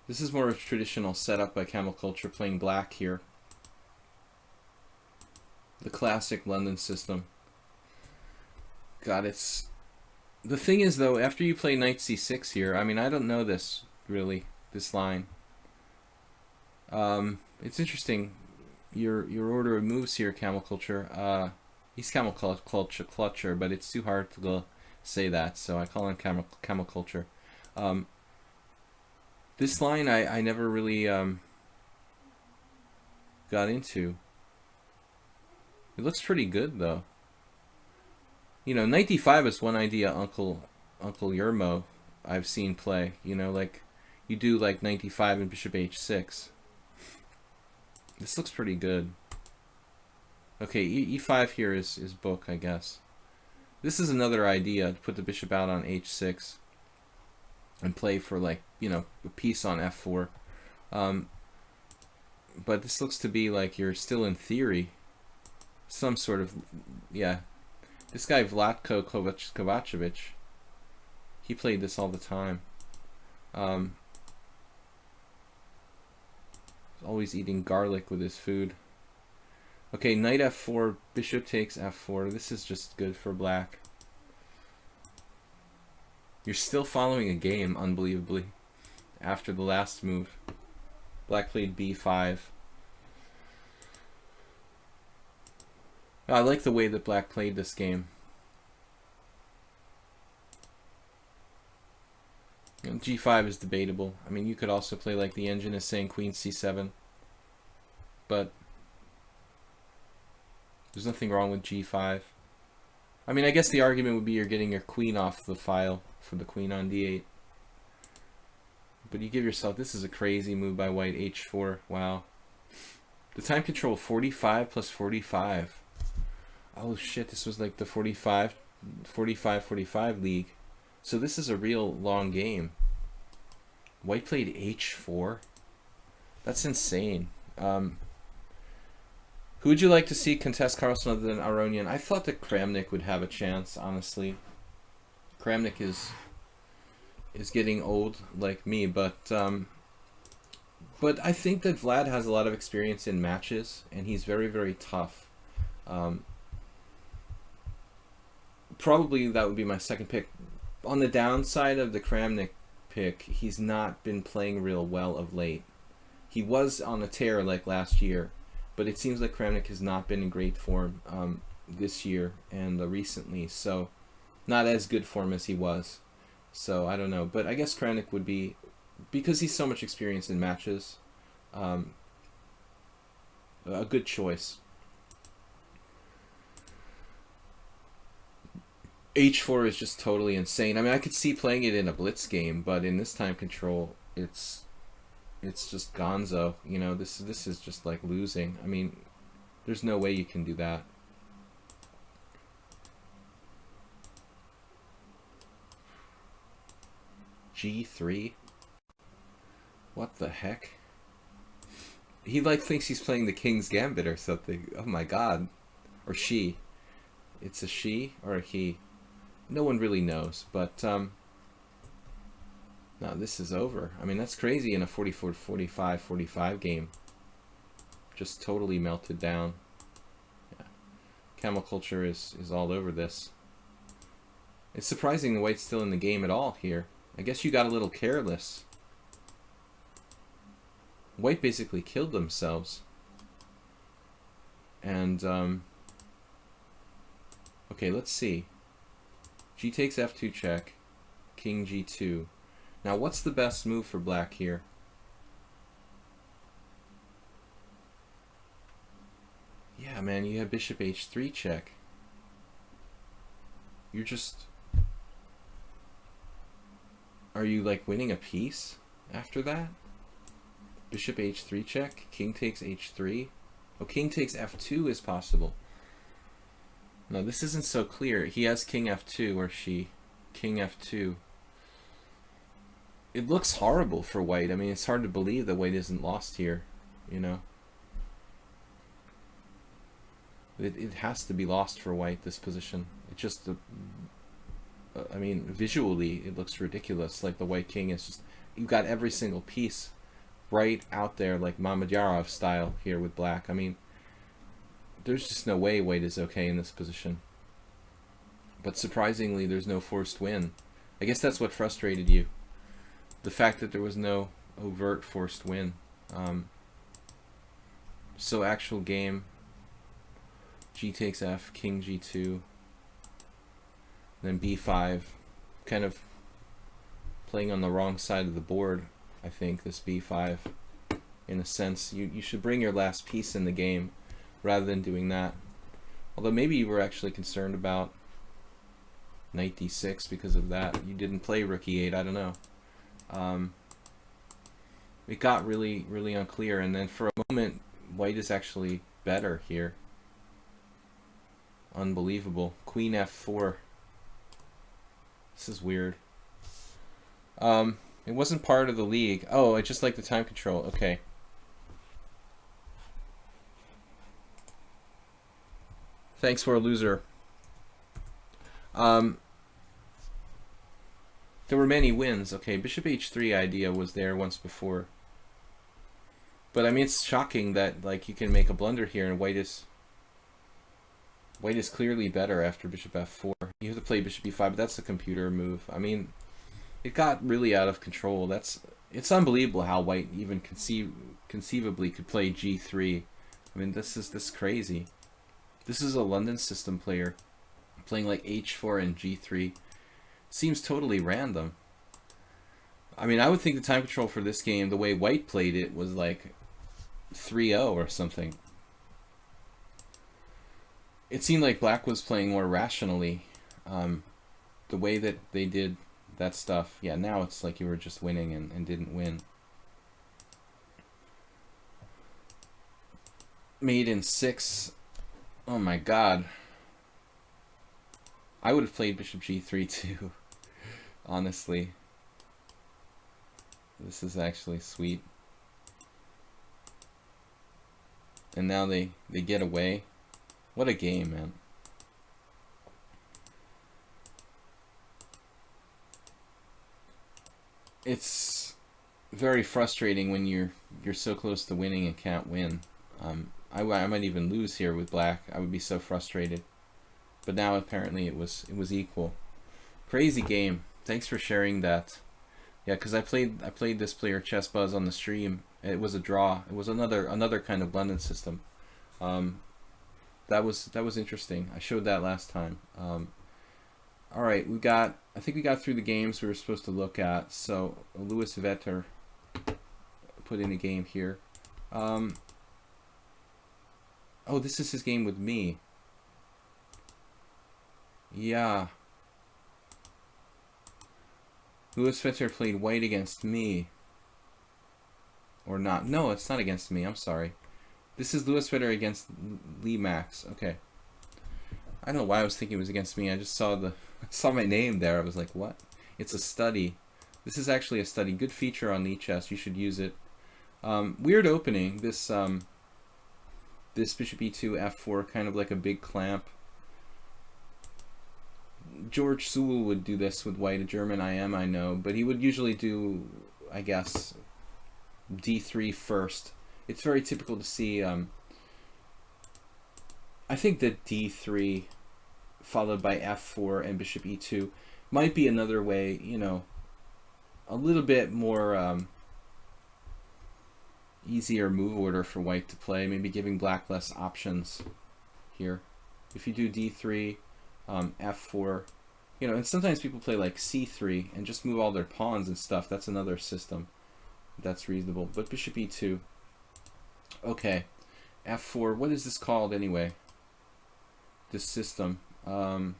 this is more of a traditional setup by Camel Culture, playing black here. The classic London system. God, it's... The thing is, though, after you play knight c6 here, I mean, I don't know this, really, this line. It's interesting. Your order of moves here, Camel Culture. He's Camel Clutcher, but it's too hard to go say that, so I call him Camel Culture. This line I never really got into. It looks pretty good, though. You know, knight d5 is one idea Uncle Yermo I've seen play. You know, like you do like knight d5 and bishop h6. This looks pretty good. Okay, e5 here is book, I guess. This is another idea, to put the bishop out on h6 and play for, like, you know, a piece on f4. But this looks to be like you're still in theory some sort of, yeah. This guy Vlatko Kovacevic, he played this all the time. Always eating garlic with his food. Okay, knight f4, bishop takes f4. This is just good for black. You're still following a game, unbelievably, after the last move. Black played b5. I like the way that black played this game. And g5 is debatable. I mean, you could also play like the engine is saying queen c7. But there's nothing wrong with g5. I mean, I guess the argument would be you're getting your queen off the file for the queen on d8. But you give yourself, this is a crazy move by white, h4. Wow. The time control, 45 plus 45. Oh shit, this was like the 45 league. So this is a real long game. White played h4. That's insane. Who would you like to see contest Carlsen other than Aronian? I thought that Kramnik would have a chance, honestly. Kramnik is getting old like me, but I think that Vlad has a lot of experience in matches, and he's very, very tough. Probably that would be my second pick. On the downside of the Kramnik pick, he's not been playing real well of late. He was on a tear like last year, but it seems like Kramnik has not been in great form this year and recently, so not as good form as he was. So I don't know, but I guess Kramnik would be, because he's so much experience in matches, a good choice. h4 is just totally insane. I mean, I could see playing it in a blitz game, but in this time control, it's just gonzo. You know, this is just like losing. I mean, there's no way you can do that. g3. What the heck? He like thinks he's playing the King's Gambit or something. Oh my god. Or she. It's a she or a he. No one really knows, but no, this is over. I mean, that's crazy in a 44-45 game. Just totally melted down. Yeah. Camel culture is all over this. It's surprising the white's still in the game at all here. I guess you got a little careless. White basically killed themselves. And, okay, let's see. G takes f2 check. King g2. Now, what's the best move for black here? Yeah, man, you have bishop h3 check. You're just... Are you, like, winning a piece after that? Bishop h3 check. King takes h3. Oh, king takes f2 is possible. No, this isn't so clear. He has king f2, or she. King f2. It looks horrible for white. I mean, it's hard to believe that white isn't lost here, you know. It has to be lost for white, this position. It just, I mean, visually, it looks ridiculous. Like the white king is just, you've got every single piece right out there, like Mamedyarov style here with black. I mean, there's just no way white is okay in this position. But surprisingly, there's no forced win. I guess that's what frustrated you. The fact that there was no overt forced win. So actual game, g takes f, king g2, then b5, kind of playing on the wrong side of the board, I think, this b5. In a sense, you should bring your last piece in the game rather than doing that. Although maybe you were actually concerned about knight d6 because of that. You didn't play rook e8, I don't know. It got really, really unclear, and then for a moment, white is actually better here. Unbelievable. Queen f4. This is weird. It wasn't part of the league. Oh, I just like the time control. Okay. Thanks for a loser. There were many wins. Okay, bishop h3 idea was there once before. But I mean, it's shocking that like you can make a blunder here, and white is clearly better after bishop f4. You have to play bishop e5, but that's a computer move. I mean, it got really out of control. It's unbelievable how white even conceivably could play g3. I mean, this is crazy. This is a London system player playing like h4 and g3. Seems totally random. I mean, I would think the time control for this game, the way white played it, was like 3-0 or something. It seemed like black was playing more rationally. The way that they did that stuff. Yeah, now it's like you were just winning and didn't win. Made in 6. Oh my god. I would have played bishop g3 too. Honestly. This is actually sweet. And now they get away. What a game, man. It's very frustrating when you're so close to winning and can't win. I might even lose here with black. I would be so frustrated. But now apparently it was equal. Crazy game. Thanks for sharing that. Yeah, because I played this player Chess Buzz on the stream. It was a draw. It was another kind of London system. That was interesting. I showed that last time. All right, I think we got through the games we were supposed to look at. So Louis Vetter put in a game here. Oh, this is his game with me. Yeah. Louis Vetter played white against me. Or not. No, it's not against me. I'm sorry. This is Louis Vetter against Lee Max. Okay. I don't know why I was thinking it was against me. I just saw my name there. I was like, what? It's a study. This is actually a study. Good feature on lichess. You should use it. Weird opening. This bishop e2 f4, kind of like a big clamp. George Sewell would do this with white, a German IM, I know, but he would usually do, I guess, d3 first. It's very typical to see, I think that d3 followed by f4 and bishop e2 might be another way, you know, a little bit more easier move order for white to play, maybe giving black less options here. If you do d3, f4, you know, and sometimes people play like c3 and just move all their pawns and stuff. That's another system that's reasonable. But bishop e2, okay, f4. What is this called anyway? This system, it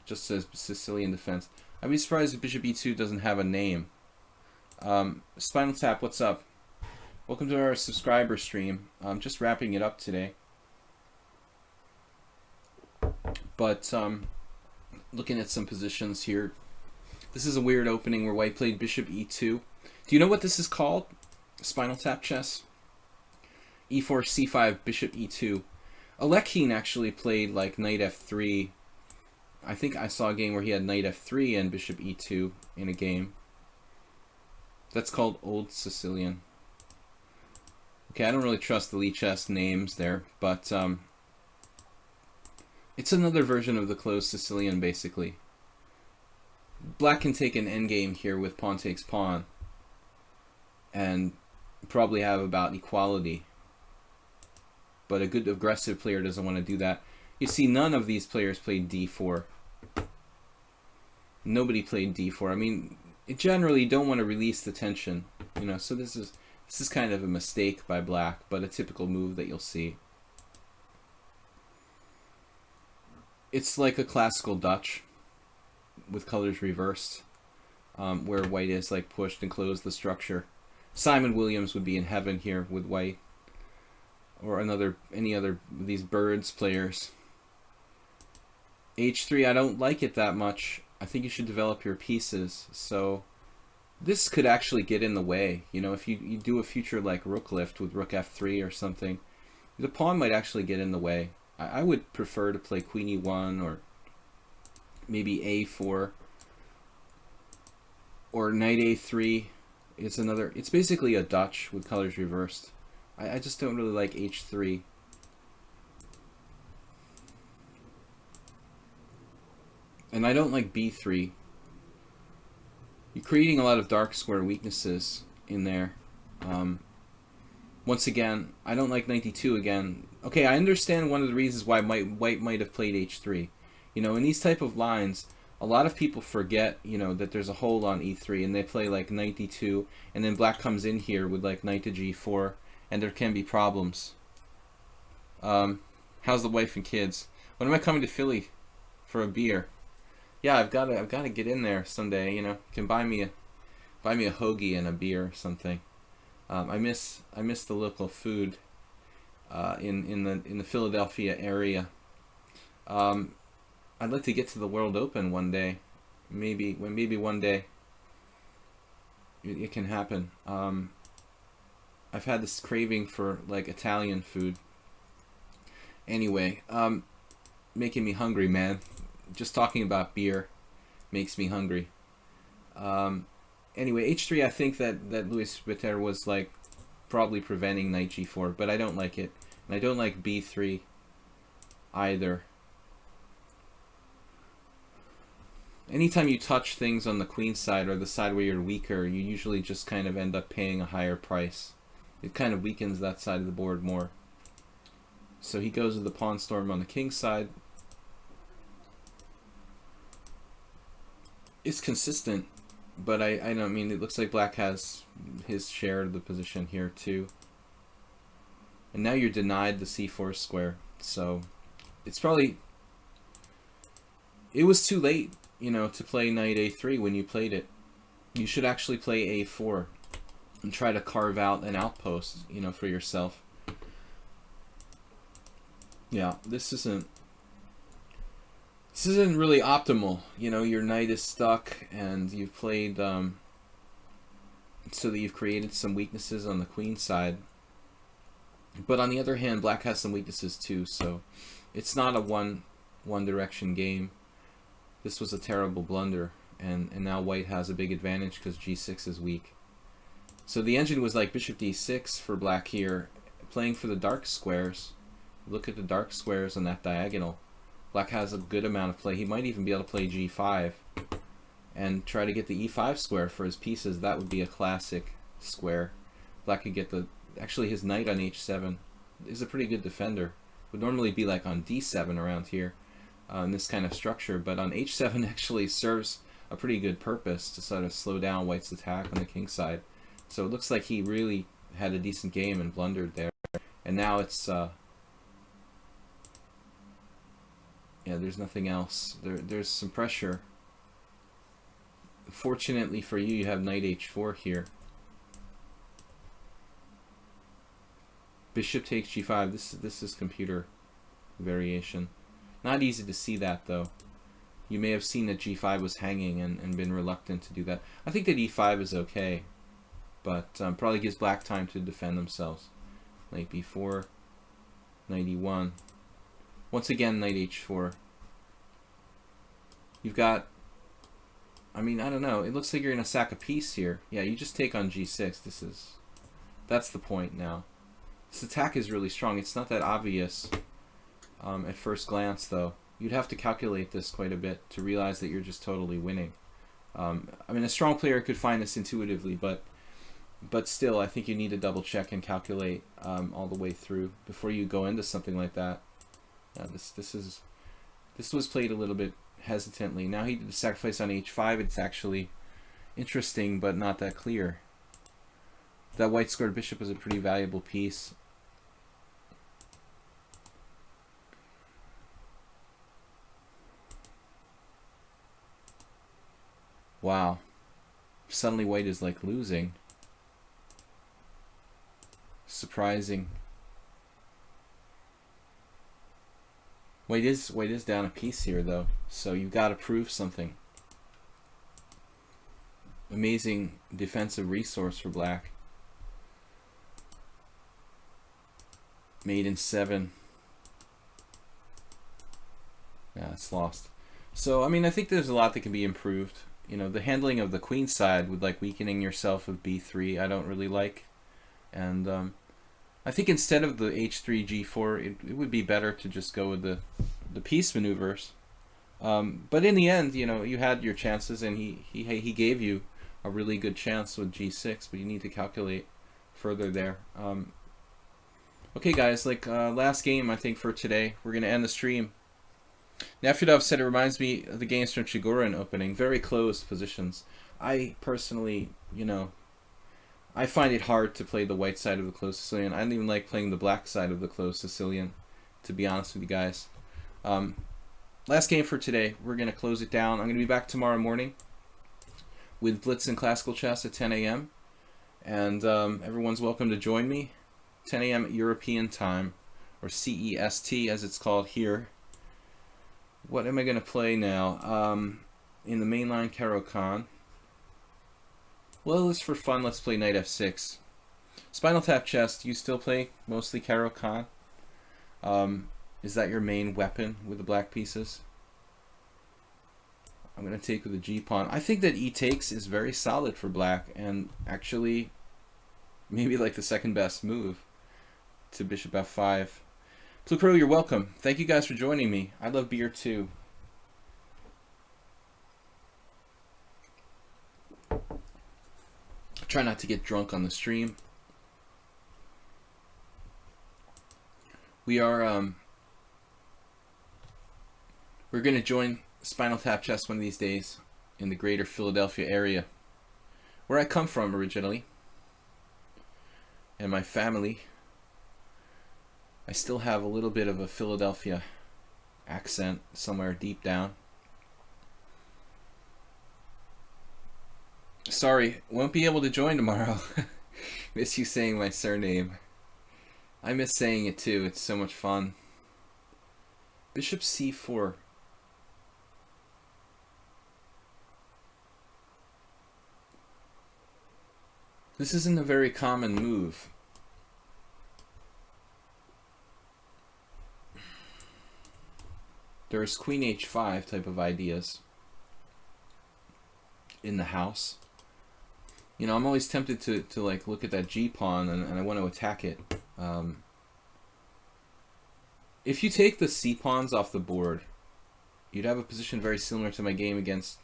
just says Sicilian defense. I'd be surprised if bishop e2 doesn't have a name. Spinal Tap, what's up? Welcome to our subscriber stream. I'm just wrapping it up today. But looking at some positions here. This is a weird opening where white played bishop e2. Do you know what this is called? Spinal Tap chess? e4, c5, bishop e2. Alekhine actually played like knight f3. I think I saw a game where he had knight f3 and bishop e2 in a game. That's called Old Sicilian. Okay, I don't really trust the lichess names there, but it's another version of the closed Sicilian, basically. Black can take an endgame here with pawn takes pawn and probably have about equality. But a good aggressive player doesn't want to do that. You see, none of these players played d4. Nobody played d4. I mean, generally you don't want to release the tension, you know, so this is kind of a mistake by black, but a typical move that you'll see. It's like a classical Dutch with colors reversed, where white is like pushed and closed the structure. Simon Williams would be in heaven here with white, or any other of these birds players. h3, I don't like it that much. I think you should develop your pieces. So this could actually get in the way. You know, if you do a future like rook lift with rook f3 or something, the pawn might actually get in the way. I would prefer to play queen e1 or maybe a4 or knight a3. It's another. It's basically a Dutch with colors reversed. I just don't really like h3. And I don't like b3. You're creating a lot of dark square weaknesses in there. Once again, I don't like knight d2 again. Okay, I understand one of the reasons why white might have played h3. You know, in these type of lines, a lot of people forget, you know, that there's a hold on e3, and they play like knight d2, and then black comes in here with like knight to g4, and there can be problems. How's the wife and kids? When am I coming to Philly for a beer? Yeah, I've got to get in there someday. You know, you can buy me a hoagie and a beer or something. I miss the local food in the Philadelphia area. I'd like to get to the World Open one day. Maybe one day it can happen. I've had this craving for like Italian food. Anyway, making me hungry, man. Just talking about beer makes me hungry. Anyway, h3, I think that Luis Bitter was like probably preventing knight g4, but I don't like it. And I don't like b3 either. Anytime you touch things on the queen side or the side where you're weaker, you usually just kind of end up paying a higher price. It kind of weakens that side of the board more. So he goes with the pawn storm on the king side. It's consistent, but I don't mean, it looks like black has his share of the position here too. And now you're denied the c4 square, so it's probably, it was too late, you know, to play knight a3 when you played it. You should actually play a4 and try to carve out an outpost, you know, for yourself. Yeah, this isn't really optimal. You know, your knight is stuck, and you've played so that you've created some weaknesses on the queen side. But on the other hand, black has some weaknesses too, so it's not a one direction game. This was a terrible blunder, and now white has a big advantage because g6 is weak. So the engine was like bishop d6 for black here, playing for the dark squares. Look at the dark squares on that diagonal. Black has a good amount of play. He might even be able to play g5 and try to get the e5 square for his pieces. That would be a classic square. Black could get the... Actually, his knight on h7 is a pretty good defender. Would normally be like on d7 around here in this kind of structure, but on h7 actually serves a pretty good purpose to sort of slow down white's attack on the king side. So it looks like he really had a decent game and blundered there. And now it's... yeah, there's nothing else. There's some pressure. Fortunately for you, you have knight h4 here. Bishop takes g5. This is computer variation. Not easy to see that, though. You may have seen that g5 was hanging and been reluctant to do that. I think that e5 is okay, but probably gives black time to defend themselves. Knight b4, knight e1. Once again, knight h4. You've got... I mean, I don't know. It looks like you're going to sack a piece here. Yeah, you just take on g6. That's the point now. This attack is really strong. It's not that obvious at first glance, though. You'd have to calculate this quite a bit to realize that you're just totally winning. I mean, a strong player could find this intuitively, but still, I think you need to double check and calculate all the way through before you go into something like that. This was played a little bit hesitantly. Now he did the sacrifice on h5. It's actually interesting, but not that clear. That white squared bishop is a pretty valuable piece. Wow. Suddenly white is like losing. Surprising. White is down a piece here, though, so you've got to prove something. amazing defensive resource for black. Made in 7. Yeah, it's lost. So, I mean, I think there's a lot that can be improved. You know, the handling of the queen side with like weakening yourself with b3, I don't really like. And I think instead of the h3, g4, it would be better to just go with the piece maneuvers. But in the end, you know, you had your chances, and he gave you a really good chance with g6, but you need to calculate further there. Okay, guys, like last game, I think, for today. We're going to end the stream. Nafyadov said it reminds me of the games from Chigorin opening. Very closed positions. I personally, you know, I find it hard to play the white side of the closed Sicilian. I don't even like playing the black side of the closed Sicilian, to be honest with you guys. Last game for today. We're going to close it down. I'm going to be back tomorrow morning with Blitz and Classical Chess at 10 a.m. And everyone's welcome to join me. 10 a.m. European time, or CEST as it's called here. What am I going to play now? In the mainline Caro-Kann. Well, just for fun, let's play Knight F6. Spinal Tap Chess, do you still play mostly Caro-Kann? Is that your main weapon with the black pieces? I'm going to take with the G-pawn. I think that e-takes is very solid for black, and actually maybe like the second best move to Bishop F5. Plukro, you're welcome. Thank you guys for joining me. I love beer too. Try not to get drunk on the stream. We are we're going to join Spinal Tap Chess one of these days in the greater Philadelphia area, where I come from originally, and my family. I still have a little bit of a Philadelphia accent somewhere deep down. Sorry, won't be able to join tomorrow. Miss you saying my surname. I miss saying it too, it's so much fun. Bishop c4. This isn't a very common move. There's Queen h5 type of ideas in the house. You know, I'm always tempted to like look at that g-pawn and I want to attack it. If you take the c-pawns off the board, you'd have a position very similar to my game against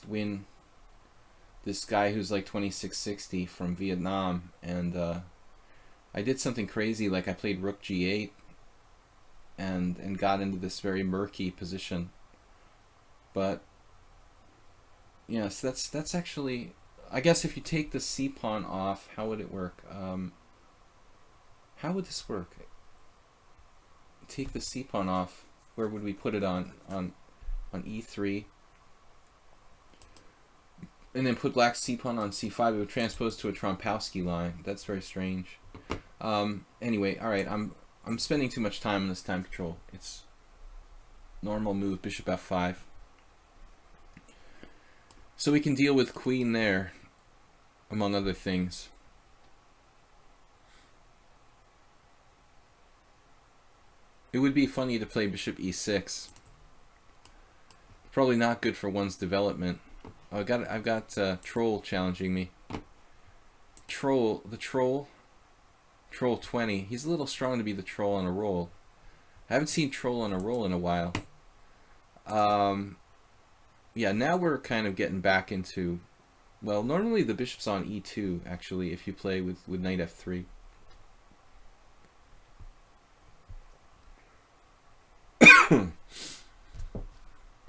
Win, this guy who's like 2660 from Vietnam, and I did something crazy, like I played rook g8 and got into this very murky position. But yes, that's actually, I guess if you take the c-pawn off, how would it work? How would this work? Take the c-pawn off, where would we put it on e3? And then put black c-pawn on c5, it would transpose to a Trompowsky line. That's very strange. Anyway, alright, I'm spending too much time on this time control. It's normal move, bishop f5. So we can deal with queen there, among other things. It would be funny to play bishop e6. Probably not good for one's development. Oh, I've got Troll challenging me. Troll 20. He's a little strong to be the troll on a roll. I haven't seen Troll on a roll in a while. Yeah, now we're kind of getting back into, well, normally the bishop's on e2, actually, if you play with knight f3.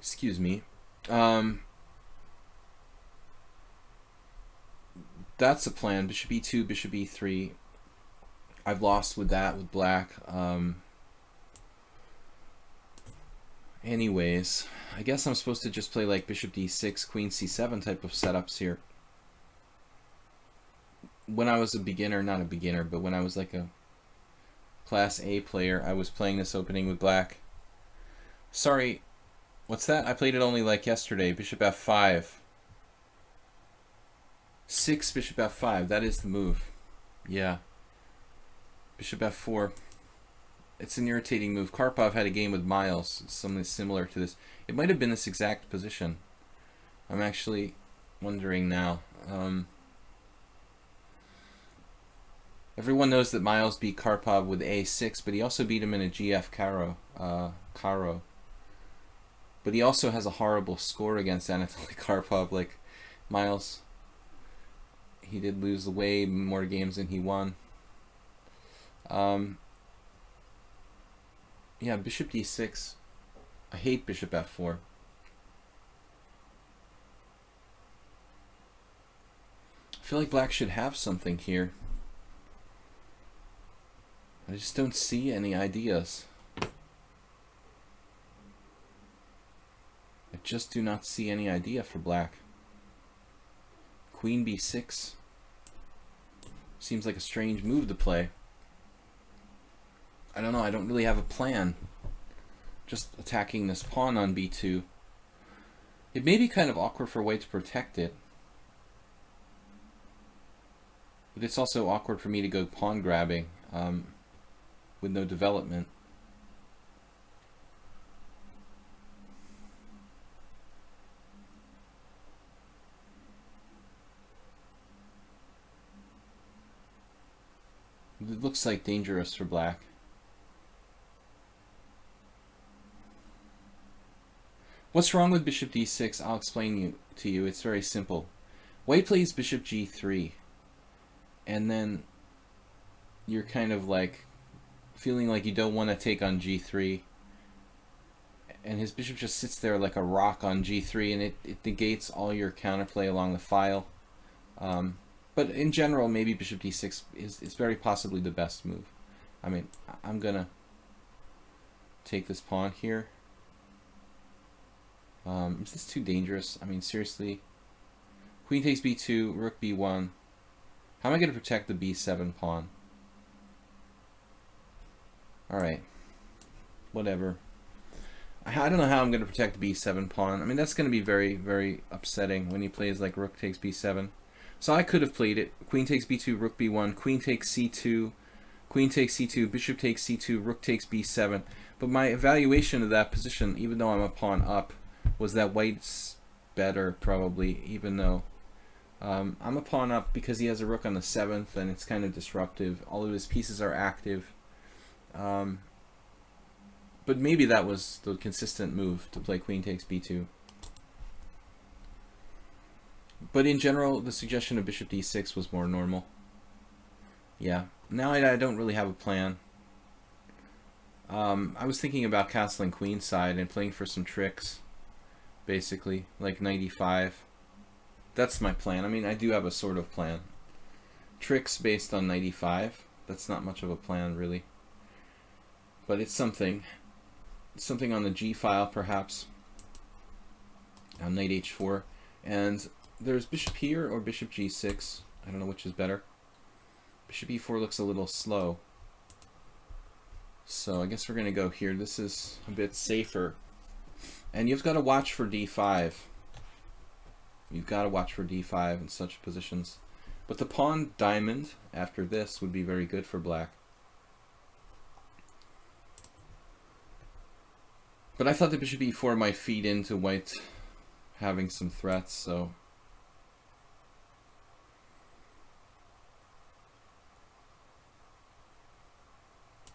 Excuse me. That's the plan. Bishop e2, bishop e3. I've lost with that with black. Anyways, I guess I'm supposed to just play like bishop d6, queen c7 type of setups here. When I was a beginner, not a beginner, but when I was like a class A player, I was playing this opening with black. Sorry, what's that? I played it only like yesterday. Bishop f5. e6, bishop f5. That is the move. Yeah. Bishop f4. It's an irritating move. Karpov had a game with Miles, something similar to this. It might have been this exact position. I'm actually wondering now. Everyone knows that Miles beat Karpov with a6, but he also beat him in a GF Karo. But he also has a horrible score against Anatoly Karpov. Like Miles, he did lose way more games than he won. Yeah, bishop d6. I hate bishop f4. I feel like black should have something here. I just don't see any ideas. I just do not see any idea for black. Queen b6 seems like a strange move to play. I don't know, I don't really have a plan. Just attacking this pawn on b2. It may be kind of awkward for white to protect it. But it's also awkward for me to go pawn grabbing with no development. It looks like dangerous for black. What's wrong with bishop d6? I'll explain to you. It's very simple. White plays bishop g3, and then you're kind of like feeling like you don't want to take on g3, and his bishop just sits there like a rock on g3, and it negates all your counterplay along the file. But in general, maybe bishop d6 is very possibly the best move. I mean, I'm gonna take this pawn here. Is this too dangerous? I mean, seriously. Queen takes b2, rook b1. How am I going to protect the b7 pawn? Alright. Whatever. I don't know how I'm going to protect the b7 pawn. I mean, that's going to be very, very upsetting when he plays like rook takes b7. So I could have played it. Queen takes b2, rook b1, queen takes c2, queen takes c2, bishop takes c2, rook takes b7. But my evaluation of that position, even though I'm a pawn up, was that white's better probably, even though I'm a pawn up because he has a rook on the 7th and it's kind of disruptive. All of his pieces are active. But maybe that was the consistent move to play queen takes b2. But in general, the suggestion of bishop d6 was more normal. Yeah, now I don't really have a plan. I was thinking about castling queenside and playing for some tricks. Basically, like knight e5. That's my plan. I mean, I do have a sort of plan. Tricks based on knight e5. That's not much of a plan, really. But it's something. Something on the g file, perhaps. On knight h4. And there's bishop here or bishop g6. I don't know which is better. Bishop e4 looks a little slow. So I guess we're going to go here. This is a bit safer. And you've got to watch for d5. You've got to watch for d5 in such positions. But the pawn diamond after this would be very good for black. But I thought that bishop e4 might feed into white having some threats, so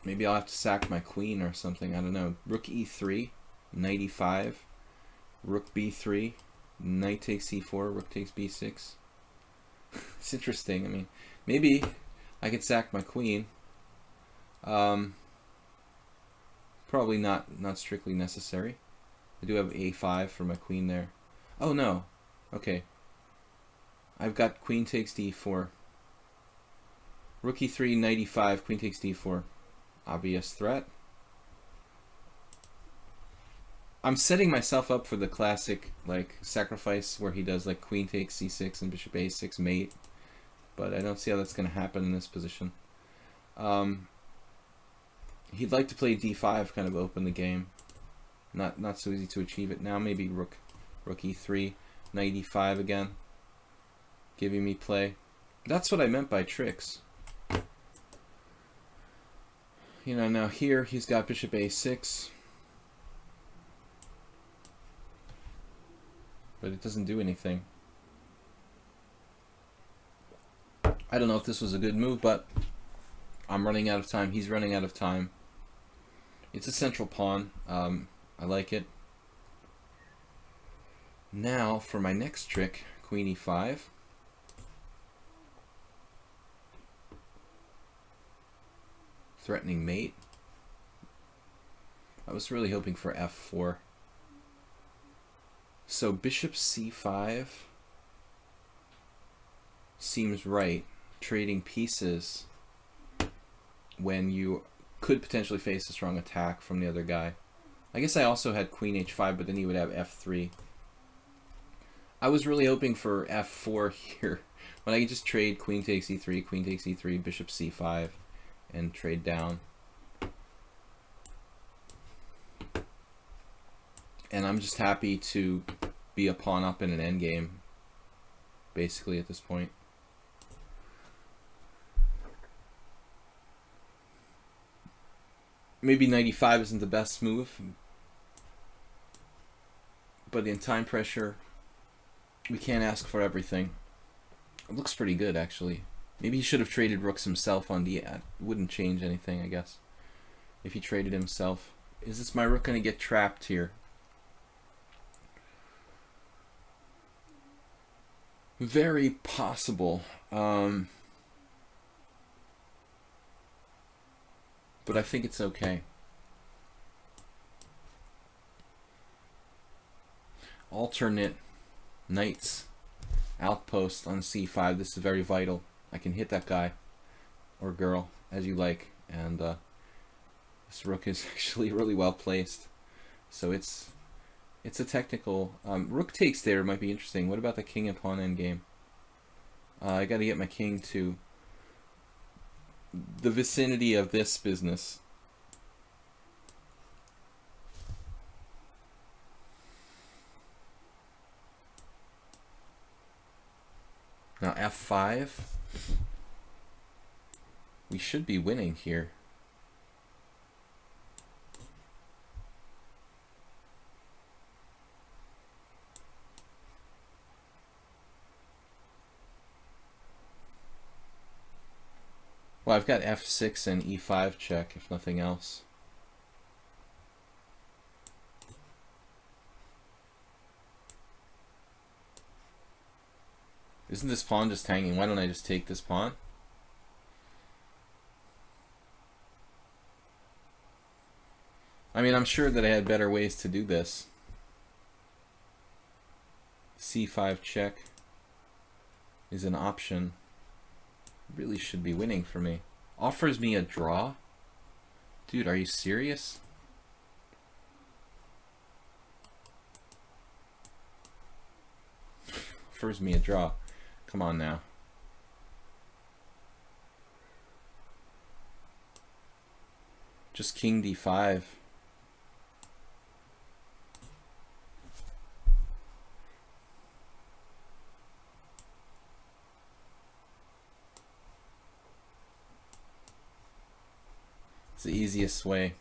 maybe I'll have to sack my queen or something. I don't know. Rook e3. Knight e5, rook b3, knight takes c4, rook takes b6. It's interesting. I mean, maybe I could sack my queen. Probably not strictly necessary. I do have a5 for my queen there. Oh no. Okay. I've got queen takes d4. Rook e3, knight e5, queen takes d4. Obvious threat. I'm setting myself up for the classic like sacrifice where he does like queen takes c6 and bishop a6 mate, but I don't see how that's going to happen in this position. He'd like to play d5, kind of open the game. Not so easy to achieve it now. Maybe rook e3, knight e5 again. giving me play. That's what I meant by tricks. You know, now here he's got bishop a6. But it doesn't do anything. I don't know if this was a good move, but I'm running out of time. He's running out of time. It's a central pawn. I like it. Now for my next trick, queen e5. Threatening mate. I was really hoping for f4. So bishop c5 seems right. Trading pieces when you could potentially face a strong attack from the other guy. I guess I also had queen h5, but then he would have f3. I was really hoping for f4 here, when I could just trade queen takes e3, queen takes e3, bishop c5, and trade down. And I'm just happy to be a pawn up in an endgame, basically, at this point. Maybe knight e5 isn't the best move, but in time pressure, we can't ask for everything. It looks pretty good, actually. Maybe he should have traded rooks himself on d8. It wouldn't change anything, I guess, if he traded himself. Is this my rook going to get trapped here? Very possible. But I think it's okay. Alternate knights outpost on c5. This is very vital. I can hit that guy or girl as you like, and this rook is actually really well placed. So it's a technical rook takes there might be interesting. What about the king and pawn endgame? I got to get my king to the vicinity of this business. Now f5. We should be winning here. Well, I've got f6 and e5 check, if nothing else. Isn't this pawn just hanging? Why don't I just take this pawn? I mean, I'm sure that I had better ways to do this. c5 check is an option. Really should be winning for me. Offers me a draw? Dude, are you serious? Offers me a draw. Come on now. Just king d5. It's the easiest way.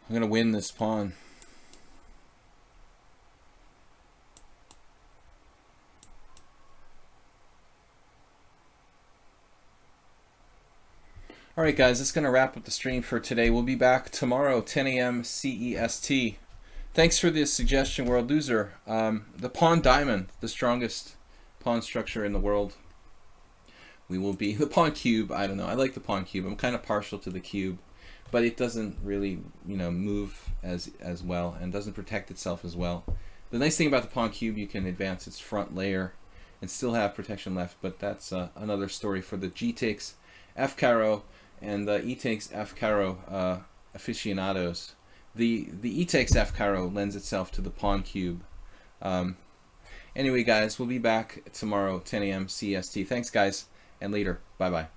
I'm gonna win this pawn. Alright guys, that's going to wrap up the stream for today. We'll be back tomorrow, 10 a.m. CEST. Thanks for the suggestion, World Loser. The pawn diamond, the strongest pawn structure in the world. We will be the pawn cube. I don't know. I like the pawn cube. I'm kind of partial to the cube, but it doesn't really, move as well and doesn't protect itself as well. The nice thing about the pawn cube, you can advance its front layer and still have protection left, but that's another story for the G takes F Caro and the E takes F Caro aficionados. The E takes F Caro lends itself to the pawn cube. Anyway, guys, we'll be back tomorrow, 10 a.m. CST. Thanks, guys, and later. Bye-bye.